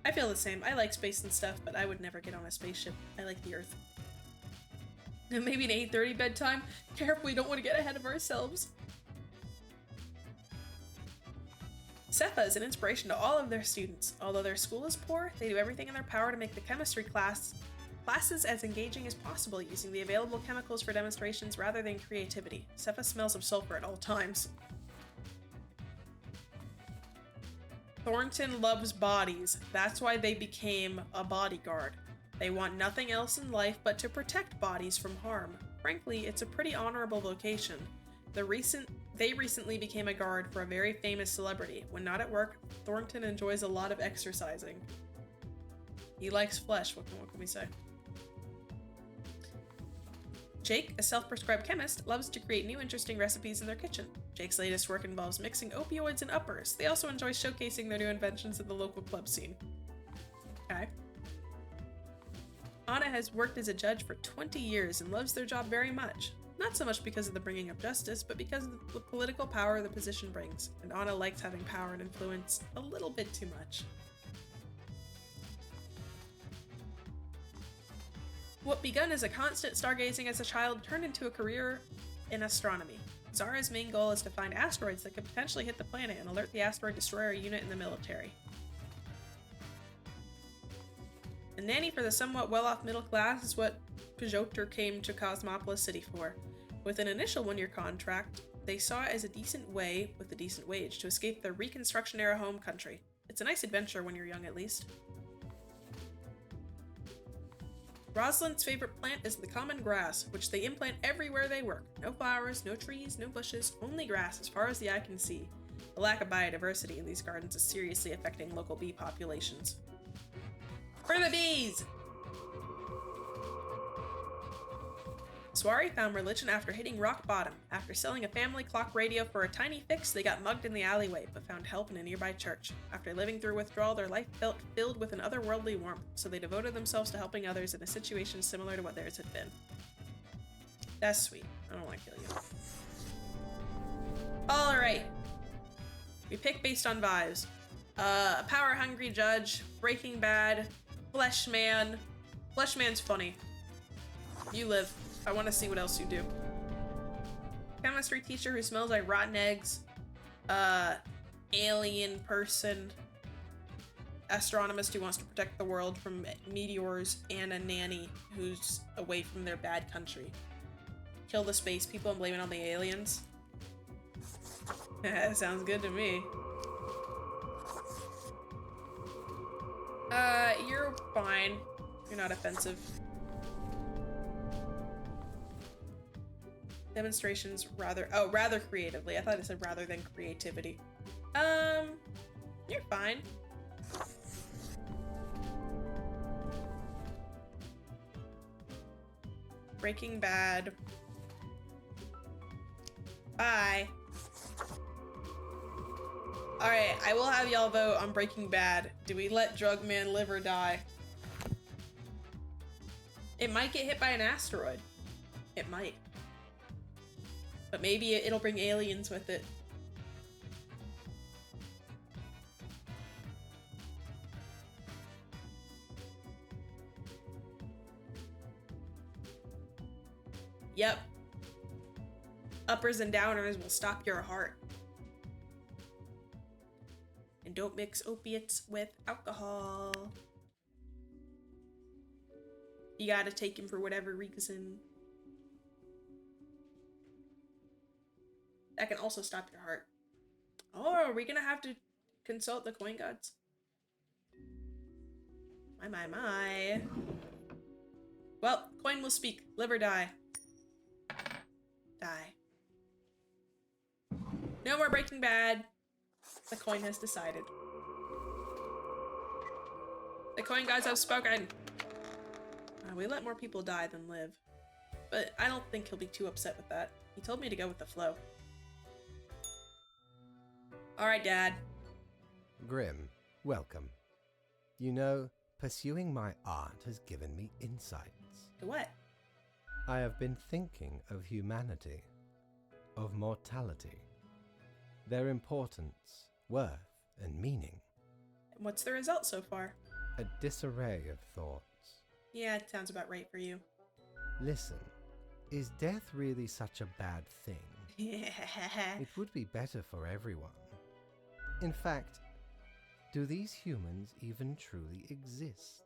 I feel the same. I like space and stuff, but I would never get on a spaceship. I like the Earth. Maybe an 8:30 bedtime? Careful, we don't want to get ahead of ourselves. Sepha is an inspiration to all of their students. Although their school is poor, they do everything in their power to make the chemistry classes as engaging as possible, using the available chemicals for demonstrations rather than creativity. Sepha smells of sulfur at all times. Thornton loves bodies. That's why they became a bodyguard. They want nothing else in life but to protect bodies from harm. Frankly, it's a pretty honorable vocation. They recently became a guard for a very famous celebrity. When not at work, Thornton enjoys a lot of exercising. He likes flesh, what can we say? Jake, a self-prescribed chemist, loves to create new interesting recipes in their kitchen. Jake's latest work involves mixing opioids and uppers. They also enjoy showcasing their new inventions at the local club scene. Okay. Anna has worked as a judge for 20 years and loves their job very much. Not so much because of the bringing of justice, but because of the political power the position brings. And Anna likes having power and influence a little bit too much. What begun as a constant stargazing as a child turned into a career in astronomy. Zara's main goal is to find asteroids that could potentially hit the planet and alert the asteroid destroyer unit in the military. A nanny for the somewhat well-off middle class is what Pajotr came to Cosmopolis City for. With an initial one-year contract, they saw it as a decent way, with a decent wage, to escape their Reconstruction-era home country. It's a nice adventure when you're young, at least. Rosalind's favorite plant is the common grass, which they implant everywhere they work. No flowers, no trees, no bushes, only grass as far as the eye can see. The lack of biodiversity in these gardens is seriously affecting local bee populations. For the bees! Soiree found religion after hitting rock bottom. After selling a family clock radio for a tiny fix, they got mugged in the alleyway, but found help in a nearby church. After living through withdrawal, their life felt filled with an otherworldly warmth, so they devoted themselves to helping others in a situation similar to what theirs had been. That's sweet. I don't want to kill you. Alright. We pick based on vibes. A power-hungry judge, Breaking Bad, Fleshman. Fleshman's funny. You live. I want to see what else you do. Chemistry teacher who smells like rotten eggs. Alien person. Astronomist who wants to protect the world from meteors, and a nanny who's away from their bad country. Kill the space people and blame it on the aliens. That sounds good to me. You're fine. You're not offensive. Demonstrations rather creatively. I thought it said rather than creativity. You're fine. Breaking Bad. Bye. Alright, I will have y'all vote on Breaking Bad. Do we let Drugman live or die? It might get hit by an asteroid. It might. But maybe it'll bring aliens with it. Yep. Uppers and downers will stop your heart. And don't mix opiates with alcohol. You gotta take him for whatever reason. That can also stop your heart. Oh, are we gonna have to consult the coin gods? My. Well, coin will speak. Live or die. Die. No more Breaking Bad. The coin has decided. The coin gods have spoken. We let more people die than live. But I don't think he'll be too upset with that. He told me to go with the flow. Alright, Dad. Grim, welcome. You know, pursuing my art has given me insights. To what? I have been thinking of humanity, of mortality, their importance, worth, and meaning. And what's the result so far? A disarray of thoughts. Yeah, it sounds about right for you. Listen, is death really such a bad thing? It would be better for everyone. In fact, do these humans even truly exist?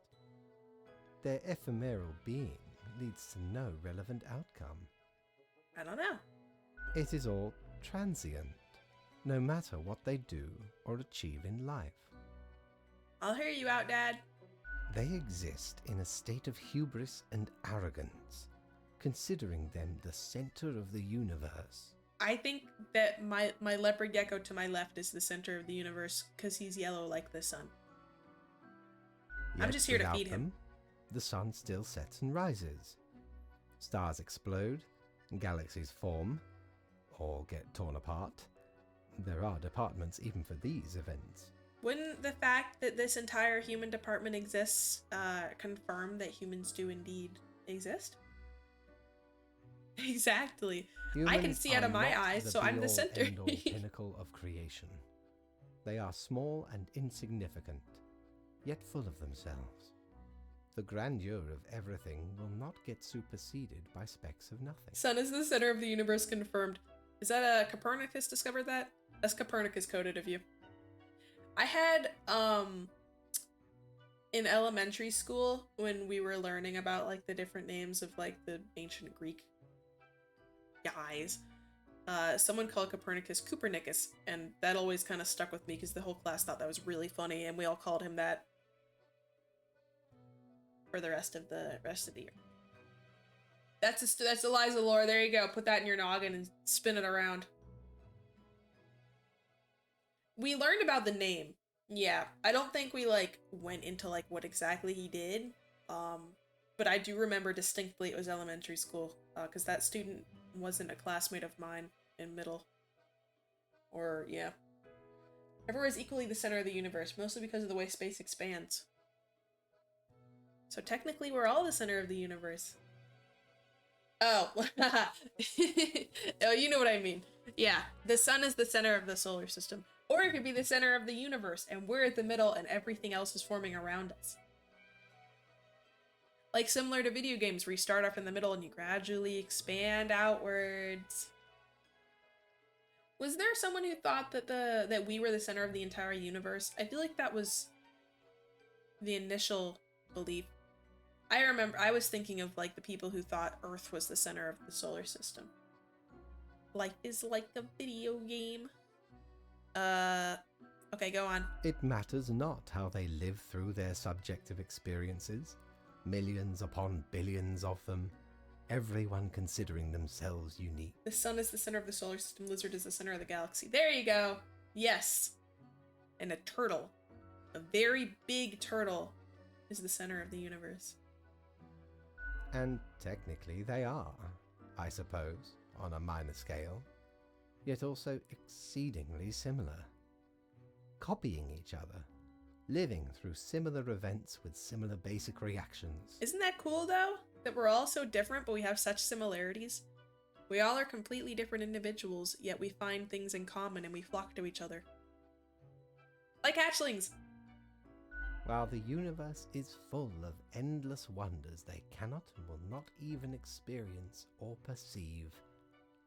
Their ephemeral being leads to no relevant outcome. I don't know. It is all transient, no matter what they do or achieve in life. I'll hear you out, Dad. They exist in a state of hubris and arrogance, considering them the center of the universe. I think that my leopard gecko to my left is the center of the universe because he's yellow like the sun. I'm just here to feed him. The sun still sets and rises. Stars explode, galaxies form, or get torn apart. There are departments even for these events. Wouldn't the fact that this entire human department exists confirm that humans do indeed exist? Exactly. I can see out of my eyes, so I'm the center. End-all pinnacle of creation. They are small and insignificant, yet full of themselves. The grandeur of everything will not get superseded by specks of nothing. Sun is the center of the universe confirmed. Is that Copernicus discovered that? That's Copernicus coded of you. I had, in elementary school, when we were learning about, like, the different names of, like, the ancient Greek guys, Someone called Copernicus Copernicus, and that always kind of stuck with me because the whole class thought that was really funny, and we all called him that for the rest of the year. That's Eliza lore. There you go. Put that in your noggin and spin it around. We learned about the name. Yeah, I don't think we like went into like what exactly he did. But I do remember distinctly it was elementary school, because that student wasn't a classmate of mine in middle. Or, yeah. Everywhere is equally the center of the universe, mostly because of the way space expands. So technically we're all the center of the universe. Oh. Oh, you know what I mean. Yeah, the sun is the center of the solar system. Or it could be the center of the universe, and we're at the middle and everything else is forming around us. Like similar to video games where you start off in the middle and you gradually expand outwards. Was there someone who thought that we were the center of the entire universe? I feel like that was the initial belief. I remember I was thinking of like the people who thought Earth was the center of the solar system. Life is like a video game. Okay, go on. It matters not how they live through their subjective experiences. Millions upon billions of them, everyone considering themselves unique. The sun is the center of the solar system, lizard is the center of the galaxy. There you go. Yes. And a turtle, a very big turtle, is the center of the universe. And technically they are, I suppose, on a minor scale, yet also exceedingly similar. Copying each other. Living through similar events with similar basic reactions. Isn't that cool though? That we're all so different but we have such similarities? We all are completely different individuals, yet we find things in common and we flock to each other. Like hatchlings! While the universe is full of endless wonders they cannot and will not even experience or perceive,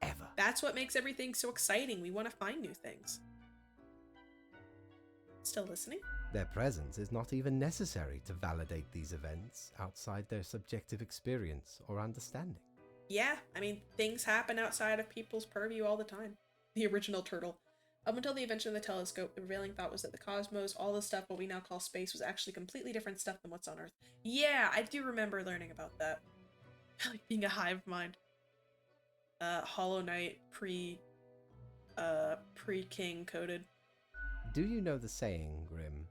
ever. That's what makes everything so exciting. We want to find new things. Still listening? Their presence is not even necessary to validate these events outside their subjective experience or understanding. Yeah, I mean, things happen outside of people's purview all the time. The original turtle. Up until the invention of the telescope, the prevailing thought was that the cosmos, all the stuff what we now call space, was actually completely different stuff than what's on Earth. Yeah, I do remember learning about that. Like being a hive mind. Hollow Knight pre-King coded. Do you know the saying, Grim?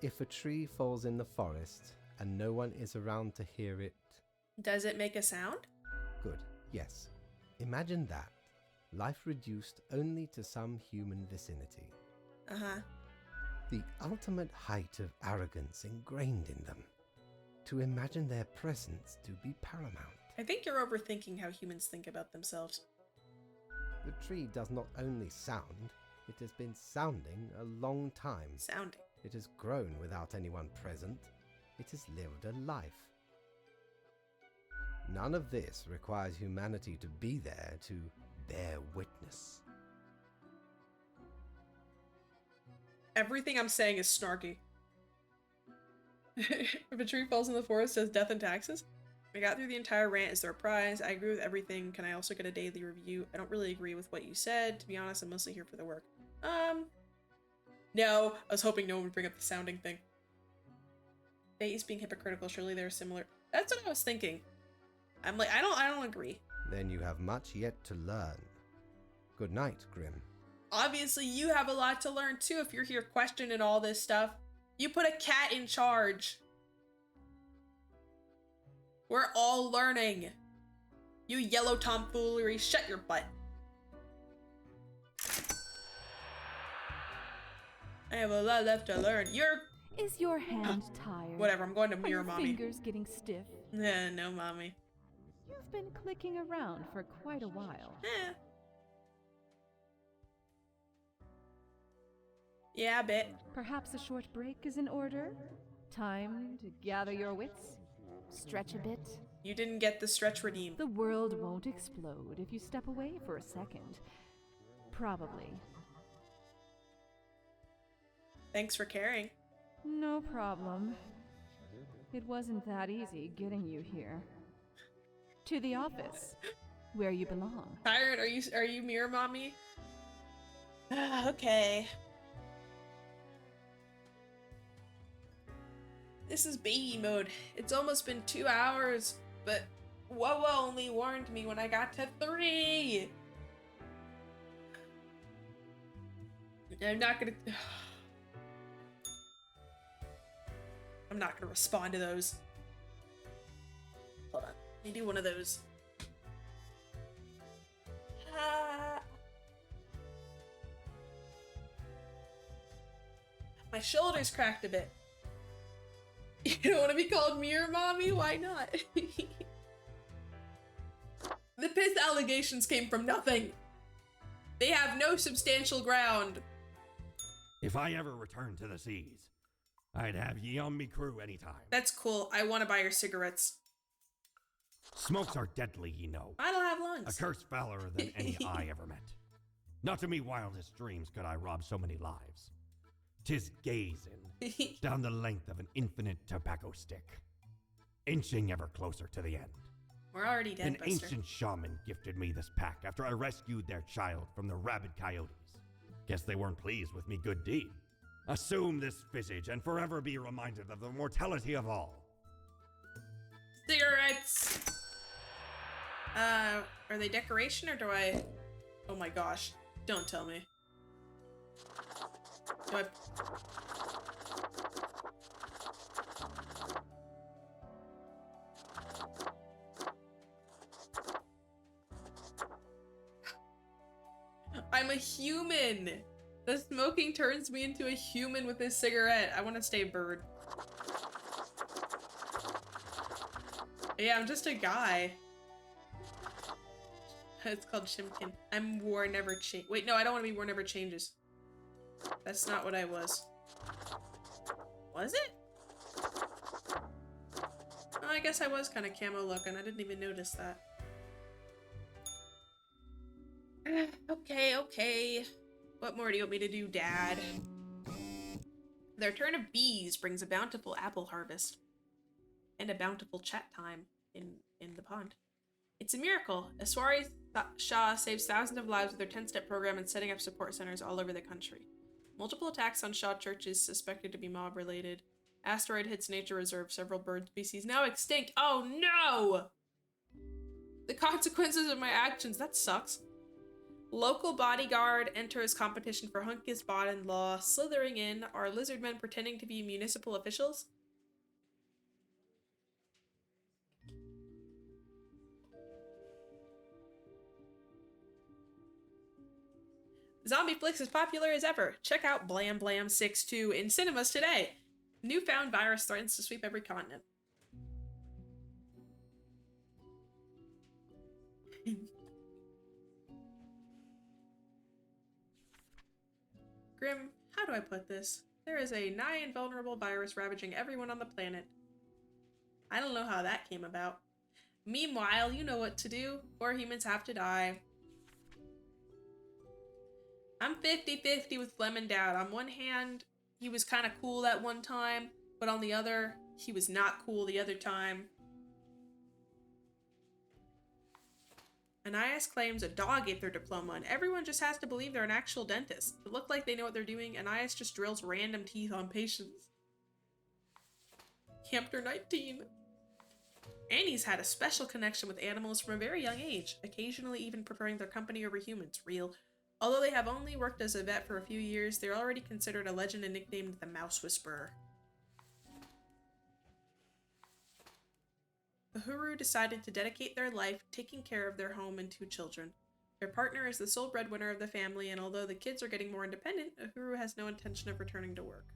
If a tree falls in the forest and no one is around to hear it... Does it make a sound? Good, yes. Imagine that. Life reduced only to some human vicinity. Uh-huh. The ultimate height of arrogance ingrained in them. To imagine their presence to be paramount. I think you're overthinking how humans think about themselves. The tree does not only sound, it has been sounding a long time. Sounding. It has grown without anyone present. It has lived a life. None of this requires humanity to be there to bear witness. Everything I'm saying is snarky. If a tree falls in the forest, does death and taxes? I got through the entire rant. Is there a prize? I agree with everything. Can I also get a daily review? I don't really agree with what you said. To be honest, I'm mostly here for the work. No. I was hoping no one would bring up the sounding thing. Fate is being hypocritical. Surely they're similar. That's what I was thinking. I'm like, I don't agree. Then you have much yet to learn. Good night, Grim. Obviously, you have a lot to learn too if you're here questioning all this stuff. You put a cat in charge. We're all learning. You yellow tomfoolery, shut your butt. I have a lot left to learn. Is your hand tired? Whatever, I'm going to Are mirror your mommy. fingers getting stiff? No, mommy. You've been clicking around for quite a while. Yeah, a bit. Perhaps a short break is in order? Time to gather your wits? Stretch a bit? You didn't get the stretch redeem. The world won't explode if you step away for a second. Probably. Thanks for caring. No problem. It wasn't that easy getting you here. To the office. where you belong. Tyrant, are you mirror mommy? Okay. This is baby mode. It's almost been 2 hours, but Wawa only warned me when I got to 3. I'm not gonna respond to those. Hold on. Let me do one of those. My shoulders cracked a bit. You don't want to be called mirror mommy? Why not? The piss allegations came from nothing. They have no substantial ground. If I ever return to the seas, I'd have ye on me crew anytime. That's cool. I want to buy your cigarettes. Smokes are deadly, ye know. I don't have lungs. A curse fouler than any I ever met. Not to me wildest dreams could I rob so many lives. 'Tis gazing down the length of an infinite tobacco stick, inching ever closer to the end. We're already dead, An Buster. ancient shaman gifted me this pack after I rescued their child from the rabid coyotes. Guess they weren't pleased with me good deed. Assume this visage and forever be reminded of the mortality of all. Cigarettes! Are they decoration or do I... Oh my gosh. Don't tell me. Do I... I'm a human! The smoking turns me into a human with this cigarette. I want to stay a bird. Yeah, I'm just a guy. It's called Shimkin. I'm War Never Change. Wait, no, I don't want to be War Never Changes. That's not what I was. Was it? Oh, I guess I was kind of camo looking. I didn't even notice that. Okay. What more do you want me to do, Dad? The return of bees brings a bountiful apple harvest. And a bountiful chat time in the pond. It's a miracle. Aswari Shah saves thousands of lives with their 10-step program and setting up support centers all over the country. Multiple attacks on Shah churches suspected to be mob-related. Asteroid hits nature reserve. Several bird species now extinct. Oh no! The consequences of my actions. That sucks. Local bodyguard enters competition for Hunkisbaden-Law. Slithering in are lizard men pretending to be municipal officials. Zombie flicks as popular as ever. Check out Blam Blam 6-2 in cinemas today. Newfound virus threatens to sweep every continent. Grim, how do I put this? There is a nigh invulnerable virus ravaging everyone on the planet. I don't know how that came about. Meanwhile, you know what to do. 4 humans have to die. I'm 50-50 with Fleming Dowd. On one hand, he was kind of cool that one time, but on the other, he was not cool the other time. Anais claims a dog ate their diploma, and everyone just has to believe they're an actual dentist. To look like they know what they're doing, Anais just drills random teeth on patients. Campter 19. Annie's had a special connection with animals from a very young age, occasionally even preferring their company over humans. Real. Although they have only worked as a vet for a few years, they're already considered a legend and nicknamed the Mouse Whisperer. The Huru decided to dedicate their life taking care of their home and 2 children. Their partner is the sole breadwinner of the family, and although the kids are getting more independent, Uhuru has no intention of returning to work.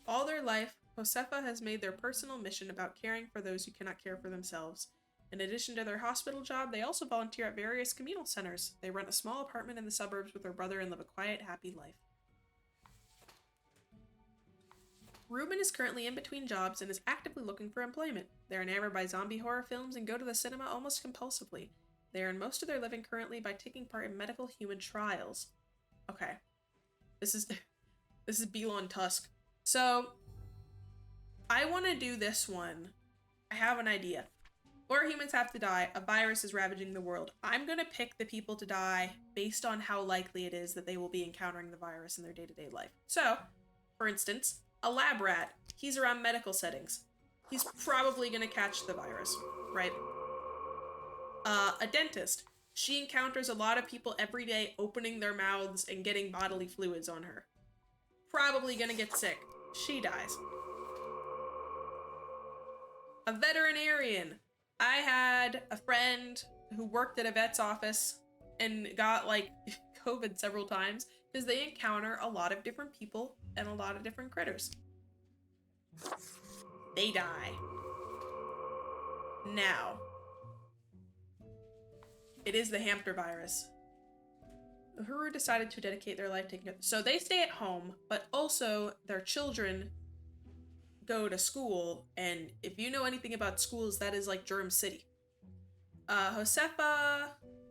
All their life, Josefa has made their personal mission about caring for those who cannot care for themselves. In addition to their hospital job, they also volunteer at various communal centers. They rent a small apartment in the suburbs with their brother and live a quiet, happy life. Ruben is currently in between jobs and is actively looking for employment. They're enamored by zombie horror films and go to the cinema almost compulsively. They earn most of their living currently by taking part in medical human trials. Okay. This is Belon Tusk. So, I want to do this one. I have an idea. More humans have to die. A virus is ravaging the world. I'm gonna pick the people to die based on how likely it is that they will be encountering the virus in their day-to-day life. So, for instance, a lab rat. He's around medical settings. He's probably gonna catch the virus, right? A dentist. She encounters a lot of people every day opening their mouths and getting bodily fluids on her. Probably gonna get sick. She dies. A veterinarian. I had a friend who worked at a vet's office and got like COVID several times because they encounter a lot of different people and a lot of different critters. They die. Now, it is the hamster virus. The Huru decided to dedicate their life taking it. So they stay at home, but also their children go to school, and if you know anything about schools, that is like Germ City. Josefa,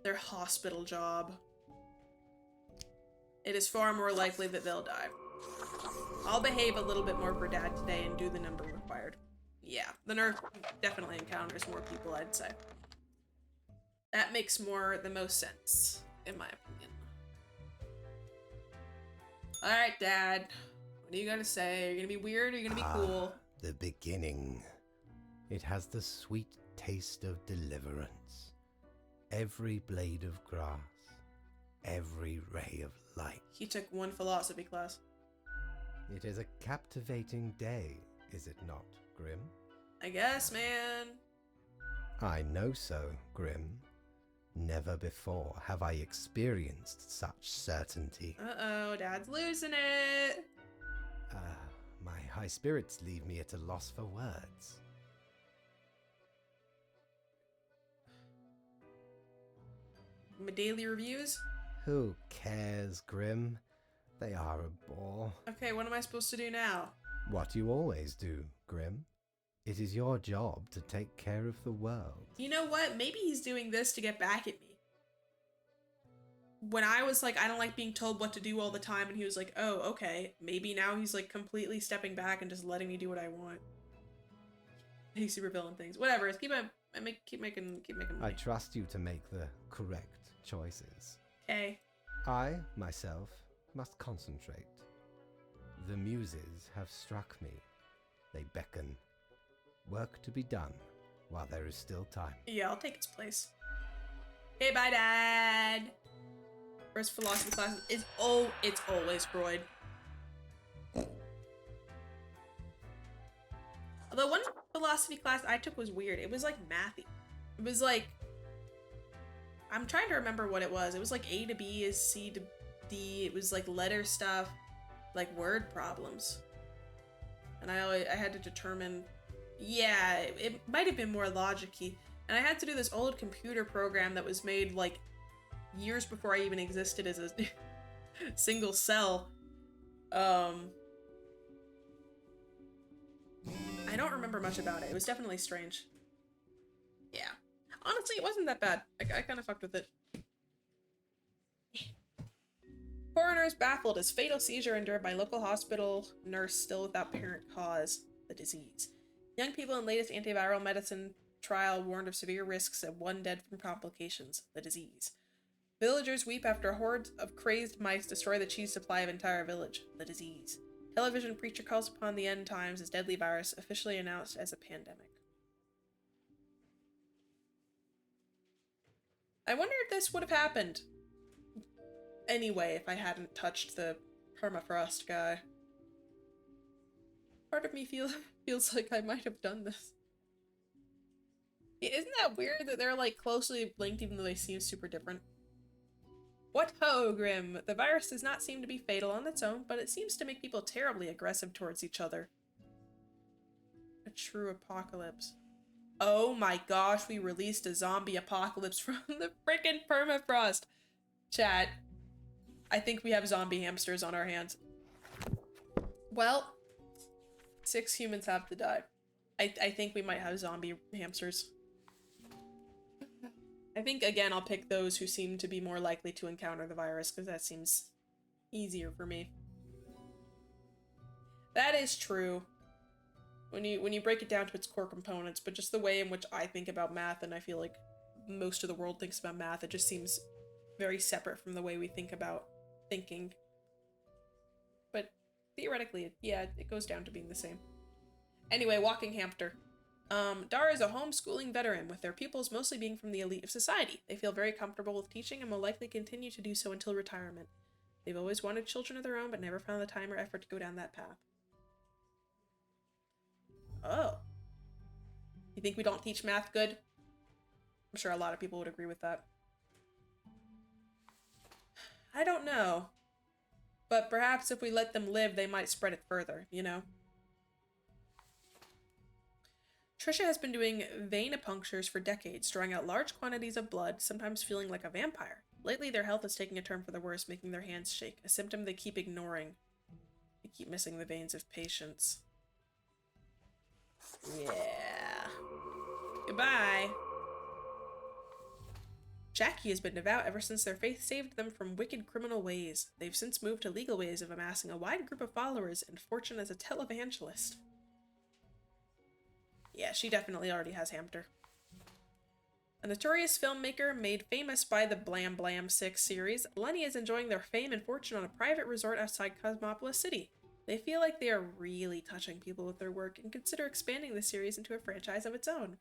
their hospital job. It is far more likely that they'll die. I'll behave a little bit more for Dad today and do the number required. Yeah, the nerf definitely encounters more people, I'd say. That makes the most sense, in my opinion. Alright, Dad. What are you gonna say? Are you gonna be weird or are you gonna be cool? The beginning. It has the sweet taste of deliverance. Every blade of grass, every ray of light. He took one philosophy class. It is a captivating day, is it not, Grim? I guess, man. I know so, Grim. Never before have I experienced such certainty. Uh-oh, Dad's losing it. My high spirits leave me at a loss for words. My daily reviews? Who cares, Grim? They are a bore. Okay, what am I supposed to do now? What you always do, Grim. It is your job to take care of the world. You know what? Maybe he's doing this to get back at me. When I was like, I don't like being told what to do all the time, and he was like, oh, okay. Maybe now he's like completely stepping back and just letting me do what I want. Hey, super villain things. Whatever. Keep making money. I trust you to make the correct choices. Okay. I, myself, must concentrate. The muses have struck me. They beckon. Work to be done while there is still time. Yeah, I'll take its place. Okay, bye, Dad. First philosophy class is it's always Freud. Although one philosophy class I took was weird. It was like mathy. It was like, I'm trying to remember what it was. It was like A to B is C to D. It was like letter stuff, like word problems. And I had to determine, yeah, it might have been more logic-y. And I had to do this old computer program that was made like years before I even existed as a single cell. I don't remember much about it. It was definitely strange. Yeah. Honestly, it wasn't that bad. I kind of fucked with it. Coroners baffled as fatal seizure endured by local hospital nurse still without apparent cause. The disease. Young people in latest antiviral medicine trial warned of severe risks and one dead from complications. The disease. Villagers weep after hordes of crazed mice destroy the cheese supply of entire village. The disease. Television preacher calls upon the end times as deadly virus officially announced as a pandemic. I wonder if this would have happened anyway if I hadn't touched the permafrost guy. Part of me feels like I might have done this. Isn't that weird that they're like closely linked even though they seem super different? What ho, Grim! The virus does not seem to be fatal on its own, but it seems to make people terribly aggressive towards each other. A true apocalypse. Oh my gosh, we released a zombie apocalypse from the frickin' permafrost! Chat, I think we have zombie hamsters on our hands. Well, 6 humans have to die. I think we might have zombie hamsters. I think, again, I'll pick those who seem to be more likely to encounter the virus, because that seems easier for me. That is true. when you break it down to its core components, but just the way in which I think about math, and I feel like most of the world thinks about math, it just seems very separate from the way we think about thinking. But theoretically, yeah, it goes down to being the same. Anyway, walking hamster. Dara is a homeschooling veteran, with their pupils mostly being from the elite of society. They feel very comfortable with teaching and will likely continue to do so until retirement. They've always wanted children of their own, but never found the time or effort to go down that path. Oh. You think we don't teach math good? I'm sure a lot of people would agree with that. I don't know. But perhaps if we let them live, they might spread it further, you know? Trisha has been doing venipunctures for decades, drawing out large quantities of blood, sometimes feeling like a vampire. Lately, their health is taking a turn for the worse, making their hands shake, a symptom they keep ignoring. They keep missing the veins of patience. Yeah. Goodbye. Jackie has been devout ever since their faith saved them from wicked criminal ways. They've since moved to legal ways of amassing a wide group of followers and fortune as a televangelist. Yeah, she definitely already has Hamster. A notorious filmmaker made famous by the Blam Blam 6 series, Lenny is enjoying their fame and fortune on a private resort outside Cosmopolis City. They feel like they are really touching people with their work and consider expanding the series into a franchise of its own.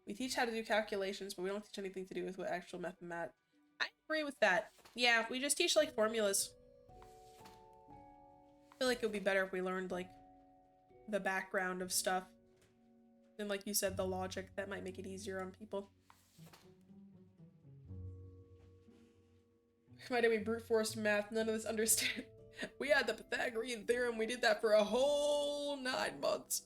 We teach how to do calculations, but we don't teach anything to do with what actual mathematics. I agree with that. Yeah, we just teach like formulas. I feel like it would be better if we learned like the background of stuff. And like you said, the logic. That might make it easier on people. Why did we brute force math? None of us understand. We had the Pythagorean theorem. We did that for a whole 9 months.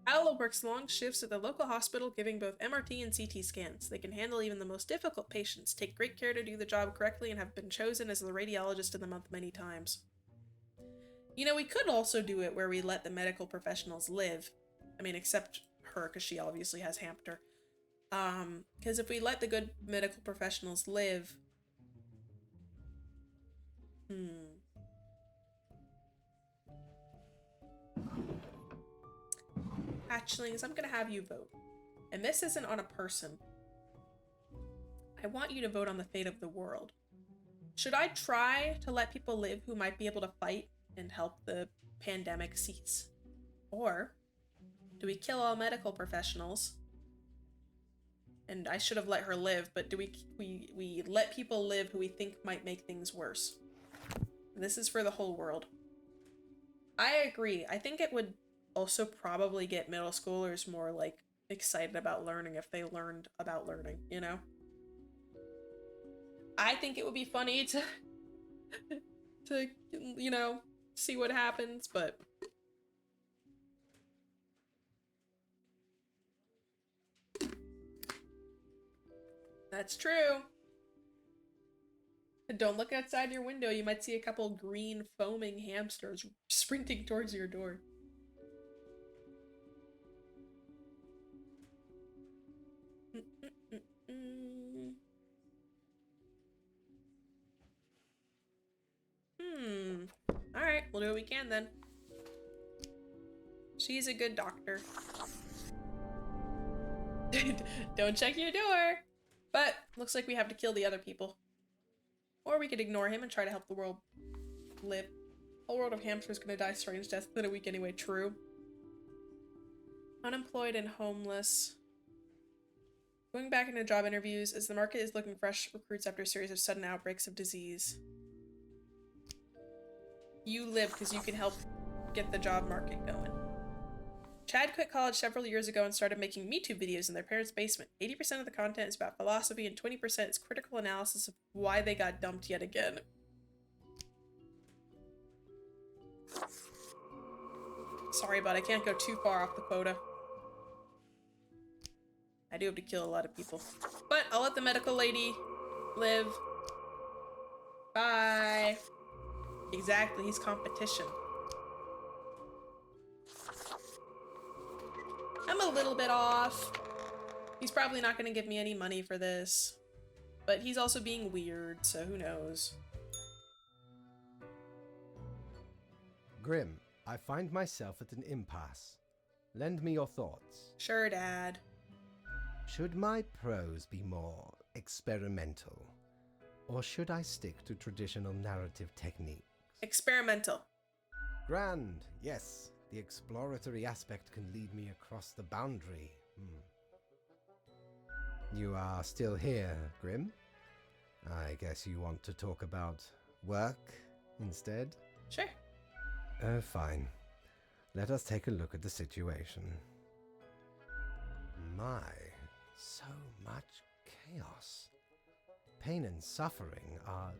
Paolo works long shifts at the local hospital, giving both MRT and CT scans. They can handle even the most difficult patients, take great care to do the job correctly, and have been chosen as the radiologist of the month many times. You know, we could also do it where we let the medical professionals live. I mean, except her, because she obviously has Hamster. Because if we let the good medical professionals live... Hatchlings, I'm gonna have you vote. And this isn't on a person. I want you to vote on the fate of the world. Should I try to let people live who might be able to fight and help the pandemic cease? Or do we kill all medical professionals? And I should have let her live, but do we let people live who we think might make things worse? This is for the whole world. I agree. I think it would also probably get middle schoolers more like excited about learning if they learned about learning, you know? I think it would be funny to you know, see what happens, but that's true. Don't look outside your window. You might see a couple green foaming hamsters sprinting towards your door. Alright, we'll do what we can then. She's a good doctor. Don't check your door! But, looks like we have to kill the other people. Or we could ignore him and try to help the world live. The whole world of hamsters gonna die strange deaths within a week anyway, true. Unemployed and homeless. Going back into job interviews, as the market is looking fresh recruits after a series of sudden outbreaks of disease. You live because you can help get the job market going. Chad quit college several years ago and started making Me Too videos in their parents' basement. 80% of the content is about philosophy and 20% is critical analysis of why they got dumped yet again. Sorry, but I can't go too far off the quota. I do have to kill a lot of people. But I'll let the medical lady live. Bye. Exactly, he's competition. I'm a little bit off. He's probably not going to give me any money for this. But he's also being weird, so who knows. Grim, I find myself at an impasse. Lend me your thoughts. Sure, Dad. Should my prose be more experimental? Or should I stick to traditional narrative techniques? Experimental. Grand, yes. The exploratory aspect can lead me across the boundary. You are still here, Grim? I guess you want to talk about work instead? Sure. Oh, fine. Let us take a look at the situation. My, so much chaos. Pain and suffering are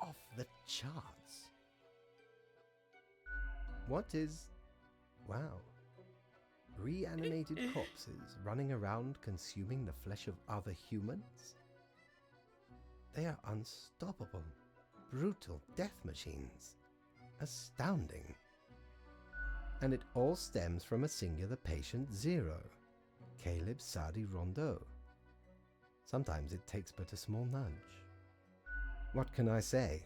off the charts. What is... wow. Reanimated corpses running around consuming the flesh of other humans? They are unstoppable, brutal death machines. Astounding. And it all stems from a singular patient zero, Caleb Sadi Rondeau. Sometimes it takes but a small nudge. What can I say?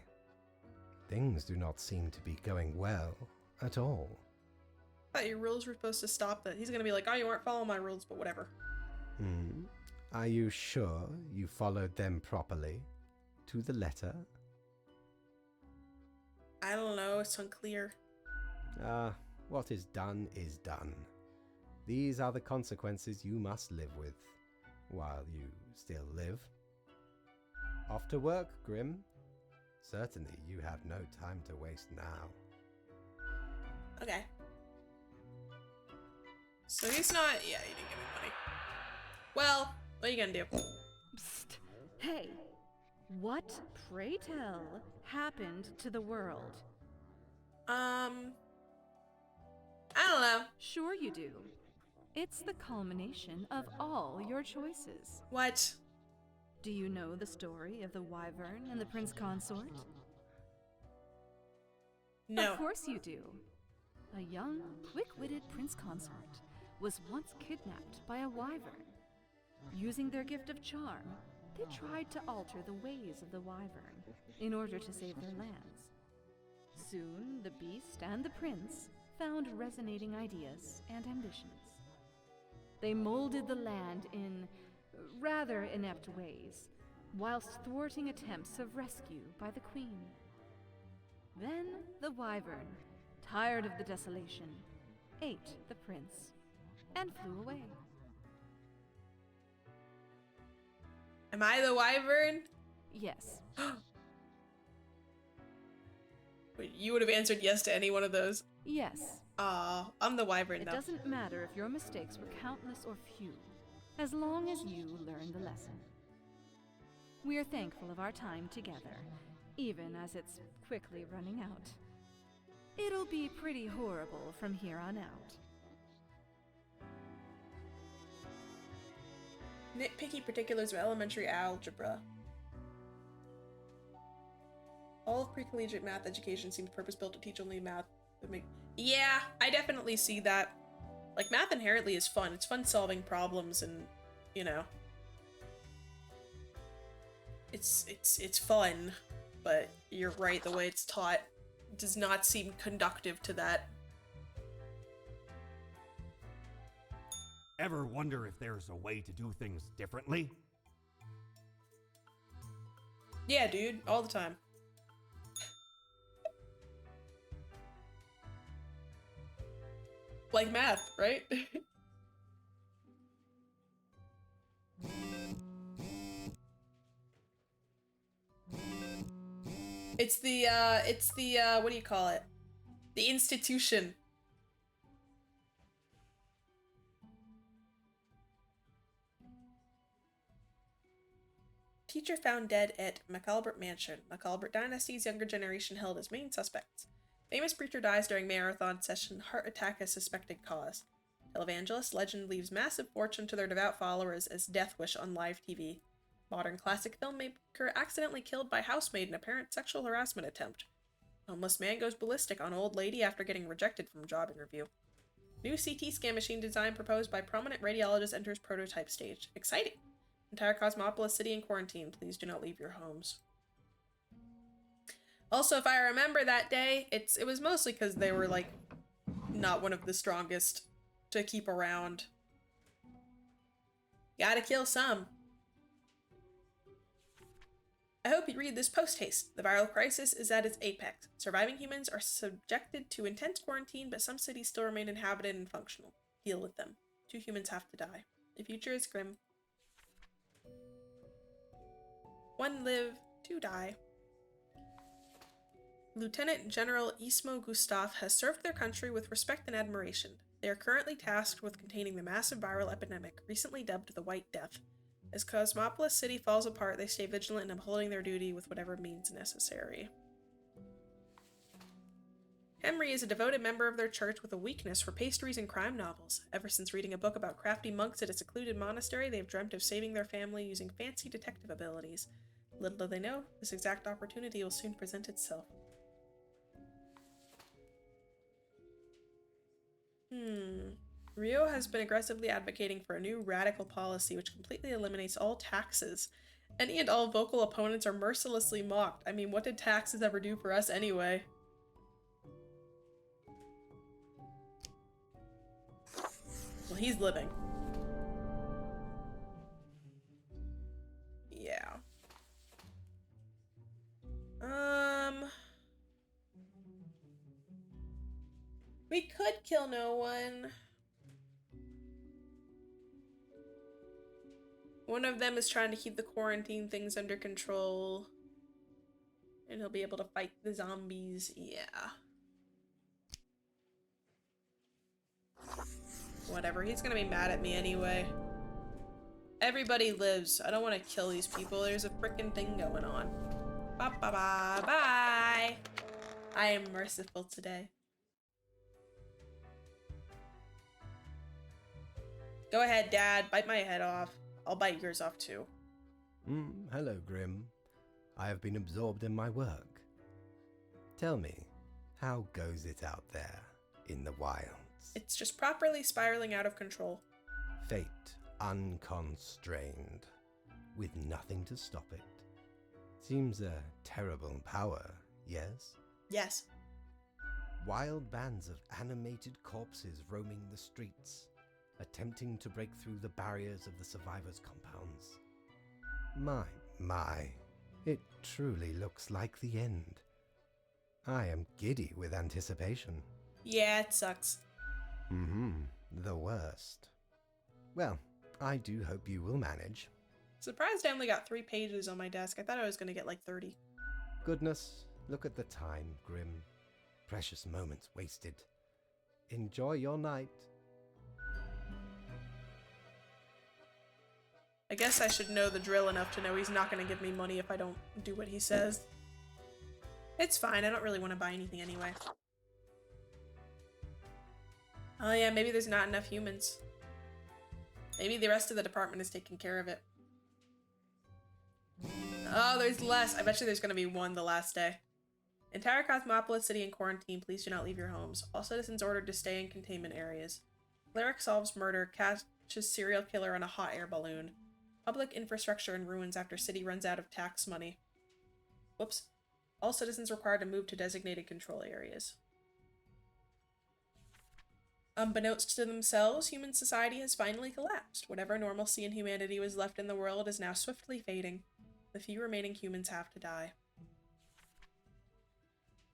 Things do not seem to be going well at all. I thought your rules were supposed to stop that. He's gonna be like, oh, you weren't following my rules, but whatever. Are you sure you followed them properly? To the letter? I don't know, it's unclear. What is done is done. These are the consequences you must live with, while you still live. Off to work, Grim. Certainly you have no time to waste now. Okay. So he's not... yeah, he didn't give me money. Well, what are you gonna do? Psst. Hey, what, pray tell, happened to the world? I don't know. Sure you do. It's the culmination of all your choices. What? Do you know the story of the Wyvern and the Prince Consort? No. Of course you do. A young, quick-witted Prince Consort was once kidnapped by a Wyvern. Using their gift of charm, they tried to alter the ways of the Wyvern in order to save their lands. Soon, the beast and the prince found resonating ideas and ambitions. They molded the land in rather inept ways, whilst thwarting attempts of rescue by the queen. Then the Wyvern, tired of the desolation, ate the prince and flew away. Am I the Wyvern? Yes. Wait, you would have answered yes to any one of those. Yes. I'm the Wyvern It now. doesn't matter if your mistakes were countless or few, as long as you learn the lesson. We are thankful of our time together, even as it's quickly running out. It'll be pretty horrible from here on out. Nitpicky particulars of elementary algebra. All of pre-collegiate math education seems purpose-built to teach only math that make... Yeah, I definitely see that. Like, math inherently is fun. It's fun solving problems and, you know... It's fun, but you're right, the way it's taught does not seem conductive to that. Ever wonder if there's a way to do things differently? Yeah, dude, all the time. Like math, right? It's the, what do you call it? The institution. Teacher found dead at McAlbert Mansion. McAlbert Dynasty's younger generation held as main suspects. Famous preacher dies during marathon session. Heart attack as suspected cause. Televangelist legend leaves massive fortune to their devout followers as death wish on live TV. Modern classic filmmaker accidentally killed by housemaid in apparent sexual harassment attempt. Homeless man goes ballistic on old lady after getting rejected from job interview. New CT scan machine design proposed by prominent radiologist enters prototype stage. Exciting! Entire Cosmopolis city in quarantine. Please do not leave your homes. Also, if I remember that day, it was mostly because they were like not one of the strongest to keep around. Gotta kill some. I hope you read this post-haste. The viral crisis is at its apex. Surviving humans are subjected to intense quarantine, but some cities still remain inhabited and functional. Deal with them. 2 humans have to die. The future is grim. 1 live, 2 die. Lieutenant General Ismo Gustave has served their country with respect and admiration. They are currently tasked with containing the massive viral epidemic, recently dubbed the White Death. As Cosmopolis City falls apart, they stay vigilant and upholding their duty with whatever means necessary. Henry is a devoted member of their church with a weakness for pastries and crime novels. Ever since reading a book about crafty monks at a secluded monastery, they have dreamt of saving their family using fancy detective abilities. Little do they know, this exact opportunity will soon present itself. Rio has been aggressively advocating for a new radical policy which completely eliminates all taxes. Any and all vocal opponents are mercilessly mocked. I mean, what did taxes ever do for us anyway? Well, he's living. Yeah. We could kill no one. One of them is trying to keep the quarantine things under control. And he'll be able to fight the zombies. Yeah. Whatever, he's gonna be mad at me anyway. Everybody lives. I don't want to kill these people. There's a frickin' thing going on. Bye. I am merciful today. Go ahead, Dad. Bite my head off. I'll bite yours off too. Hello, Grim. I have been absorbed in my work. Tell me, how goes it out there in the wilds? It's just properly spiraling out of control. Fate unconstrained, with nothing to stop it. Seems a terrible power, yes? Yes. Wild bands of animated corpses roaming the streets, attempting to break through the barriers of the survivors' compounds. My, it truly looks like the end. I am giddy with anticipation. Yeah, it sucks. The worst. Well, I do hope you will manage. Surprised I only got 3 pages on my desk. I thought I was gonna get like 30. Goodness, look at the time, Grim. Precious moments wasted. Enjoy your night. I guess I should know the drill enough to know he's not gonna give me money if I don't do what he says. It's fine, I don't really want to buy anything anyway. Oh yeah, maybe there's not enough humans. Maybe the rest of the department is taking care of it. Oh, there's less. I bet you there's gonna be 1 the last day. Entire Cosmopolis City in quarantine. Please do not leave your homes. All citizens ordered to stay in containment areas. Cleric solves murder. Catches serial killer on a hot air balloon. Public infrastructure in ruins after city runs out of tax money. Whoops. All citizens required to move to designated control areas. Unbeknownst to themselves, human society has finally collapsed. Whatever normalcy and humanity was left in the world is now swiftly fading. The few remaining humans have to die.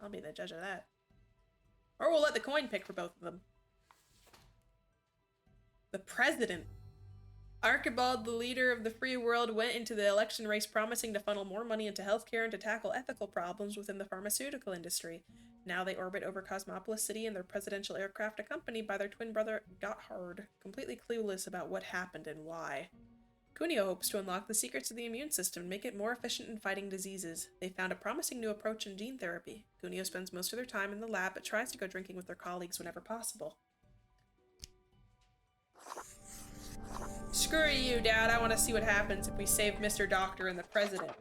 I'll be the judge of that. Or we'll let the coin pick for both of them. The president. Archibald, the leader of the free world, went into the election race promising to funnel more money into healthcare and to tackle ethical problems within the pharmaceutical industry. Now they orbit over Cosmopolis City in their presidential aircraft, accompanied by their twin brother Gotthard, completely clueless about what happened and why. Cuneo hopes to unlock the secrets of the immune system and make it more efficient in fighting diseases. They found a promising new approach in gene therapy. Cuneo spends most of their time in the lab, but tries to go drinking with their colleagues whenever possible. Screw you, Dad. I want to see what happens if we save Mr. Doctor and the President.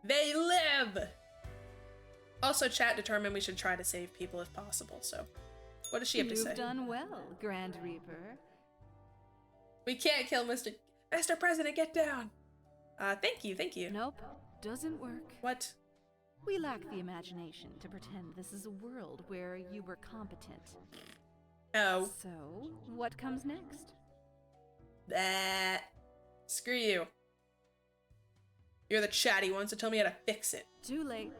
They live! Also, chat determined we should try to save people if possible, so... What does she have to say? You've done well, Grand Reaper. We can't kill Mr. President, get down! Thank you. Nope, doesn't work. What? We lack the imagination to pretend this is a world where you were competent. Oh. So, what comes next? That. Screw you. You're the chatty one, so tell me how to fix it. Too late.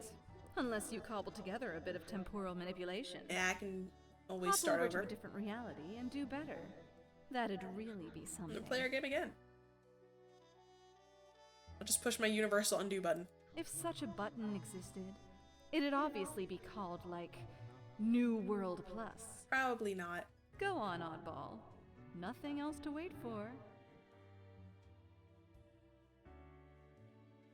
Unless you cobble together a bit of temporal manipulation. Yeah, I can always Hop start over over. to a different reality and do better. That'd really be something. Play our game again. I'll just push my universal undo button. If such a button existed, it'd obviously be called, like, New World Plus. Probably not. Go on, oddball. Nothing else to wait for.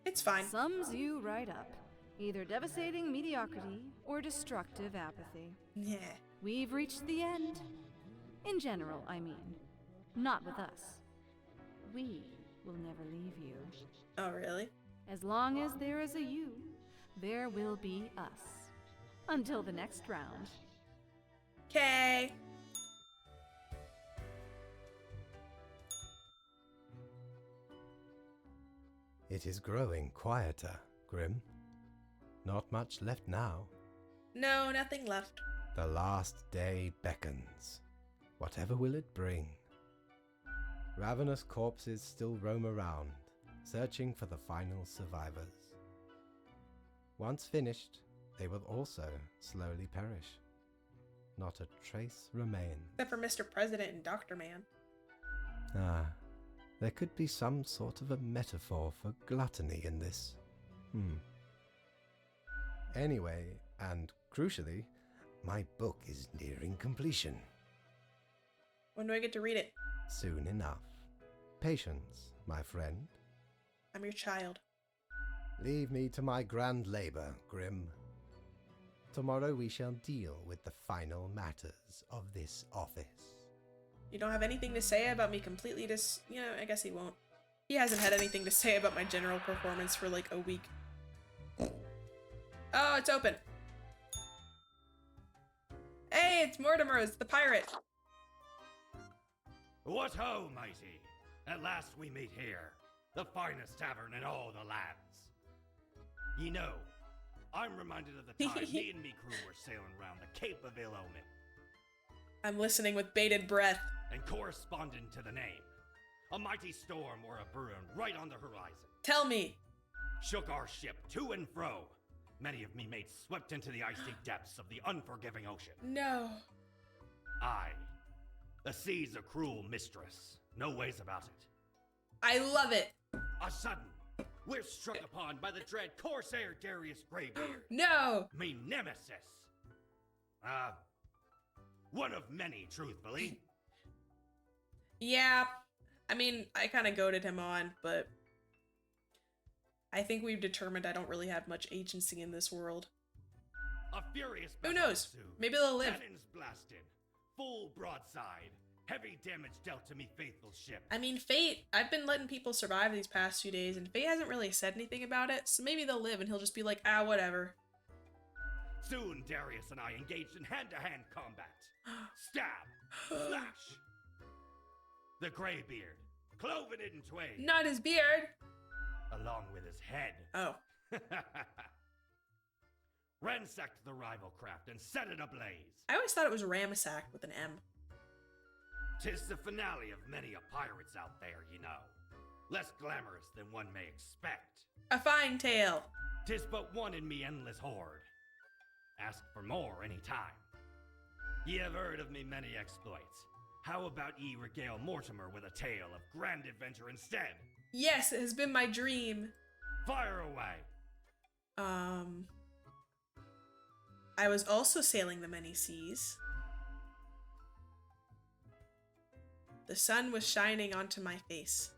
It's fine. Sums you right up. Either devastating mediocrity or destructive apathy. Yeah. We've reached the end. In general, I mean. Not with us. We will never leave you. Oh, really? As long as there is a you, there will be us. Until the next round. Okay. It is growing quieter, Grim. Not much left now. No, nothing left. The last day beckons. Whatever will it bring? Ravenous corpses still roam around, searching for the final survivors. Once finished, they will also slowly perish. Not a trace remains. Except for Mr. President and Dr. Man. Ah, there could be some sort of a metaphor for gluttony in this. Anyway, and crucially, my book is nearing completion. When do I get to read it? Soon enough. Patience, my friend. I'm your child. Leave me to my grand labor, Grim. Tomorrow we shall deal with the final matters of this office. You don't have anything to say about me completely I guess he won't. He hasn't had anything to say about my general performance for like a week. Oh, it's open. Hey, it's Mortimer, it's the pirate. What ho, matey! At last we meet here, the finest tavern in all the lands. You know, I'm reminded of the time me and me crew were sailing around the Cape of Ill Omen. I'm listening with bated breath. And corresponding to the name, a mighty storm or a brewing right on the horizon. Tell me. Shook our ship to and fro. Many of me mates swept into the icy depths of the unforgiving ocean. No. Aye. The sea's a cruel mistress. No ways about it. I love it. A sudden, we're struck upon by the dread Corsair Darius Greybeard. No. Me nemesis. One of many, truthfully. Yeah. I mean, I kind of goaded him on, but I think we've determined I don't really have much agency in this world. A furious Who battle knows? ensued. Maybe they'll live. Cannons blasted. Full broadside. Heavy damage dealt to me faithful ship. I mean, Fate, I've been letting people survive these past few days, and Fate hasn't really said anything about it, so maybe they'll live and he'll just be like, ah, whatever. Soon Darius and I engaged in hand-to-hand combat. Stab. Slash. The Greybeard, cloven it in twain. Not his beard. Along with his head. Oh. Ransacked the rival craft and set it ablaze. I always thought it was Ramasak with an M. 'Tis the finale of many a pirate's out there, you know. Less glamorous than one may expect. A fine tale. 'Tis but one in me endless horde. Ask for more any time. Ye have heard of me many exploits. How about ye regale Mortimer with a tale of grand adventure instead? Yes, it has been my dream. Fire away. I was also sailing the many seas. The sun was shining onto my face.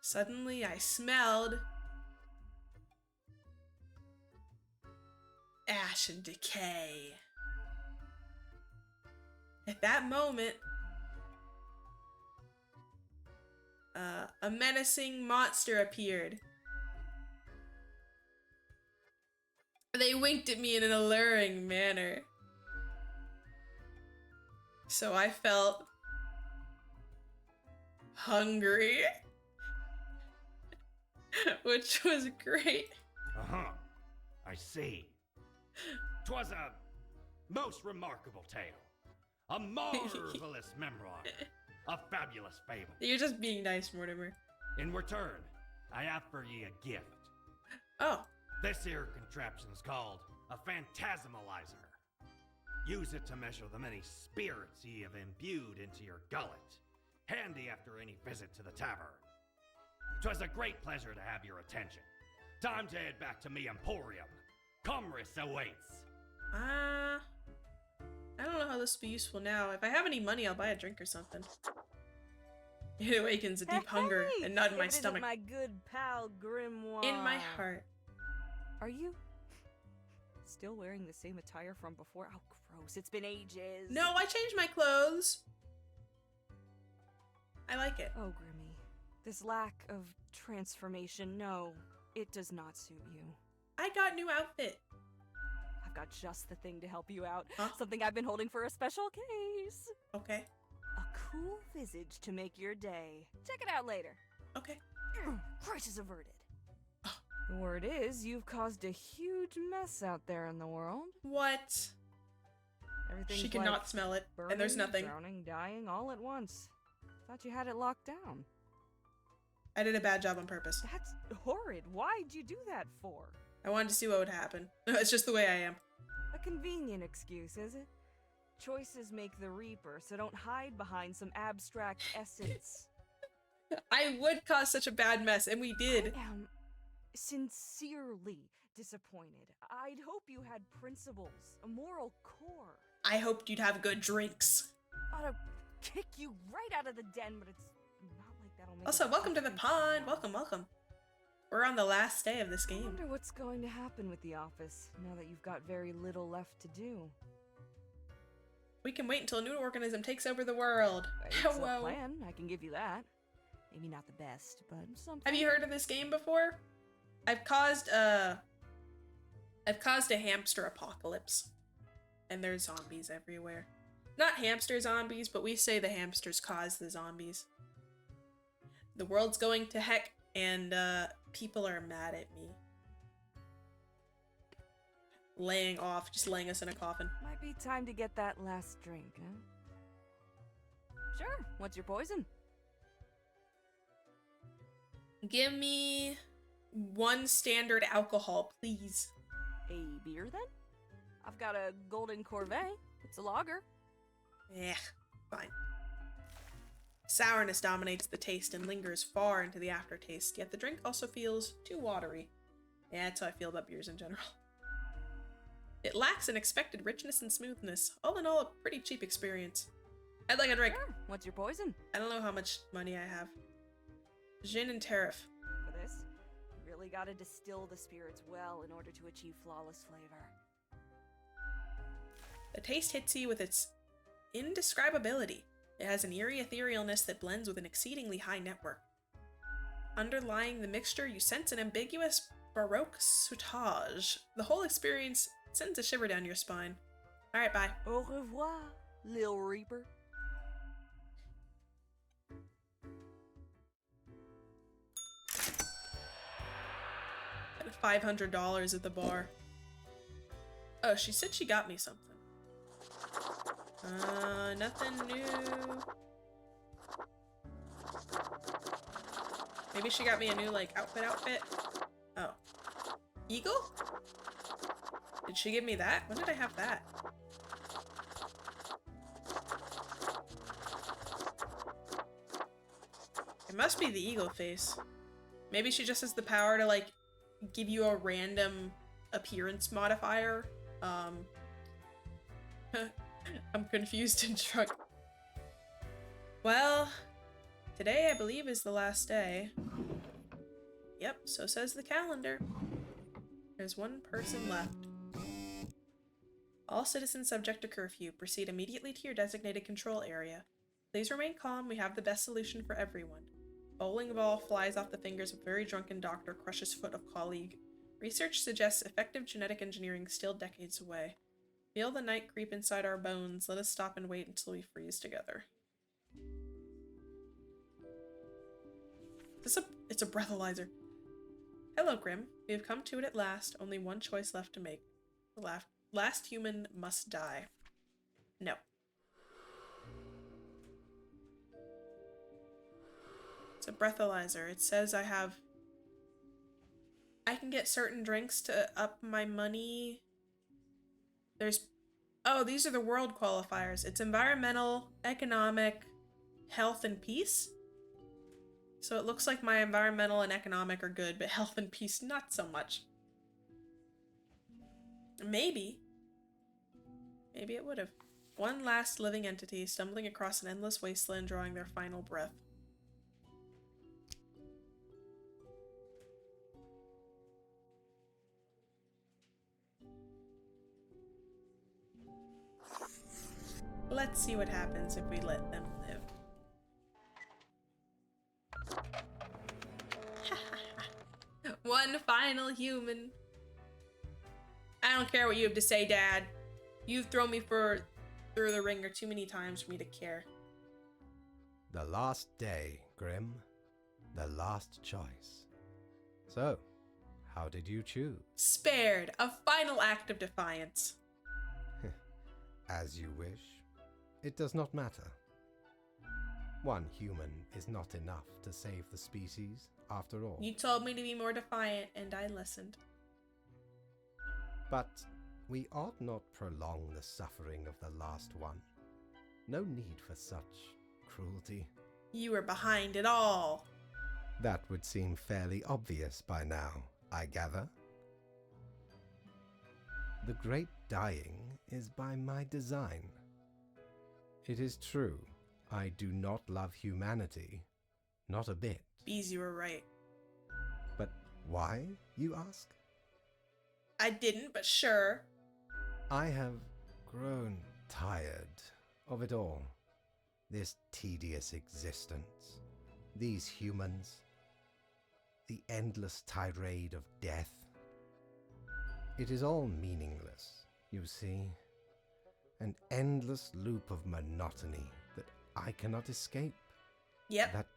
Suddenly I smelled ash and decay. At that moment, a menacing monster appeared. They winked at me in an alluring manner. So I felt which was great. Uh-huh. I see. 'Twas a most remarkable tale. A marvelous memoir. A fabulous fable. You're just being nice, Mortimer. In return, I have for ye a gift. Oh. This here contraption's called a phantasmalizer. Use it to measure the many spirits ye have imbued into your gullet. Handy after any visit to the tavern. 'Twas a great pleasure to have your attention. Time to head back to me emporium. Commerce awaits. I don't know how this will be useful now. If I have any money, I'll buy a drink or something. It awakens a deep hunger and not in my stomach. My good pal Grimoire. In my heart. Are you still wearing the same attire from before? Oh, gross. It's been ages. No, I changed my clothes. I like it. Oh, Grimmy. This lack of transformation, no, it does not suit you. I got new outfit. I've got just the thing to help you out. Huh? Something I've been holding for a special case. Okay. A cool visage to make your day. Check it out later. Okay. Crisis averted. The word is, you've caused a huge mess out there in the world. What? Everything's She cannot like smell it, burning, and there's nothing. drowning, dying all at once. Thought you had it locked down. I did a bad job on purpose. That's horrid. Why'd you do that for? I wanted to see what would happen. It's just the way I am. A convenient excuse, is it? Choices make the reaper, so don't hide behind some abstract essence. I would cause such a bad mess, and we did. I am sincerely disappointed. I'd hope you had principles, a moral core. I hoped you'd have good drinks. Ought to kick you right out of the den, but it's not like that'll make Also, it welcome to the happen. pond. Welcome, welcome. We're on the last day of this I game. wonder what's going to happen with the office, now that you've got very little left to do. We can wait until a new organism takes over the world. It's a Whoa. plan, I can give you that. Maybe not the best, but something. Have you heard of this game before? I've caused a hamster apocalypse. And there's zombies everywhere. Not hamster zombies, but we say the hamsters caused the zombies. The world's going to heck, and people are mad at me. Laying off, just laying us in a coffin. Might be time to get that last drink, huh? Sure, what's your poison? Give me one standard alcohol, please. A beer, then? I've got a golden Corvette. It's a lager. Yeah, fine. Sourness dominates the taste and lingers far into the aftertaste, yet the drink also feels too watery. Yeah, that's how I feel about beers in general. It lacks an expected richness and smoothness. All in all, a pretty cheap experience. I'd like a drink. Sure, what's your poison? I don't know how much money I have. Gin and tariff. For this, you really gotta distill the spirits well in order to achieve flawless flavor. The taste hits you with its indescribability. It has an eerie etherealness that blends with an exceedingly high network. Underlying the mixture, you sense an ambiguous Baroque sautage. The whole experience sends a shiver down your spine. Alright, bye. Au revoir, Lil Reaper. $500 at the bar. Oh, she said she got me something. Nothing new. Maybe she got me a new, like, outfit? Oh. Eagle? Did she give me that? When did I have that? It must be the eagle face. Maybe she just has the power to, like, give you a random appearance modifier. I'm confused and struck. Well, today I believe is the last day. Yep, so says the calendar. There's one person left. All citizens subject to curfew. Proceed immediately to your designated control area. Please remain calm. We have the best solution for everyone. Bowling ball flies off the fingers of very drunken doctor, crushes foot of colleague. Research suggests effective genetic engineering still decades away. Feel the night creep inside our bones. Let us stop and wait until we freeze together. It's a breathalyzer. Hello, Grim. We have come to it at last. Only one choice left to make. The last human must die. No. It's a breathalyzer. It says I can get certain drinks to up my money. Oh, these are the world qualifiers. It's environmental, economic, health, and peace. So it looks like my environmental and economic are good, but health and peace not so much. Maybe it would have. One last living entity stumbling across an endless wasteland, drawing their final breath. Let's see what happens if we let them live. One final human. I don't care what you have to say, Dad. You've thrown me through the ringer too many times for me to care. The last day, Grim. The last choice. So, how did you choose? Spared. A final act of defiance. As you wish. It does not matter. One human is not enough to save the species, after all. You told me to be more defiant, and I listened. But we ought not prolong the suffering of the last one. No need for such cruelty. You were behind it all. That would seem fairly obvious by now, I gather. The great dying is by my design. It is true, I do not love humanity, not a bit. Bees, you were right. But why, you ask? I didn't, but sure. I have grown tired of it all. This tedious existence, these humans, the endless tirade of death. It is all meaningless, you see. An endless loop of monotony that I cannot escape. Yep. That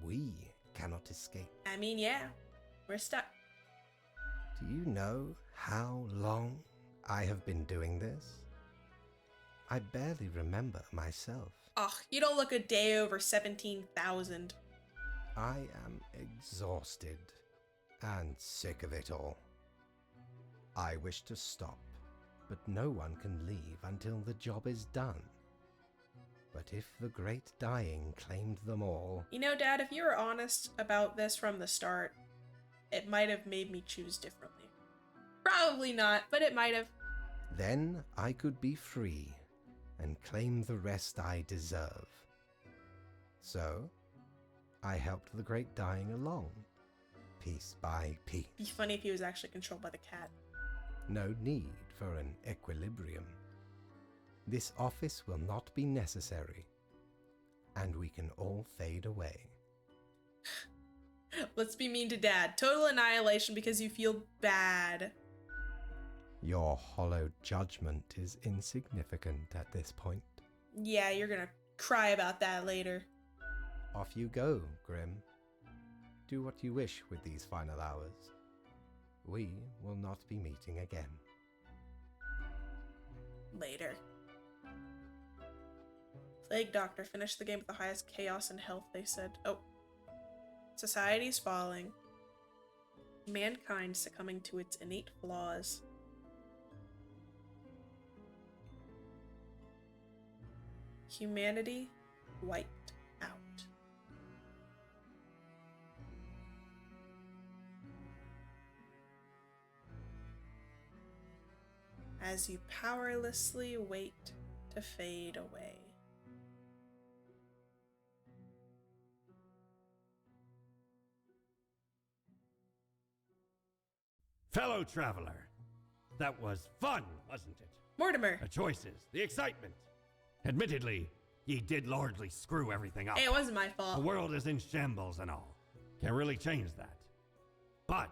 we cannot escape. I mean, yeah. We're stuck. Do you know how long I have been doing this? I barely remember myself. Ugh, you don't look a day over 17,000. I am exhausted and sick of it all. I wish to stop, but no one can leave until the job is done. But if the great dying claimed them all... You know, Dad, if you were honest about this from the start, it might have made me choose differently. Probably not, but it might have. Then I could be free and claim the rest I deserve. So, I helped the great dying along, piece by piece. Be funny if he was actually controlled by the cat. No need for an equilibrium. This office will not be necessary, and we can all fade away. Let's be mean to Dad. Total annihilation because you feel bad. Your hollow judgment is insignificant at this point. Yeah, you're gonna cry about that later. Off you go, Grim. Do what you wish with these final hours. We will not be meeting again. Later. Plague Doctor finished the game with the highest chaos and health, they said. Oh. Society's falling. Mankind succumbing to its innate flaws. Humanity wiped out. As you powerlessly wait to fade away. Fellow traveler, that was fun, wasn't it? Mortimer! The choices, the excitement. Admittedly, ye did largely screw everything up. Hey, it wasn't my fault. The world is in shambles and all. Can't really change that. But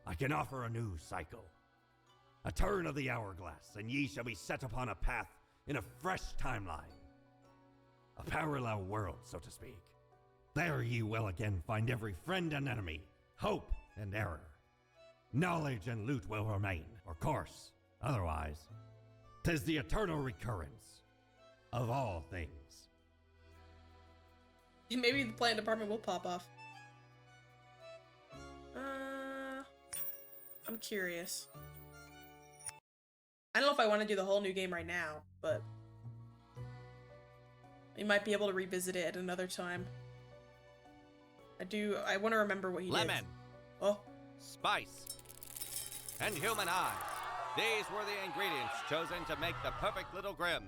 I can offer a new cycle. A turn of the hourglass, and ye shall be set upon a path in a fresh timeline. A parallel world, so to speak. There ye will again find every friend and enemy, hope and error. Knowledge and loot will remain, of course. Otherwise, 'tis the eternal recurrence of all things. Maybe the plant department will pop off. I'm curious. I don't know if I want to do the whole new game right now, but we might be able to revisit it at another time. I want to remember what he did. Lemon, Oh, spice, and human eyes. These were the ingredients chosen to make the perfect little Grim.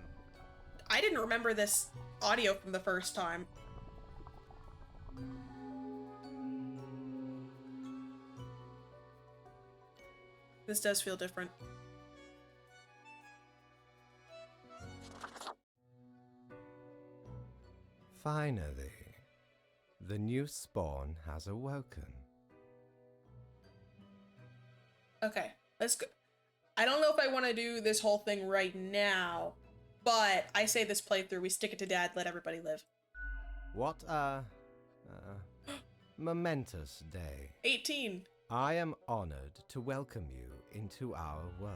I didn't remember this audio from the first time. This does feel different. Finally, the new spawn has awoken. Okay, let's go. I don't know if I want to do this whole thing right now, but I say this playthrough, we stick it to Dad, let everybody live. What a momentous day. 18. I am honored to welcome you into our world.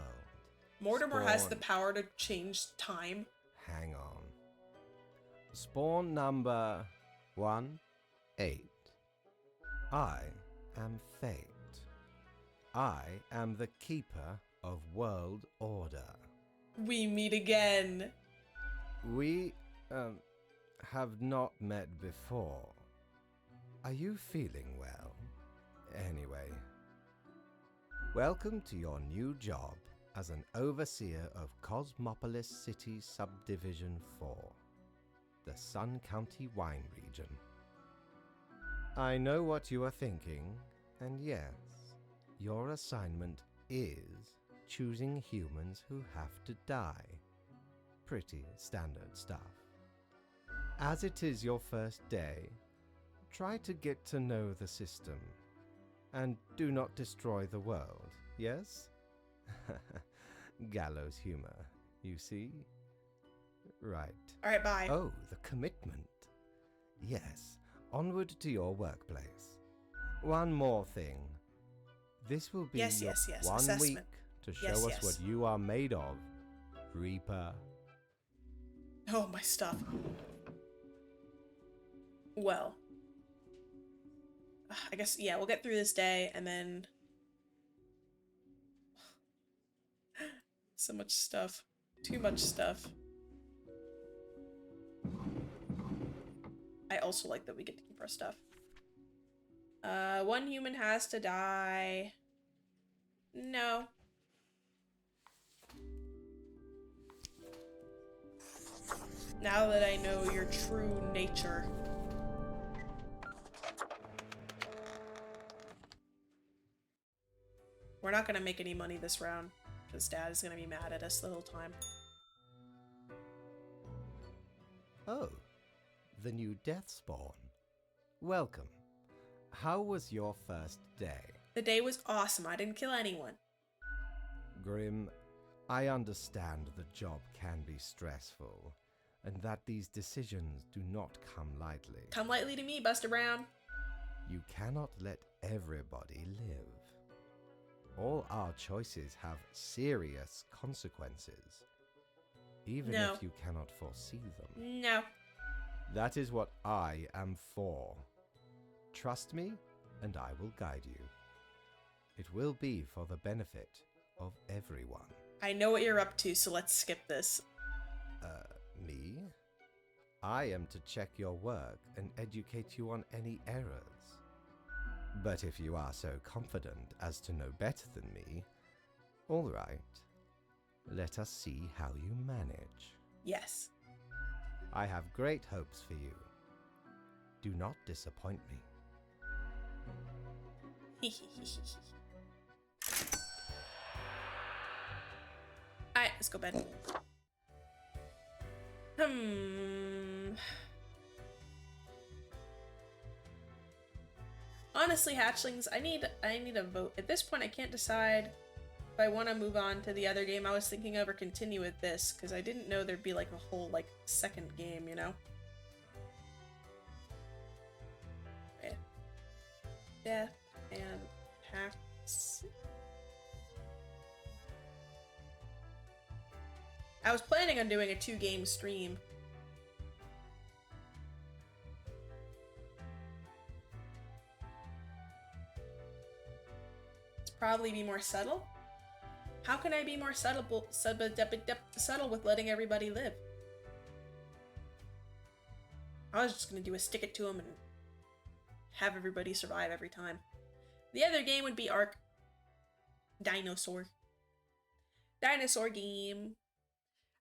Mortimer has the Spawn- power to change time. Hang on. Spawn number 1-8. I am Fate. I am the keeper of world order. We meet again. We have not met before. Are you feeling well? Anyway, welcome to your new job as an overseer of Cosmopolis City Subdivision 4, the Sun County Wine Region. I know what you are thinking, and yes, your assignment is choosing humans who have to die. Pretty standard stuff. As it is your first day, try to get to know the system, and do not destroy the world, yes? Gallows humor, you see? Right. Alright, bye. Oh, the commitment. Yes, onward to your workplace. One more thing. This will be Yes, your yes, yes. 1 Assessment. week to show Yes, us yes. what you are made of, Reaper. Oh, my stuff. Well. I guess, yeah, we'll get through this day, and then... So much stuff. Too much stuff. I also like that we get to keep our stuff. One human has to die. No. Now that I know your true nature. We're not gonna make any money this round, because Dad is gonna be mad at us the whole time. Oh, the new death spawn. Welcome. How was your first day? The day was awesome. I didn't kill anyone. Grim, I understand the job can be stressful, and that these decisions do not come lightly. Come lightly to me, Buster Brown. You cannot let everybody live. All our choices have serious consequences, even No. if you cannot foresee them. No. That is what I am for. Trust me, and I will guide you. It will be for the benefit of everyone. I know what you're up to, so let's skip this. Me? I am to check your work and educate you on any errors. But if you are so confident as to know better than me, all right. Let us see how you manage. Yes. I have great hopes for you. Do not disappoint me. Alright, let's go bed. Honestly, hatchlings, I need a vote. At this point, I can't decide if I want to move on to the other game I was thinking of or continue with this, because I didn't know there'd be like a whole like second game, you know? Yeah. Death and attacks. I was planning on doing a 2-game stream. It's probably be more subtle. How can I be more subtle with letting everybody live? I was just gonna do a stick it to them and have everybody survive every time. The other game would be Ark Dinosaur game.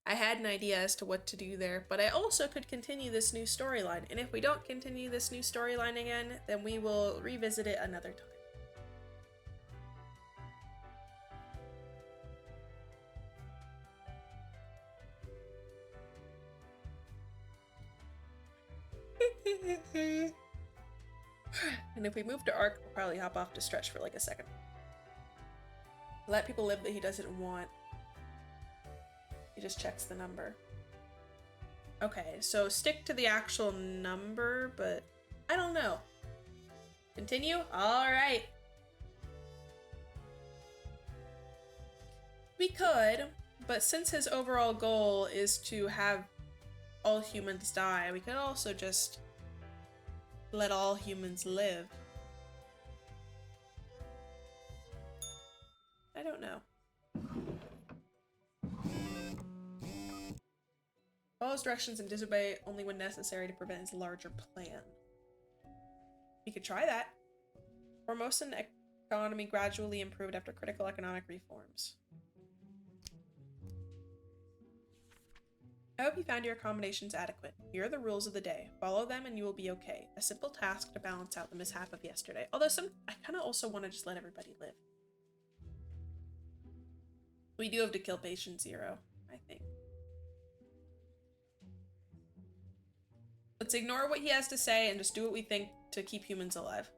I had an idea as to what to do there, but I also could continue this new storyline, and if we don't continue this new storyline again, then we will revisit it another time. And if we move to Ark, we'll probably hop off to Stretch for like a second. Let people live that he doesn't want. He just checks the number. Okay, so stick to the actual number, but I don't know. Continue? Alright. We could, but since his overall goal is to have all humans die, we could also just let all humans live. I don't know. Follow his directions and disobey only when necessary to prevent his larger plan. We could try that. Formosan economy gradually improved after critical economic reforms. I hope you found your accommodations adequate. Here are the rules of the day. Follow them and you will be okay. A simple task to balance out the mishap of yesterday. Although I kind of also want to just let everybody live. We do have to kill patient 0, I think. Let's ignore what he has to say and just do what we think to keep humans alive.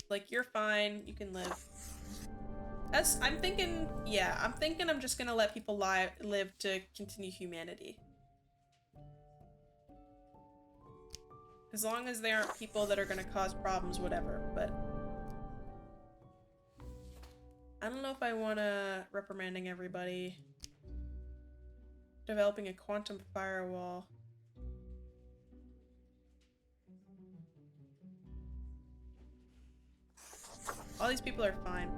Like, you're fine. You can live. I'm thinking I'm just gonna let people live to continue humanity. As long as they aren't people that are gonna cause problems, whatever, but... I don't know if I wanna reprimanding everybody. Developing a quantum firewall. All these people are fine.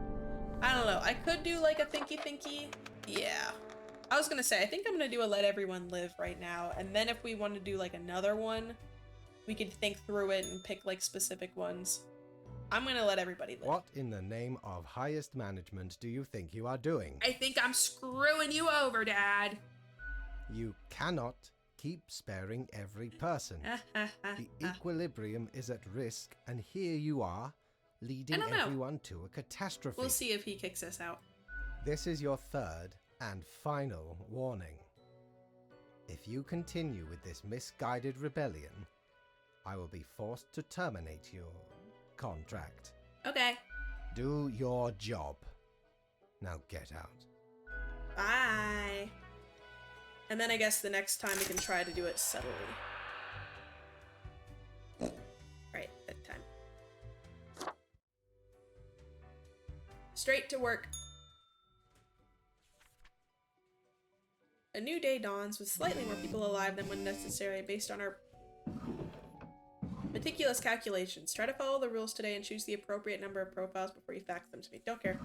I don't know. I could do like a thinky. Yeah. I was gonna say, I think I'm gonna do a let everyone live right now. And then if we want to do like another one, we could think through it and pick like specific ones. I'm gonna let everybody live. What in the name of highest management do you think you are doing? I think I'm screwing you over, Dad. You cannot keep sparing every person. The equilibrium is at risk, and here you are, leading everyone to a catastrophe. We'll see if he kicks us out. This is your third and final warning. If you continue with this misguided rebellion, I will be forced to terminate your contract. Okay. Do your job. Now get out. Bye. And then I guess the next time we can try to do it subtly. Right, that time. Straight to work. A new day dawns with slightly more people alive than when necessary based on our meticulous calculations. Try to follow the rules today and choose the appropriate number of profiles before you fax them to me. Don't care.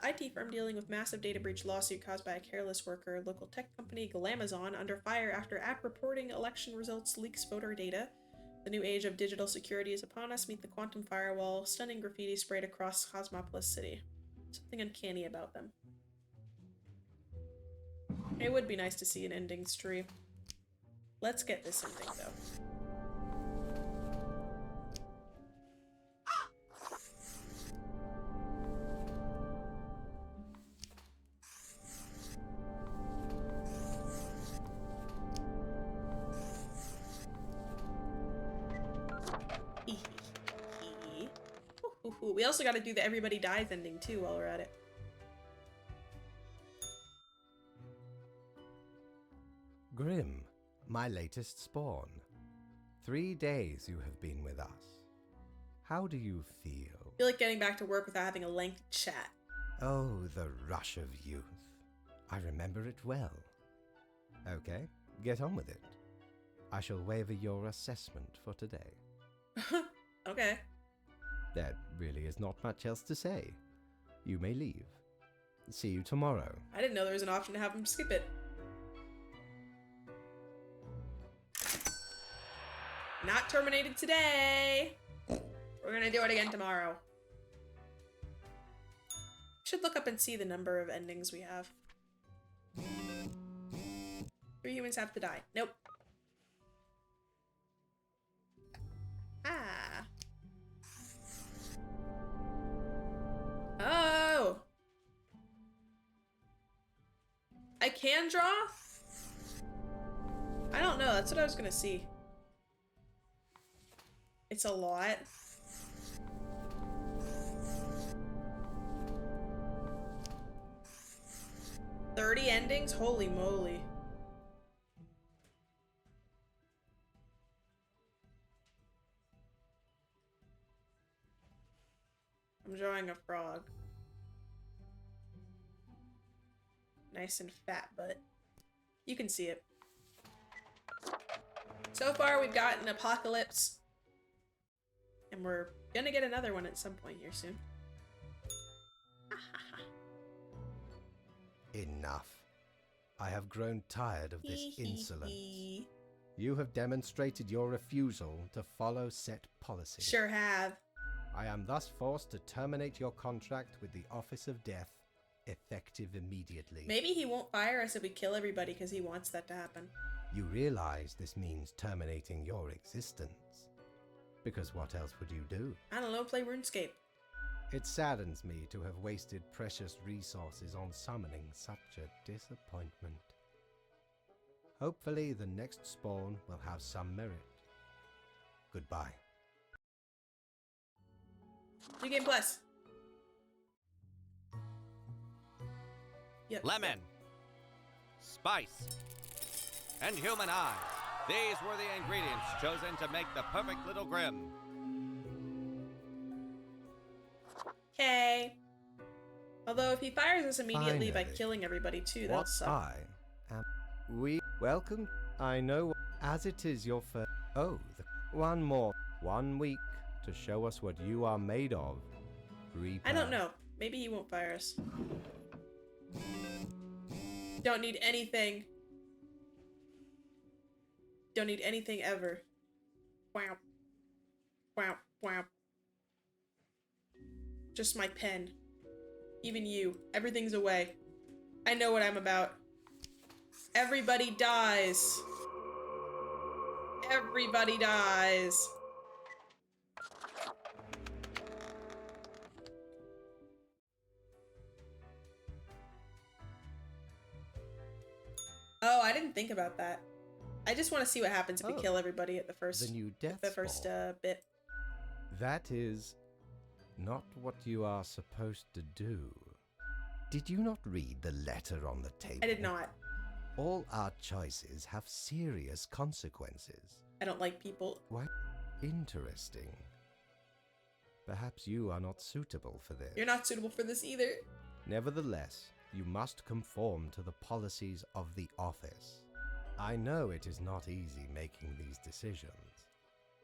IT firm dealing with massive data breach lawsuit caused by a careless worker. Local tech company Glamazon under fire after app reporting election results leaks voter data. The new age of digital security is upon us. Meet the quantum firewall. Stunning graffiti sprayed across Cosmopolis City. Something uncanny about them. It would be nice to see an endings tree. Let's get this ending though. We also got to do the everybody dies ending too while we're at it. Grim, my latest spawn. 3 days you have been with us. How do you feel? I feel like getting back to work without having a lengthy chat. Oh, the rush of youth. I remember it well. Okay, get on with it. I shall waiver your assessment for today. Okay. There really is not much else to say. You may leave. See you tomorrow. I didn't know there was an option to have him skip it. Not terminated today. We're gonna do it again tomorrow. Should look up and see the number of endings we have. 3 humans have to die. Nope. Ah. Oh. I can draw? I don't know. That's what I was gonna see. It's a lot. "30 endings? Holy moly. I'm drawing a frog. Nice and fat, but you can see it. So far, we've got an apocalypse. And we're gonna get another one at some point here soon. Enough. I have grown tired of this insolence. You have demonstrated your refusal to follow set policy. Sure have. I am thus forced to terminate your contract with the Office of Death, effective immediately. Maybe he won't fire us if we kill everybody because he wants that to happen. You realize this means terminating your existence. Because what else would you do? I don't know, play RuneScape. It saddens me to have wasted precious resources on summoning such a disappointment. Hopefully the next spawn will have some merit. Goodbye. New Game Plus. Yep. Lemon, spice, and human eyes. These were the ingredients chosen to make the perfect little Grim. Okay. Although if he fires us immediately by Finally. killing everybody too, that'll What suck. I am. We welcome. I know as it is your first. Oh, one more. 1 week to show us what you are made of. Reaper. I don't know. Maybe he won't fire us. Don't need anything. Don't need anything ever. Wow. Wow. Wow. Just my pen. Even you. Everything's away. I know what I'm about. Everybody dies. Everybody dies. Oh, I didn't think about that. I just want to see what happens if we Oh. kill everybody at the first The new death bit. That is not what you are supposed to do. Did you not read the letter on the table? I did not. All our choices have serious consequences. I don't like people. Why? Interesting. Perhaps you are not suitable for this. You're not suitable for this either. Nevertheless, you must conform to the policies of the office. I know it is not easy making these decisions,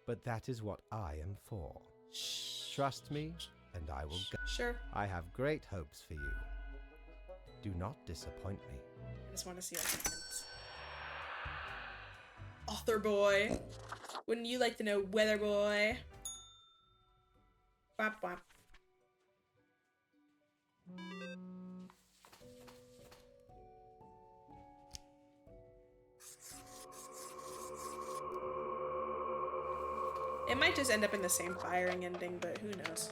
but that is what I am for. Trust me, and I will go. Sure. I have great hopes for you. Do not disappoint me. I just want to see what happens. Author boy. Wouldn't you like to know, weather boy? Whap whap. It might just end up in the same firing ending, but who knows?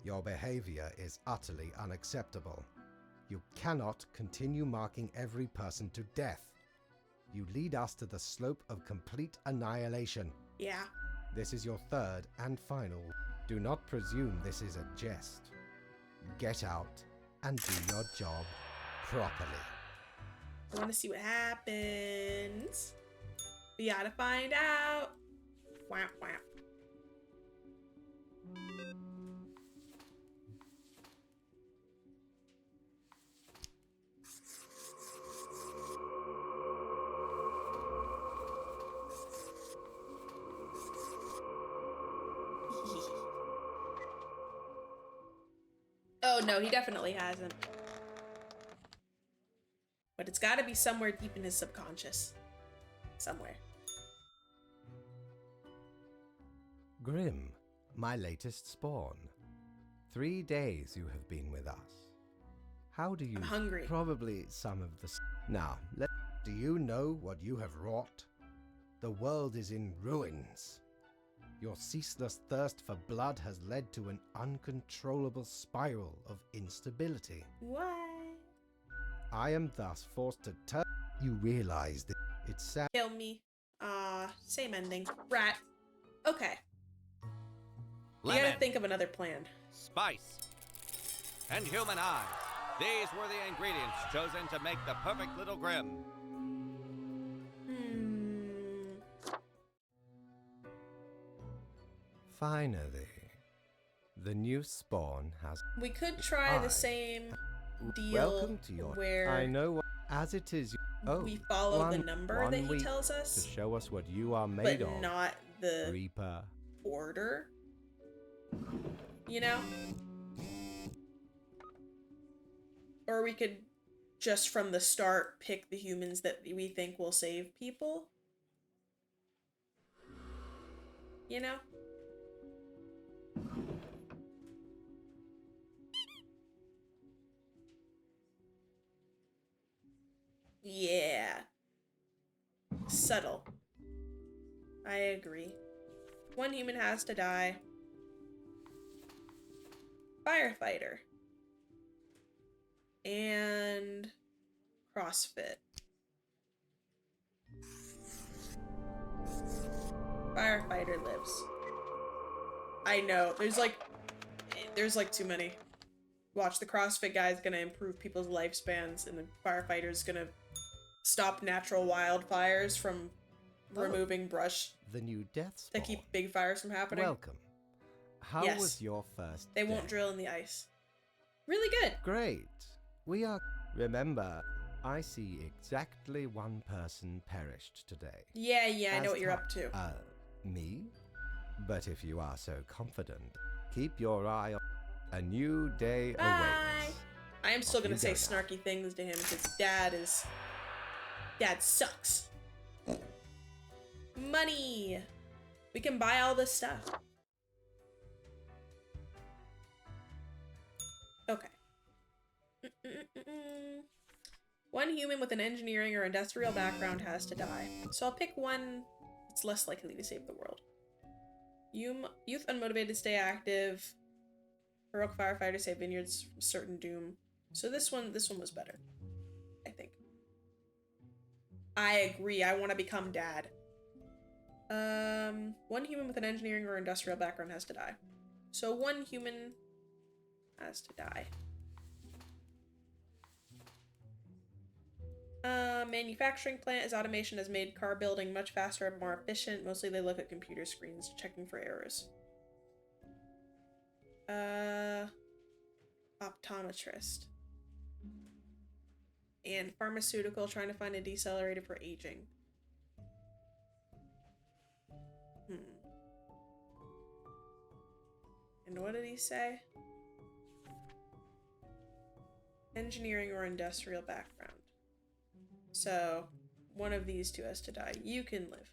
Your behavior is utterly unacceptable. You cannot continue marking every person to death. You lead us to the slope of complete annihilation. Yeah. This is your third and final. Do not presume this is a jest. Get out and do your job properly. I want to see what happens. We gotta find out. Whap, whap. Oh no, he definitely hasn't. But it's gotta be somewhere deep in his subconscious. Somewhere. Grim, my latest spawn. 3 days you have been with us. How do you... I'm hungry. Probably some of the... Now, do you know what you have wrought? The world is in ruins. Your ceaseless thirst for blood has led to an uncontrollable spiral of instability. What? I am thus forced to turn... You realize that it's sad... Kill me. Same ending. Rat. Okay. You Lemon, gotta think of another plan. spice, and human eyes. These were the ingredients chosen to make the perfect little Grim. Finally, the new spawn has... We could try I- the same deal Welcome to your... where I know what... As it is... Oh, we follow the one- number one that he week tells to us, show us what you are but made of, not the Reaper. order. You know? Or we could just from the start pick the humans that we think will save people. You know? Yeah. Subtle. I agree. One human has to die. Firefighter. And CrossFit. Firefighter lives. I know. There's like too many. Watch, the CrossFit guy's gonna improve people's lifespans, and the firefighter's gonna stop natural wildfires from removing brush The new death to spawn. keep big fires from happening. Welcome. How Yes. was your first They won't day? drill in the ice. Really good. Great. We are... Remember, I see exactly one person perished today. Yeah, I know As what you're time- up to. Me? But if you are so confident, keep your eye on... A new day Bye. awaits. I am still Off gonna you say go now. snarky things to him because Dad sucks. Money. We can buy all this stuff. Okay. One human with an engineering or industrial background has to die. So I'll pick one that's less likely to save the world. Youth unmotivated, stay active. Heroic firefighter save vineyards from certain doom. So this one was better, I think. I agree. I want to become Dad. One human with an engineering or industrial background has to die. So one human has to die. Manufacturing plant as automation has made car building much faster and more efficient. Mostly they look at computer screens, checking for errors. Optometrist. And pharmaceutical, trying to find a decelerator for aging. And what did he say? Engineering or industrial background. So, one of these two has to die. You can live.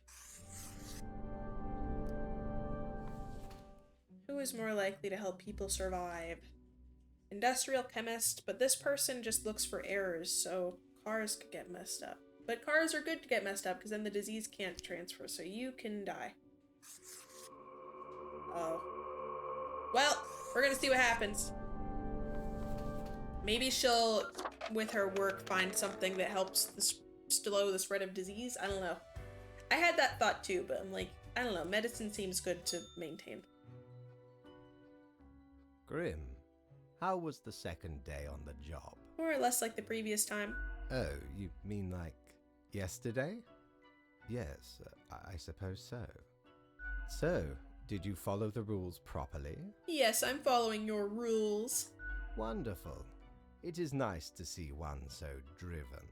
Who is more likely to help people survive? Industrial chemist, but this person just looks for errors, so cars could get messed up. But cars are good to get messed up because then the disease can't transfer, so you can die. Oh. Well, we're gonna see what happens. Maybe she'll, with her work, find something that helps slow the spread of disease. I don't know. I had that thought too, but I'm like, I don't know. Medicine seems good to maintain. Grim, How was the second day on the job? More or less like the previous time. Oh, you mean like yesterday? Yes, I suppose so. So, did you follow the rules properly? Yes, I'm following your rules. Wonderful. It is nice to see one so driven.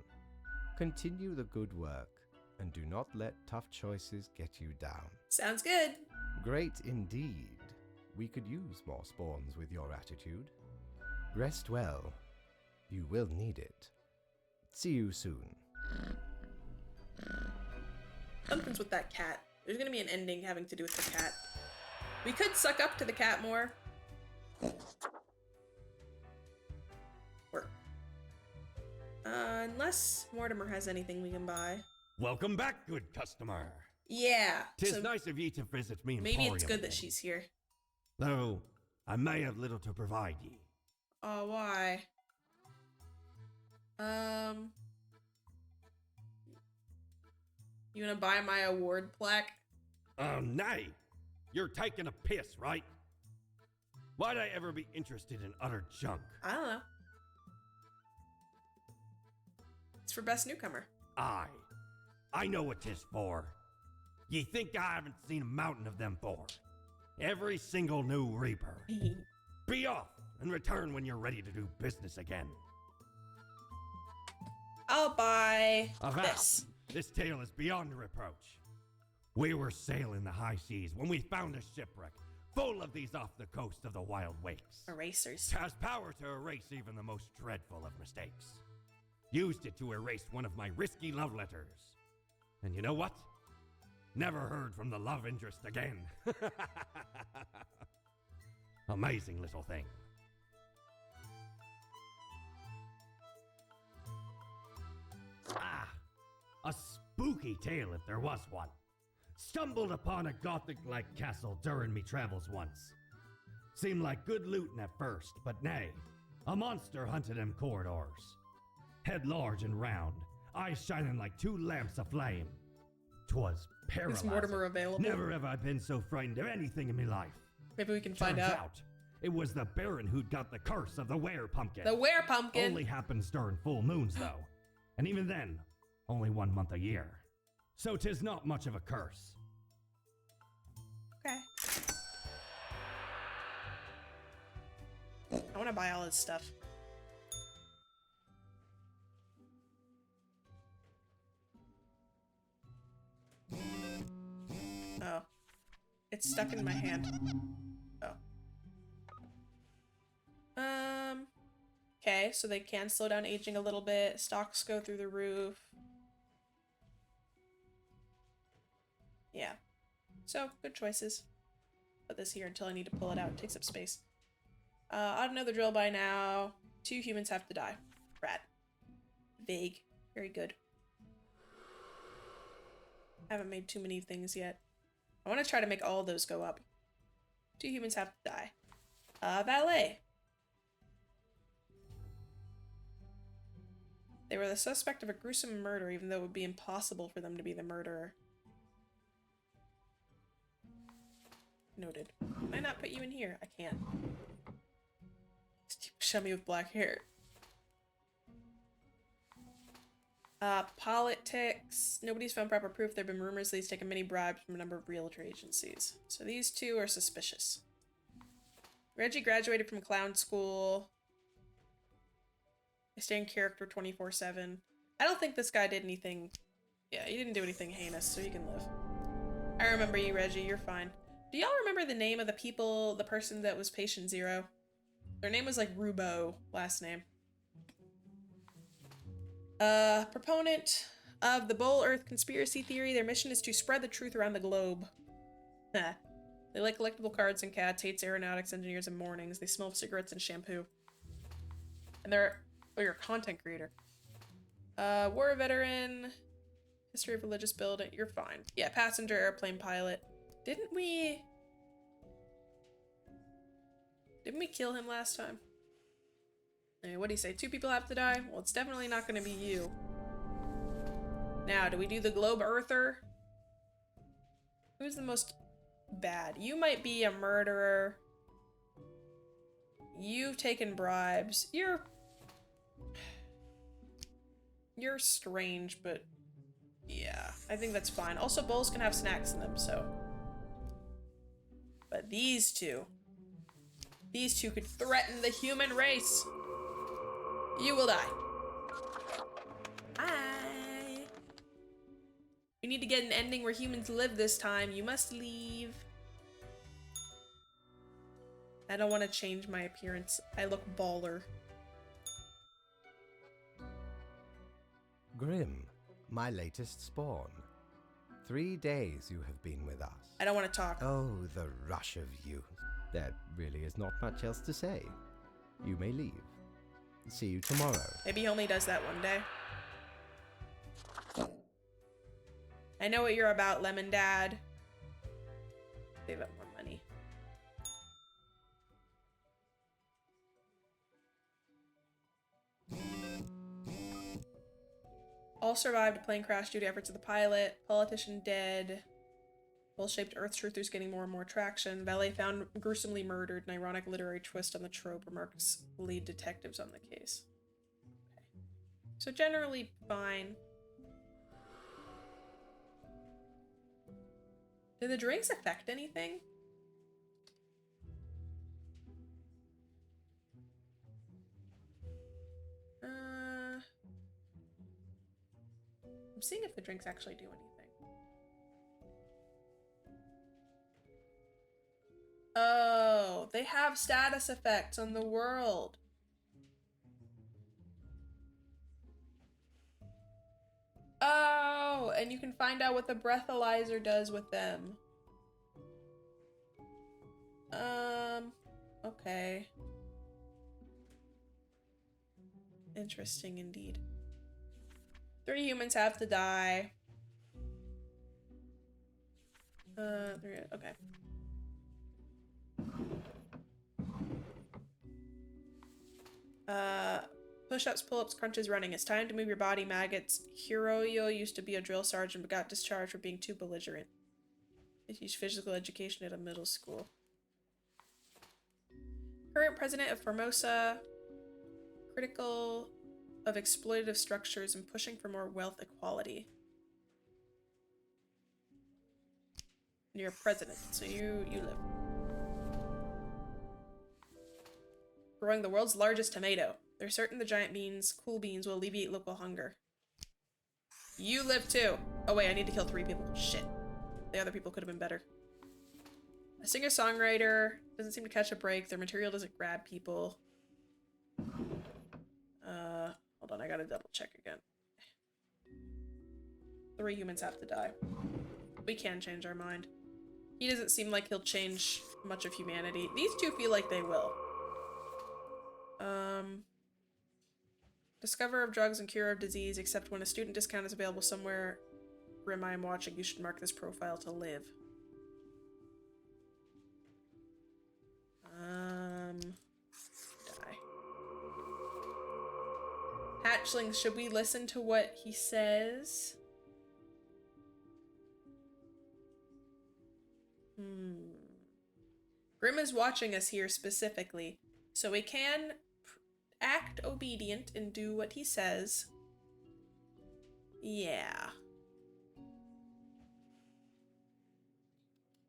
Continue the good work, and do not let tough choices get you down. Sounds good. Great indeed. We could use more spawns with your attitude. Rest well. You will need it. See you soon. Something's with that cat. There's gonna be an ending having to do with the cat. We could suck up to the cat more. Or, unless Mortimer has anything we can buy. Welcome back, good customer. Yeah. 'Tis so nice of ye to visit me. maybe it's emporium good that again. she's here. Though I may have little to provide ye. Oh, why? You wanna buy my award plaque? Oh, nay. You're taking a piss, right? Why'd I ever be interested in utter junk? I don't know. It's for best newcomer. I know what 'tis for. Ye think I haven't seen a mountain of them for? Every single new Reaper. Be off and return when you're ready to do business again. I'll buy Avast! this. This tale is beyond reproach. We were sailing the high seas when we found a shipwreck full of these off the coast of the Wild Wakes. Erasers. It has power to erase even the most dreadful of mistakes. Used it to erase one of my risky love letters. And you know what? Never heard from the love interest again. Amazing little thing. A spooky tale if there was one. Stumbled upon a gothic-like castle during me travels once. Seemed like good looting at first, but nay, a monster hunted them corridors. Head large and round, eyes shining like two lamps aflame. 'Twas paralyzing. Is Mortimer available? Never have I been so frightened of anything in me life. Maybe we can find Turns out. it was the Baron who'd got the curse of the were-pumpkin. The were-pumpkin. Only happens during full moons, though. And even then, only 1 month a year. So 'tis not much of a curse. Okay. I want to buy all his stuff. Oh. It's stuck in my hand. Oh. Okay, so they can slow down aging a little bit. Stocks go through the roof. Yeah. So, good choices. Put this here until I need to pull it out. It takes up space. I don't know the drill by now. 2 humans have to die. Rad. Vague. Very good. Haven't made too many things yet. I want to try to make all of those go up. 2 humans have to die. Valet. They were the suspect of a gruesome murder, even though it would be impossible for them to be the murderer. Noted. Can I not put you in here? I can't. Show me with black hair. Politics. Nobody's found proper proof. There have been rumors that he's taken many bribes from a number of realtor agencies. So these 2 are suspicious. Reggie graduated from clown school. I stay in character 24/7. I don't think this guy did anything. Yeah, he didn't do anything heinous, so you can live. I remember you, Reggie. You're fine. Do y'all remember the name of the person that was patient 0? Their name was like Rubo, last name. Proponent of the Bull Earth conspiracy theory. Their mission is to spread the truth around the globe. They like collectible cards and cats, hates aeronautics, engineers, and mornings. They smell of cigarettes and shampoo. And they're... Oh, you're a content creator. War veteran. History of religious building. You're fine. Yeah, passenger airplane pilot. Didn't we kill him last time? Anyway, what do you say? 2 people have to die? Well, it's definitely not going to be you. Now, do we do the Globe Earther? Who's the most bad? You might be a murderer. You've taken bribes. You're strange, but yeah, I think that's fine. Also, bowls can have snacks in them, so. But these two could threaten the human race. You will die. Bye. We need to get an ending where humans live this time. You must leave. I don't want to change my appearance. I look baller. Grim, my latest spawn. 3 days you have been with us. I don't want to talk. Oh, the rush of youth. There really is not much else to say. You may leave. See you tomorrow. Maybe he only does that one day. I know what you're about, Lemon Dad. Save up more money. All survived a plane crash due to efforts of the pilot. Politician dead. Bowl-shaped Earth truthers getting more and more traction. Valet found gruesomely murdered. An ironic literary twist on the trope remarks lead detectives on the case. Okay. So generally fine. Do the drinks affect anything? I'm seeing if the drinks actually do anything. Oh, they have status effects on the world. Oh, and you can find out what the breathalyzer does with them. Okay. Interesting indeed. 3 humans have to die. 3, okay. Push-ups, pull-ups, crunches, running. It's time to move your body, maggots. Hiroyo used to be a drill sergeant but got discharged for being too belligerent. They teach physical education at a middle school. Current president of Formosa. Critical of exploitative structures and pushing for more wealth equality. You're a president, so you live. Growing the world's largest tomato. They're certain the giant beans, cool beans, will alleviate local hunger. You live too. Oh wait, I need to kill 3 people. Shit. The other people could have been better. A singer-songwriter. Doesn't seem to catch a break. Their material doesn't grab people. Hold on, I gotta double check again. 3 humans have to die. We can change our mind. He doesn't seem like he'll change much of humanity. These 2 feel like they will. Discover of drugs and cure of disease, except when a student discount is available somewhere. Grim, I am watching. You should mark this profile to live. Die. Hatchlings, should we listen to what he says? Grim is watching us here specifically, so we can act obedient and do what he says. Yeah.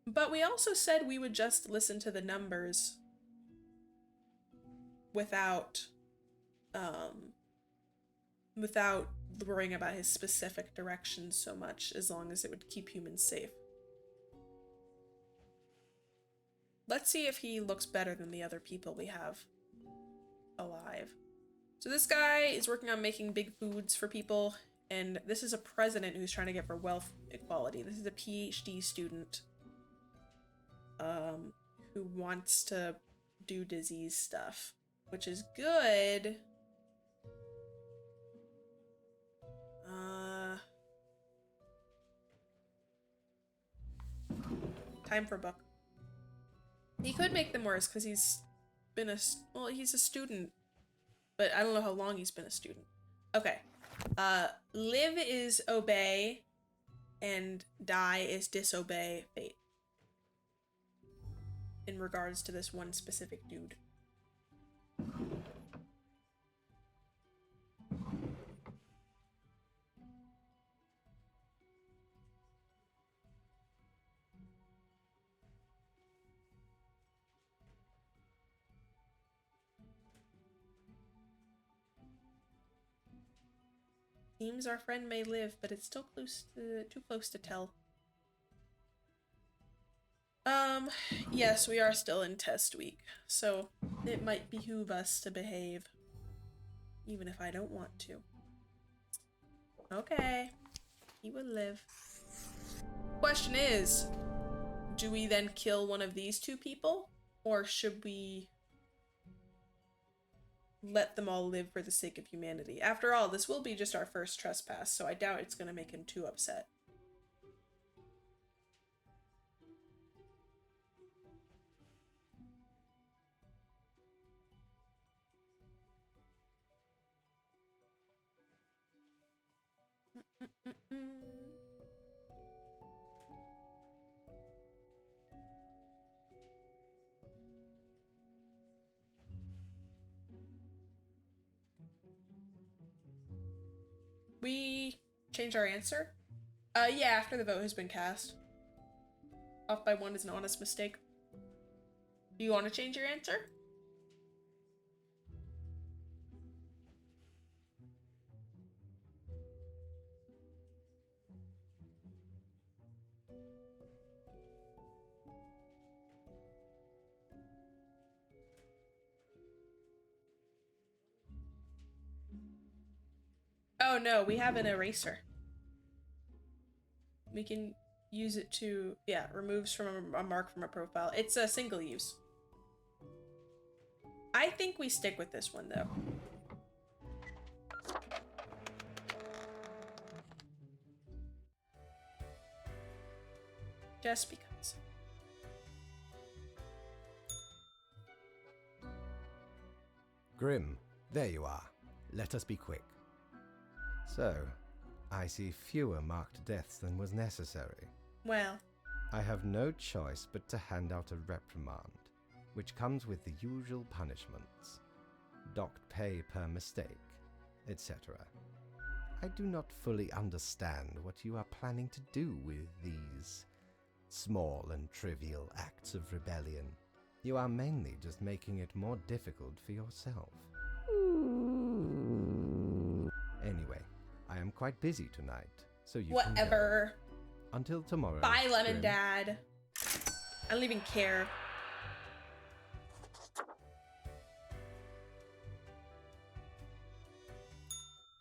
But we also said we would just listen to the numbers without worrying about his specific directions so much, as long as it would keep humans safe. Let's see if he looks better than the other people we have alive. So this guy is working on making big foods for people, and this is a president who's trying to get for wealth equality. This is a PhD student who wants to do disease stuff, which is good. Time for book. He could make them worse because he's a student, but I don't know how long he's been a student. Okay. Live is obey, and die is disobey fate. In regards to this one specific dude. Seems our friend may live, but it's still too close to tell. Yes, we are still in test week, so it might behoove us to behave. Even if I don't want to. Okay. He will live. Question is, do we then kill one of these two people? Or should we let them all live for the sake of humanity? After all, this will be just our first trespass, so I doubt it's going to make him too upset. We change our answer? Yeah, after the vote has been cast. Off by 1 is an honest mistake. Do you want to change your answer? Oh no, we have an eraser. We can use it to, yeah, removes from a mark from a profile. It's a single use. I think we stick with this one though. Just because. Grim, there you are. Let us be quick. So, I see fewer marked deaths than was necessary. Well. I have no choice but to hand out a reprimand, which comes with the usual punishments. Docked pay per mistake, etc. I do not fully understand what you are planning to do with these small and trivial acts of rebellion. You are mainly just making it more difficult for yourself. Anyway, I am quite busy tonight, so you can Whatever. go. Until tomorrow. Bye, Lemon Grim. Dad. I don't even care.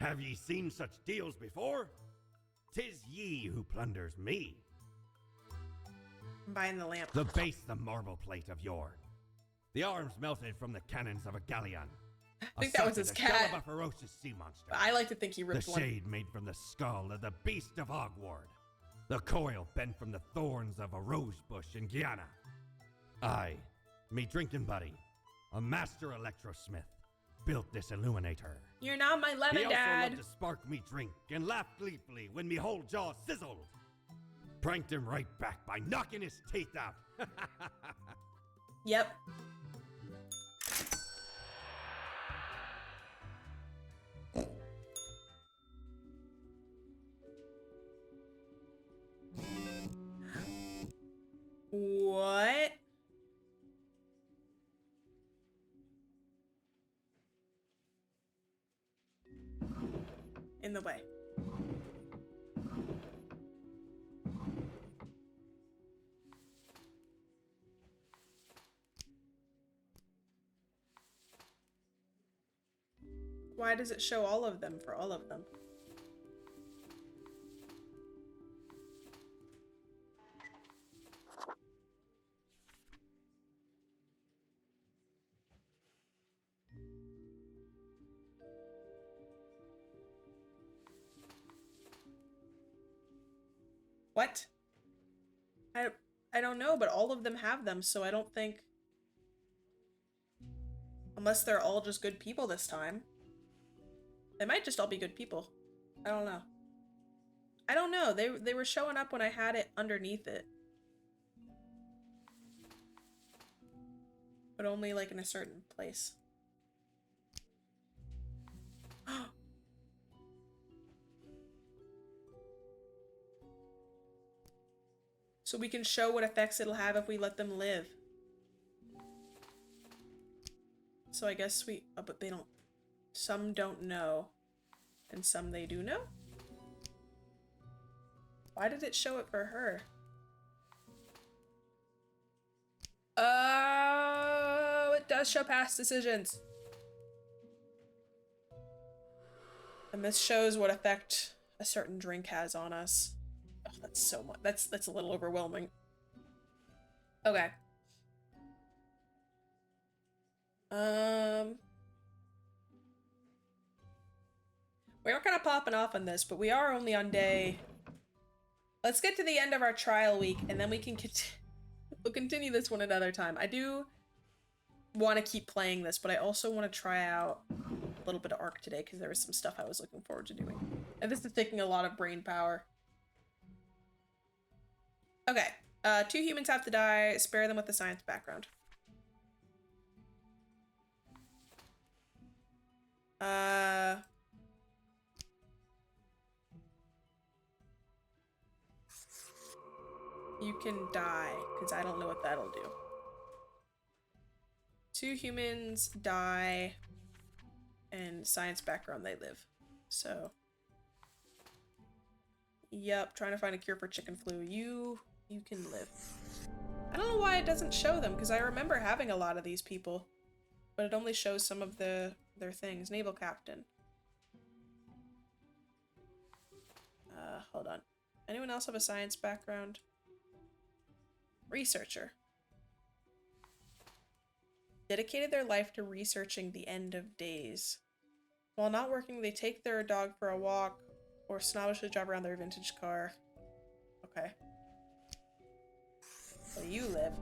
Have ye seen such deals before? 'Tis ye who plunders me. I'm buying the lamp. The base the marble plate of yore. The arms melted from the cannons of a galleon. I think that was his shell cat. of a ferocious sea monster. I like to think he The ripped one. shade made from the skull of the beast of Hogward. The coil bent from the thorns of a rose bush in Guyana. I, me drinking buddy, a master electrosmith, built this illuminator. You're not my He lemon also dad. loved to spark me drink and laughed gleefully when me whole jaw sizzled. Pranked him right back by knocking his teeth out. Yep. What? In the way. Why does it show all of them for all of them? What? I don't know, but all of them have them, so I don't think... Unless they're all just good people this time. They might just all be good people. I don't know. I don't know. They were showing up when I had it underneath it. But only like in a certain place. So we can show what effects it'll have if we let them live. So I guess we, but they don't, some don't know, and some they do know? Why did it show it for her? Oh, it does show past decisions. And this shows what effect a certain drink has on us. Oh, that's so much. That's a little overwhelming. Okay. We are kind of popping off on this, but we are only on day. Let's get to the end of our trial week, and then we can we'll continue this one another time. I do want to keep playing this, but I also want to try out a little bit of Arc today because there was some stuff I was looking forward to doing. And this is taking a lot of brain power. Okay, 2 humans have to die. Spare them with the science background. You can die, because I don't know what that'll do. 2 humans die, and science background they live. So, yep, trying to find a cure for chicken flu. You can live. I don't know why it doesn't show them, because I remember having a lot of these people, but it only shows some of their things. Naval captain. Hold on. Anyone else have a science background? Researcher. Dedicated their life to researching the end of days. While not working, they take their dog for a walk or snobbishly drive around their vintage car. Okay. Well, you live.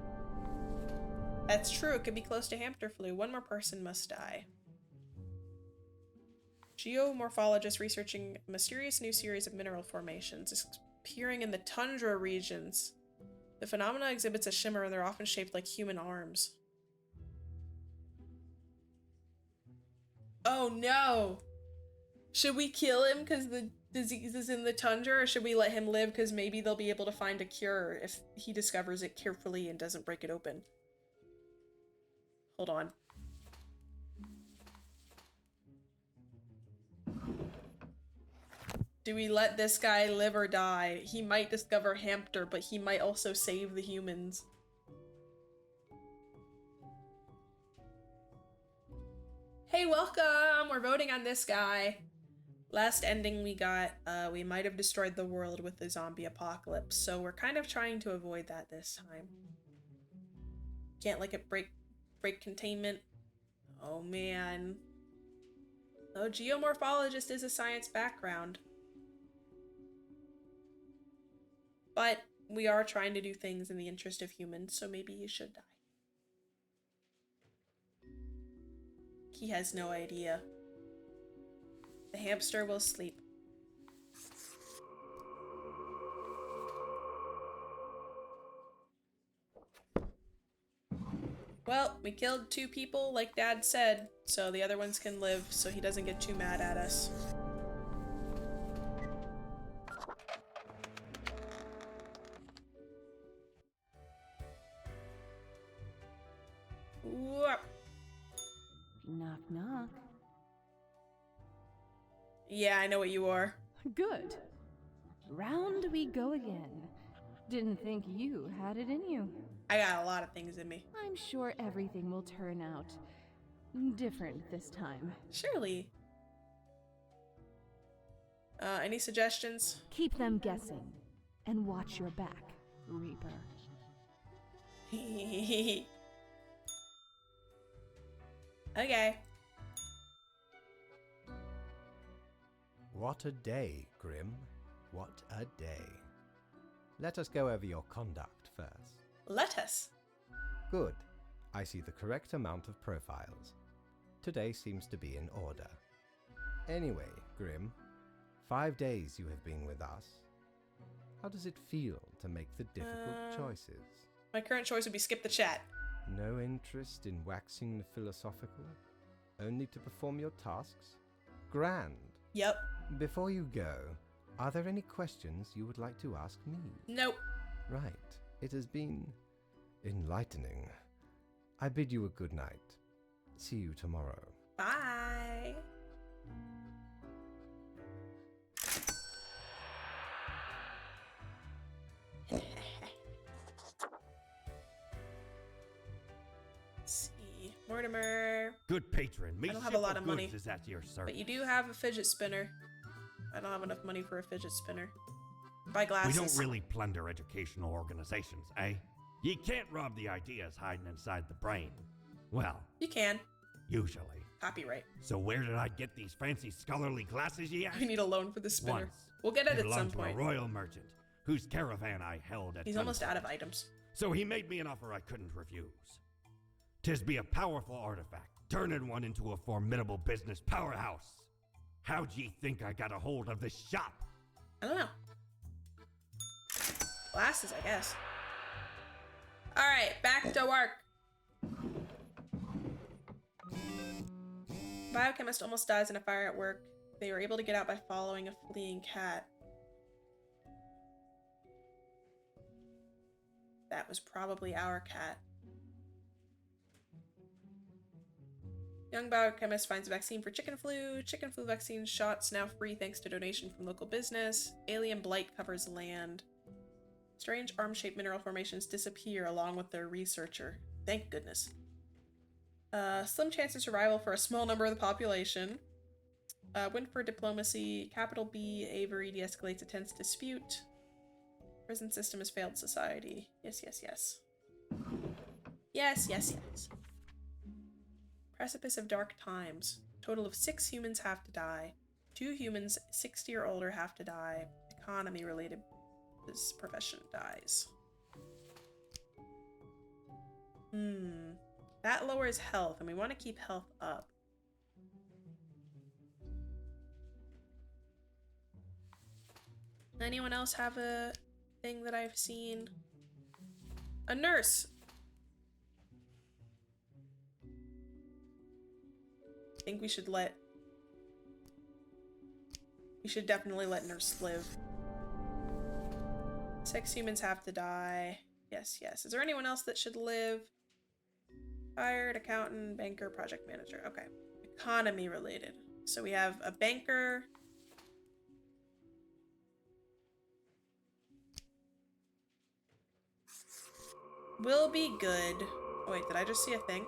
That's true. It could be close to hamster flu. 1 more person must die. Geomorphologist researching a mysterious new series of mineral formations appearing in the tundra regions. The phenomena exhibits a shimmer and they're often shaped like human arms. Oh no! Should we kill him because the disease is in the tundra, or should we let him live because maybe they'll be able to find a cure if he discovers it carefully and doesn't break it open? Hold on. Do we let this guy live or die? He might discover hamster, but he might also save the humans. Hey, welcome! We're voting on this guy. Last ending we got, we might have destroyed the world with the zombie apocalypse, so we're kind of trying to avoid that this time. Can't let it break containment. Oh man. Oh, geomorphologist is a science background. But we are trying to do things in the interest of humans, so maybe he should die. He has no idea. The hamster will sleep. Well, we killed 2 people, like Dad said, so the other ones can live, so he doesn't get too mad at us. Whoop. Knock, knock. Yeah, I know what you are. Good. Round we go again. Didn't think you had it in you. I got a lot of things in me. I'm sure everything will turn out different this time. Surely. Any suggestions? Keep them guessing and watch your back, Reaper. Okay. What a day, Grim. What a day. Let us go over your conduct first. Let us. Good. I see the correct amount of profiles. Today seems to be in order. Anyway, Grim, 5 days you have been with us. How does it feel to make the difficult choices? My current choice would be skip the chat. No interest in waxing philosophical? Only to perform your tasks? grand. Yep. Before you go, are there any questions you would like to ask me? Nope. Right. It has been enlightening. I bid you a good night. See you tomorrow. Bye. Let's see. Mortimer. Good patron. Me I don't have ship a lot of goods money, is at your service. but you do have a fidget spinner. I don't have enough money for a fidget spinner. Buy glasses. We don't really plunder educational organizations, eh? You can't rob the ideas hiding inside the brain. Well, You can. usually. Copyright. So where did I get these fancy scholarly glasses, ye ask? We need a loan for the spinner. Once. We'll get it They at some belonged to point. a royal merchant, whose caravan I held at He's almost gunpoint. out of items. So he made me an offer I couldn't refuse. 'Tis be a powerful artifact, turning one into a formidable business powerhouse. How'd ye think I got a hold of this shop? I don't know. Glasses, I guess. Alright, back to work. Biochemist almost dies in a fire at work. They were able to get out by following a fleeing cat. That was probably our cat. Young biochemist finds a vaccine for chicken flu. Chicken flu vaccine shots now free thanks to donation from local business. Alien blight covers land. Strange arm-shaped mineral formations disappear along with their researcher. Thank goodness. Slim chance of survival for a small number of the population. Win for diplomacy. Capital B. Avery de-escalates a tense dispute. Prison system has failed society. Yes, yes, yes. Yes, yes, yes. Precipice of dark times. Total of 6 humans have to die. 2 humans 60 or older have to die. Economy related. This profession dies. That lowers health, and we want to keep health up. Anyone else have a thing that I've seen? A nurse! I think we should definitely let nurse live. 6 humans have to die. Yes, yes. Is there anyone else that should live? Hired, accountant, banker, project manager. Okay. Economy related. So we have a banker. Will be good. Oh, wait, did I just see a thing?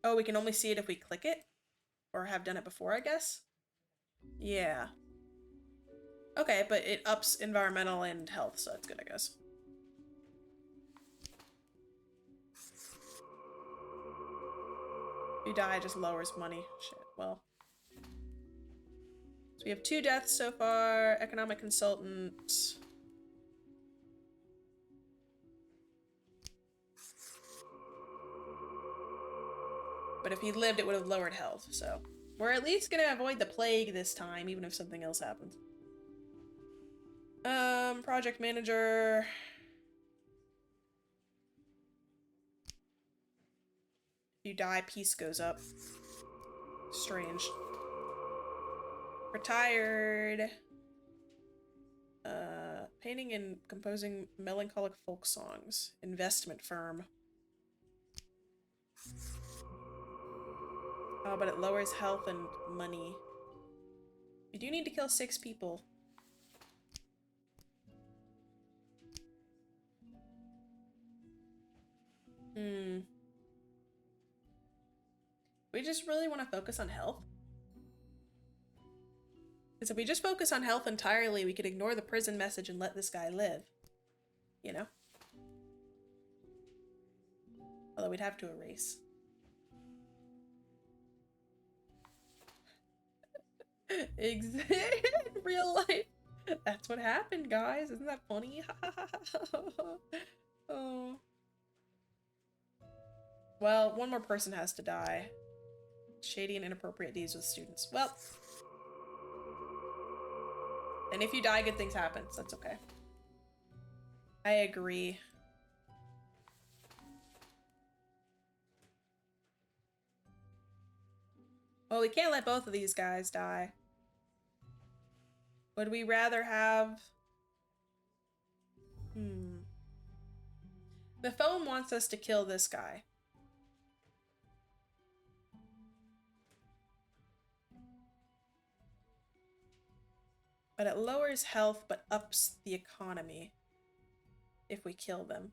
Oh, we can only see it if we click it? Or have done it before, I guess? Yeah. Okay, but it ups environmental and health, so that's good, I guess. If you die, it just lowers money. Shit, well. So we have 2 deaths so far. Economic consultant. But if he lived, it would have lowered health, so. We're at least gonna avoid the plague this time, even if something else happens. Project manager. If you die, peace goes up. Strange. Retired. Painting and composing melancholic folk songs. Investment firm. Oh, but it lowers health and money. You do need to kill 6 people. We just really want to focus on health? Because if we just focus on health entirely, we could ignore the prison message and let this guy live. You know? Although we'd have to erase. In real life. That's what happened, guys. Isn't that funny? Oh. Well, 1 more person has to die. Shady and inappropriate deeds with students. Well. And if you die, good things happen, so that's okay. I agree. Well, we can't let both of these guys die. Would we rather have... The phone wants us to kill this guy. But it lowers health but ups the economy if we kill them.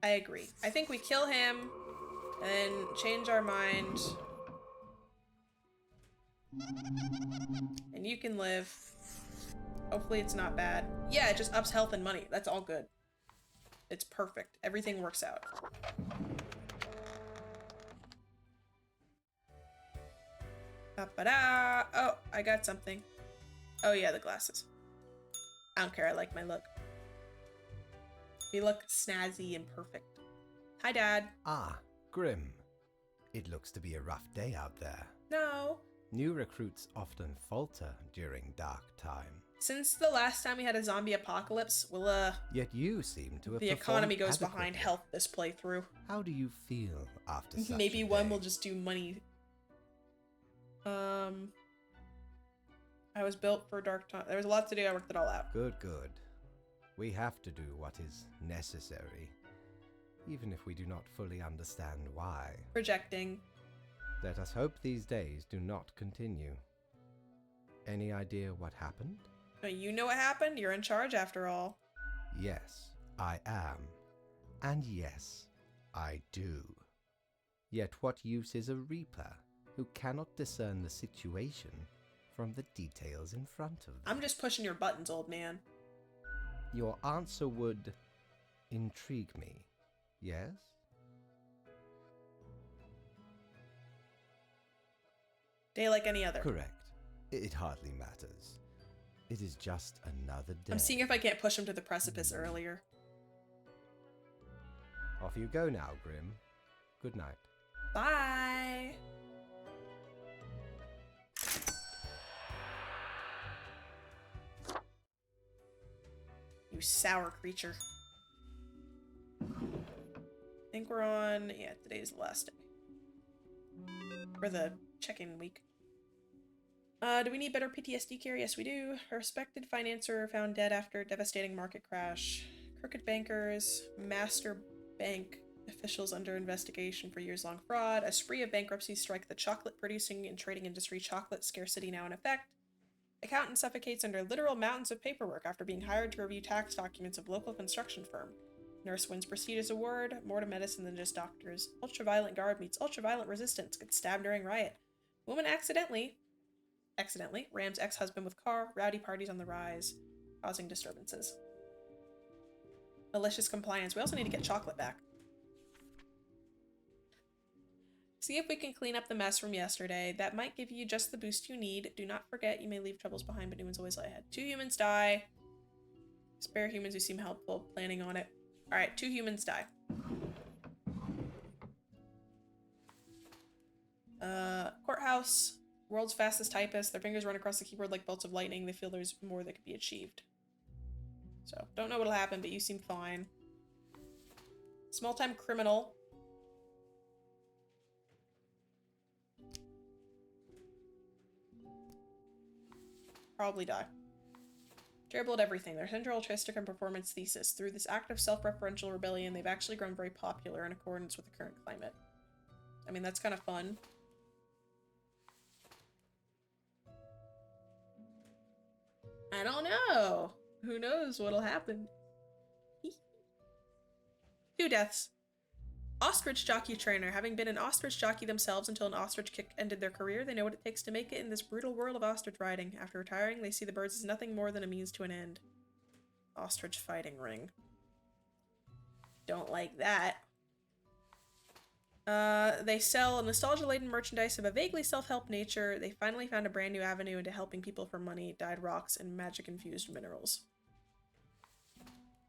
I agree. I think we kill him and change our mind. And you can live. Hopefully it's not bad. Yeah, it just ups health and money. That's all good. It's perfect. Everything works out. Ba-ba-da. Oh, I got something. Oh yeah, the glasses. I don't care, I like my look. We look snazzy and perfect. Hi, Dad. Ah, Grim. It looks to be a rough day out there. No. New recruits often falter during dark time. Since the last time we had a zombie apocalypse, we'll, Yet you seem to have the economy goes performed behind adequately. health this playthrough. How do you feel after such Maybe a one day? will just do money. I was built for dark time. There was a lot to do, I worked it all out. Good, good. We have to do what is necessary, even if we do not fully understand why. Projecting. Let us hope these days do not continue. Any idea what happened? You know what happened? You're in charge after all. Yes, I am. And yes, I do. Yet what use is a Reaper who cannot discern the situation from the details in front of them? I'm just pushing your buttons, old man. Your answer would intrigue me, yes? Day like any other. Correct. It hardly matters. It is just another day. I'm seeing if I can't push him to the precipice earlier. Off you go now, Grim. Good night. Bye! You sour creature. I think we're on... Yeah, today's the last day. For the check-in week. Do we need better PTSD care? Yes, we do. A respected financier found dead after a devastating market crash. Crooked bankers, master bank officials under investigation for years-long fraud. A spree of bankruptcies strike the chocolate-producing and trading industry. Chocolate scarcity now in effect. Accountant suffocates under literal mountains of paperwork after being hired to review tax documents of local construction firm. Nurse wins prestigious award. More to medicine than just doctors. Ultraviolet guard meets ultraviolet resistance. Gets stabbed during riot. Woman accidentally rams ex-husband with car. Rowdy parties on the rise, causing disturbances. Malicious compliance. We also need to get chocolate back. See if we can clean up the mess from yesterday. That might give you just the boost you need. Do not forget you may leave troubles behind, but new ones always lie ahead. 2 humans die. Spare humans who seem helpful. Planning on it. Alright, 2 humans die. Courthouse. World's fastest typist. Their fingers run across the keyboard like bolts of lightning. They feel there's more that could be achieved. So, don't know what'll happen, but you seem fine. Small-time criminal. Probably die. Terrible at everything. Their central altruistic and performance thesis. Through this act of self-referential rebellion, they've actually grown very popular in accordance with the current climate. I mean, that's kind of fun. I don't know. Who knows what'll happen? 2 deaths. Ostrich jockey trainer. Having been an ostrich jockey themselves until an ostrich kick ended their career, they know what it takes to make it in this brutal world of ostrich riding. After retiring, they see the birds as nothing more than a means to an end. Ostrich fighting ring. Don't like that. They sell nostalgia-laden merchandise of a vaguely self-help nature. They finally found a brand new avenue into helping people for money, dyed rocks, and magic-infused minerals.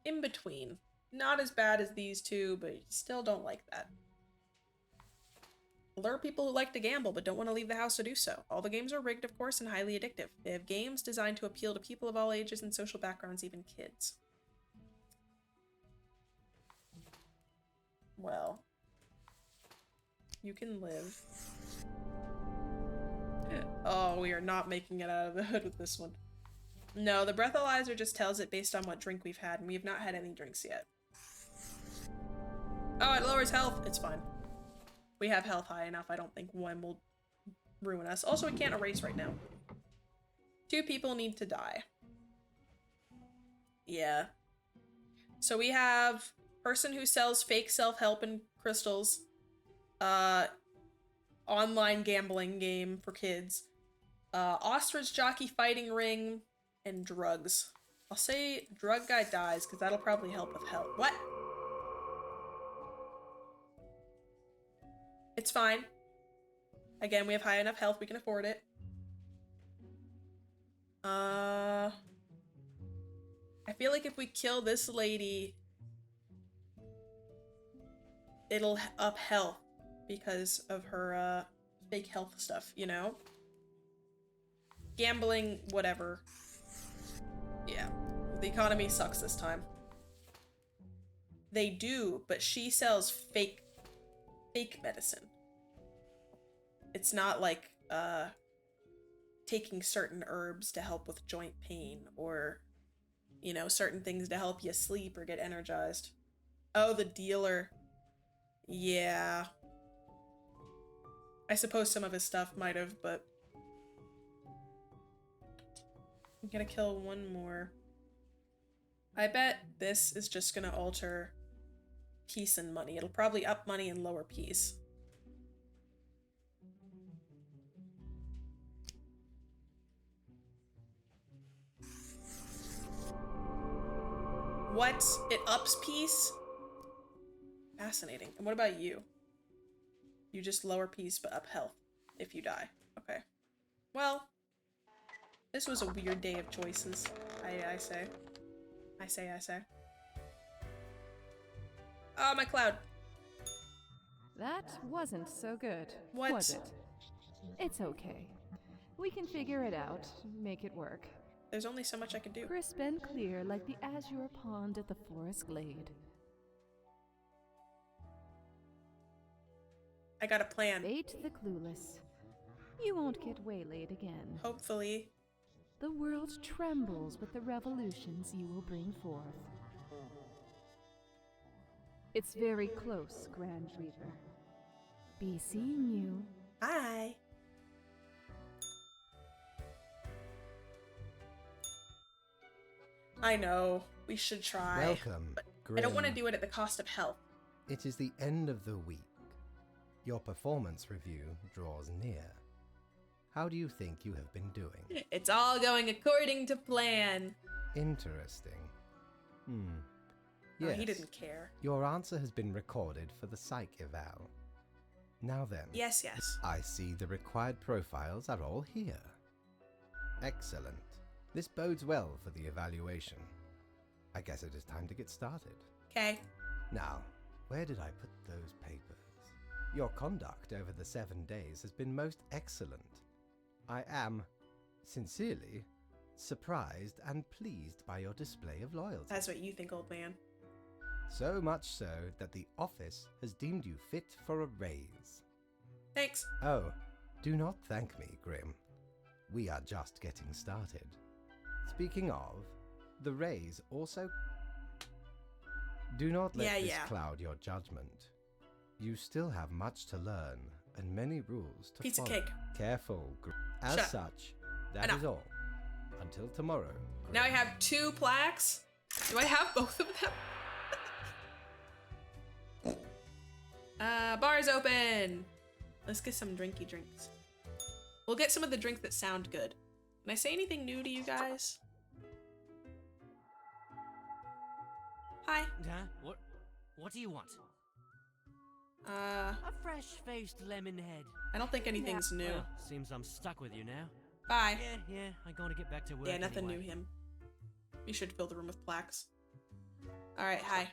In between. Not as bad as these 2, but still don't like that. Lure people who like to gamble but don't want to leave the house to do so. All the games are rigged, of course, and highly addictive. They have games designed to appeal to people of all ages and social backgrounds, even kids. Well. You can live. Oh, we are not making it out of the hood with this one. No, the breathalyzer just tells it based on what drink we've had, and we have not had any drinks yet. Oh, it lowers health. It's fine. We have health high enough. I don't think one will ruin us. Also, we can't erase right now. 2 people need to die. Yeah. So we have person who sells fake self-help and crystals. Online gambling game for kids. Ostrich jockey fighting ring. And drugs. I'll say drug guy dies because that'll probably help with health. What? It's fine. Again, we have high enough health, we can afford it. I feel like if we kill this lady, it'll up health because of her fake health stuff, you know? Gambling, whatever. Yeah, the economy sucks this time. They do, but she sells fake medicine. It's not like taking certain herbs to help with joint pain or, you know, certain things to help you sleep or get energized. Oh, the dealer. Yeah. I suppose some of his stuff might have, but I'm gonna kill one more. I bet this is just gonna alter peace and money. It'll probably up money and lower peace. What? It ups peace? Fascinating. And what about you? You just lower peace but up health if you die. Okay. Well, this was a weird day of choices, I say. I say. Oh, my cloud. That wasn't so good, What? was it? It's okay. We can figure it out, make it work. There's only so much I can do. Crisp and clear like the azure pond at the forest glade. I got a plan. Fate the clueless. You won't get waylaid again. Hopefully. The world trembles with the revolutions you will bring forth. It's very close, Grand Reaper. Be seeing you. Bye. I know. We should try. Welcome, But Grim. I don't want to do it at the cost of health. It is the end of the week. Your performance review draws near. How do you think you have been doing? It's all going according to plan. Interesting. Oh, Yes. he didn't care. Your answer has been recorded for the psych eval. Now then. Yes, yes. I see the required profiles are all here. Excellent. This bodes well for the evaluation. I guess it is time to get started. Okay. Now, where did I put those papers? Your conduct over the 7 days has been most excellent. I am, sincerely, surprised and pleased by your display of loyalty. That's what you think, old man. So much so that the office has deemed you fit for a raise. Thanks. Oh, do not thank me, Grim. We are just getting started. Speaking of, the raise also... Do not let this cloud your judgment. You still have much to learn and many rules to Piece of follow. cake. Careful, Grim. As Shut up. such, that Enough. is all. Until tomorrow. Now I Grim. have 2 plaques. Do I have both of them? Bar's open. Let's get some drinky drinks. We'll get some of the drinks that sound good. Can I say anything new to you guys? Hi. Huh? What do you want? A fresh-faced lemon head. I don't think anything's new. Well, seems I'm stuck with you now. Bye. Yeah, I'm gonna get back to work. Yeah, nothing anyway. new him. You should fill the room with plaques. Alright, hi.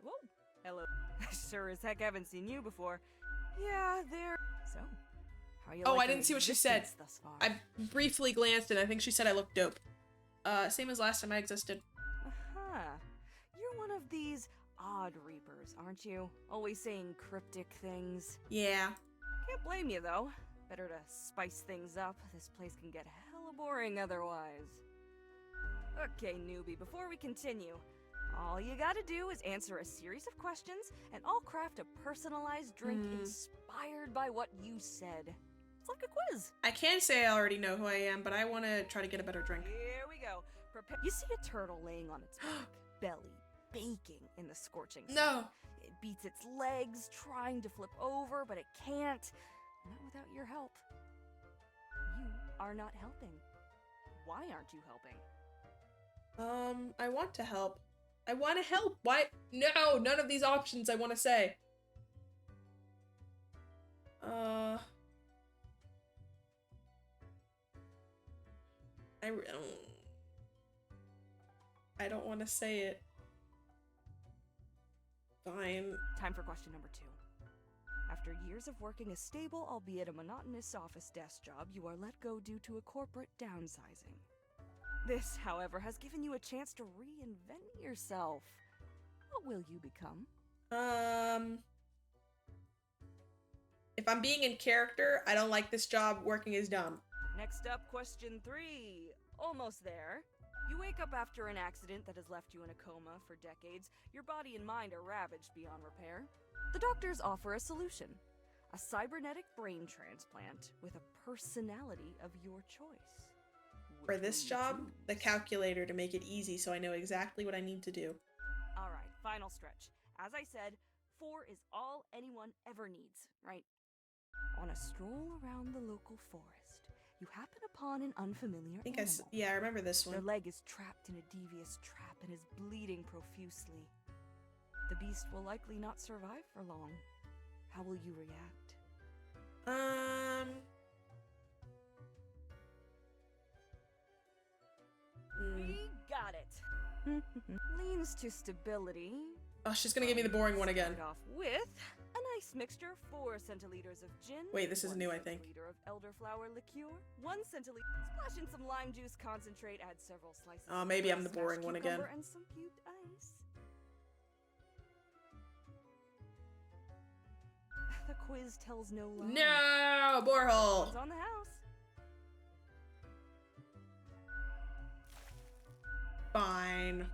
Whoa. Hello. Sure as heck haven't seen you before. Yeah, there. So, how you Oh, like I didn't see what she said. thus far? I briefly glanced and I think she said I looked dope. Same as last time I existed. Aha. You're one of these odd Reapers, aren't you? Always saying cryptic things. Yeah. Can't blame you, though. Better to spice things up. This place can get hella boring otherwise. Okay, newbie, before we continue, all you gotta do is answer a series of questions, and I'll craft a personalized drink inspired by what you said. It's like a quiz. I can say I already know who I am, but I want to try to get a better drink. Here we go. You see a turtle laying on its back, belly baking in the scorching sun. No. It beats its legs, trying to flip over, but it can't. Not without your help. You are not helping. Why aren't you helping? I want to help. I want to help. Why? No, none of these options I want to say. I don't want to say it. Fine. Time for question number 2. After years of working a stable, albeit a monotonous office desk job, you are let go due to a corporate downsizing. This, however, has given you a chance to reinvent yourself. What will you become? If I'm being in character, I don't like this job. Working is dumb. Next up, question 3. Almost there. You wake up after an accident that has left you in a coma for decades. Your body and mind are ravaged beyond repair. The doctors offer a solution. A cybernetic brain transplant with a personality of your choice. For this job, the calculator to make it easy so I know exactly what I need to do. Alright, final stretch. As I said, 4 is all anyone ever needs, right? On a stroll around the local forest, you happen upon an unfamiliar animal. Yeah, I remember this one. Their leg is trapped in a devious trap and is bleeding profusely. The beast will likely not survive for long. How will you react? We got it. Leans to stability. Oh, she's gonna give me the boring one again. Start off with a nice mixture: 4 centiliters of gin. Wait, this is new, I think. 1 centiliter of elderflower liqueur. 1 centiliter. Splash in some lime juice concentrate. Add several slices. Oh, maybe of I'm the boring smashed one again. cucumber and some cubed ice. The quiz tells no lies. No, borehole. It's on the house. Fine.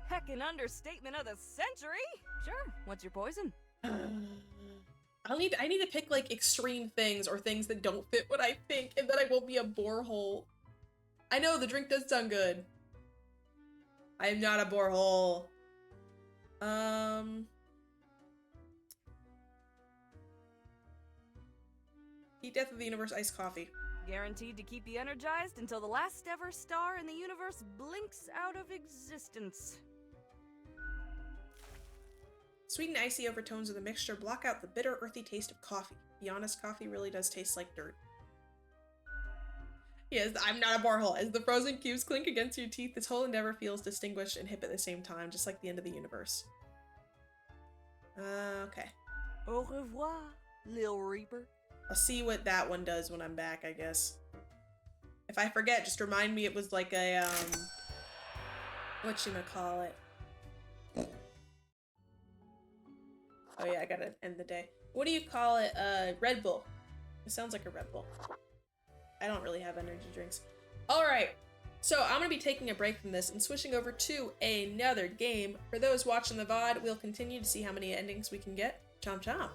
Heck, an understatement of the century. Sure. What's your poison? I need to pick like extreme things or things that don't fit what I think, and then I won't be a borehole. I know the drink does sound good. I am not a borehole. Heat death of the universe, iced coffee. Guaranteed to keep you energized until the last ever star in the universe blinks out of existence. Sweet and icy overtones of the mixture block out the bitter, earthy taste of coffee. Be honest, coffee really does taste like dirt. Yes, I'm not a borehole. As the frozen cubes clink against your teeth, this whole endeavor feels distinguished and hip at the same time, just like the end of the universe. Okay. Au revoir, Lil Reaper. I'll see what that one does when I'm back, I guess. If I forget, just remind me it was like a, whatchamacallit. Oh yeah, I gotta end the day. What do you call it? Red Bull. It sounds like a Red Bull. I don't really have energy drinks. Alright, so I'm gonna be taking a break from this and switching over to another game. For those watching the VOD, we'll continue to see how many endings we can get. Chomp chomp.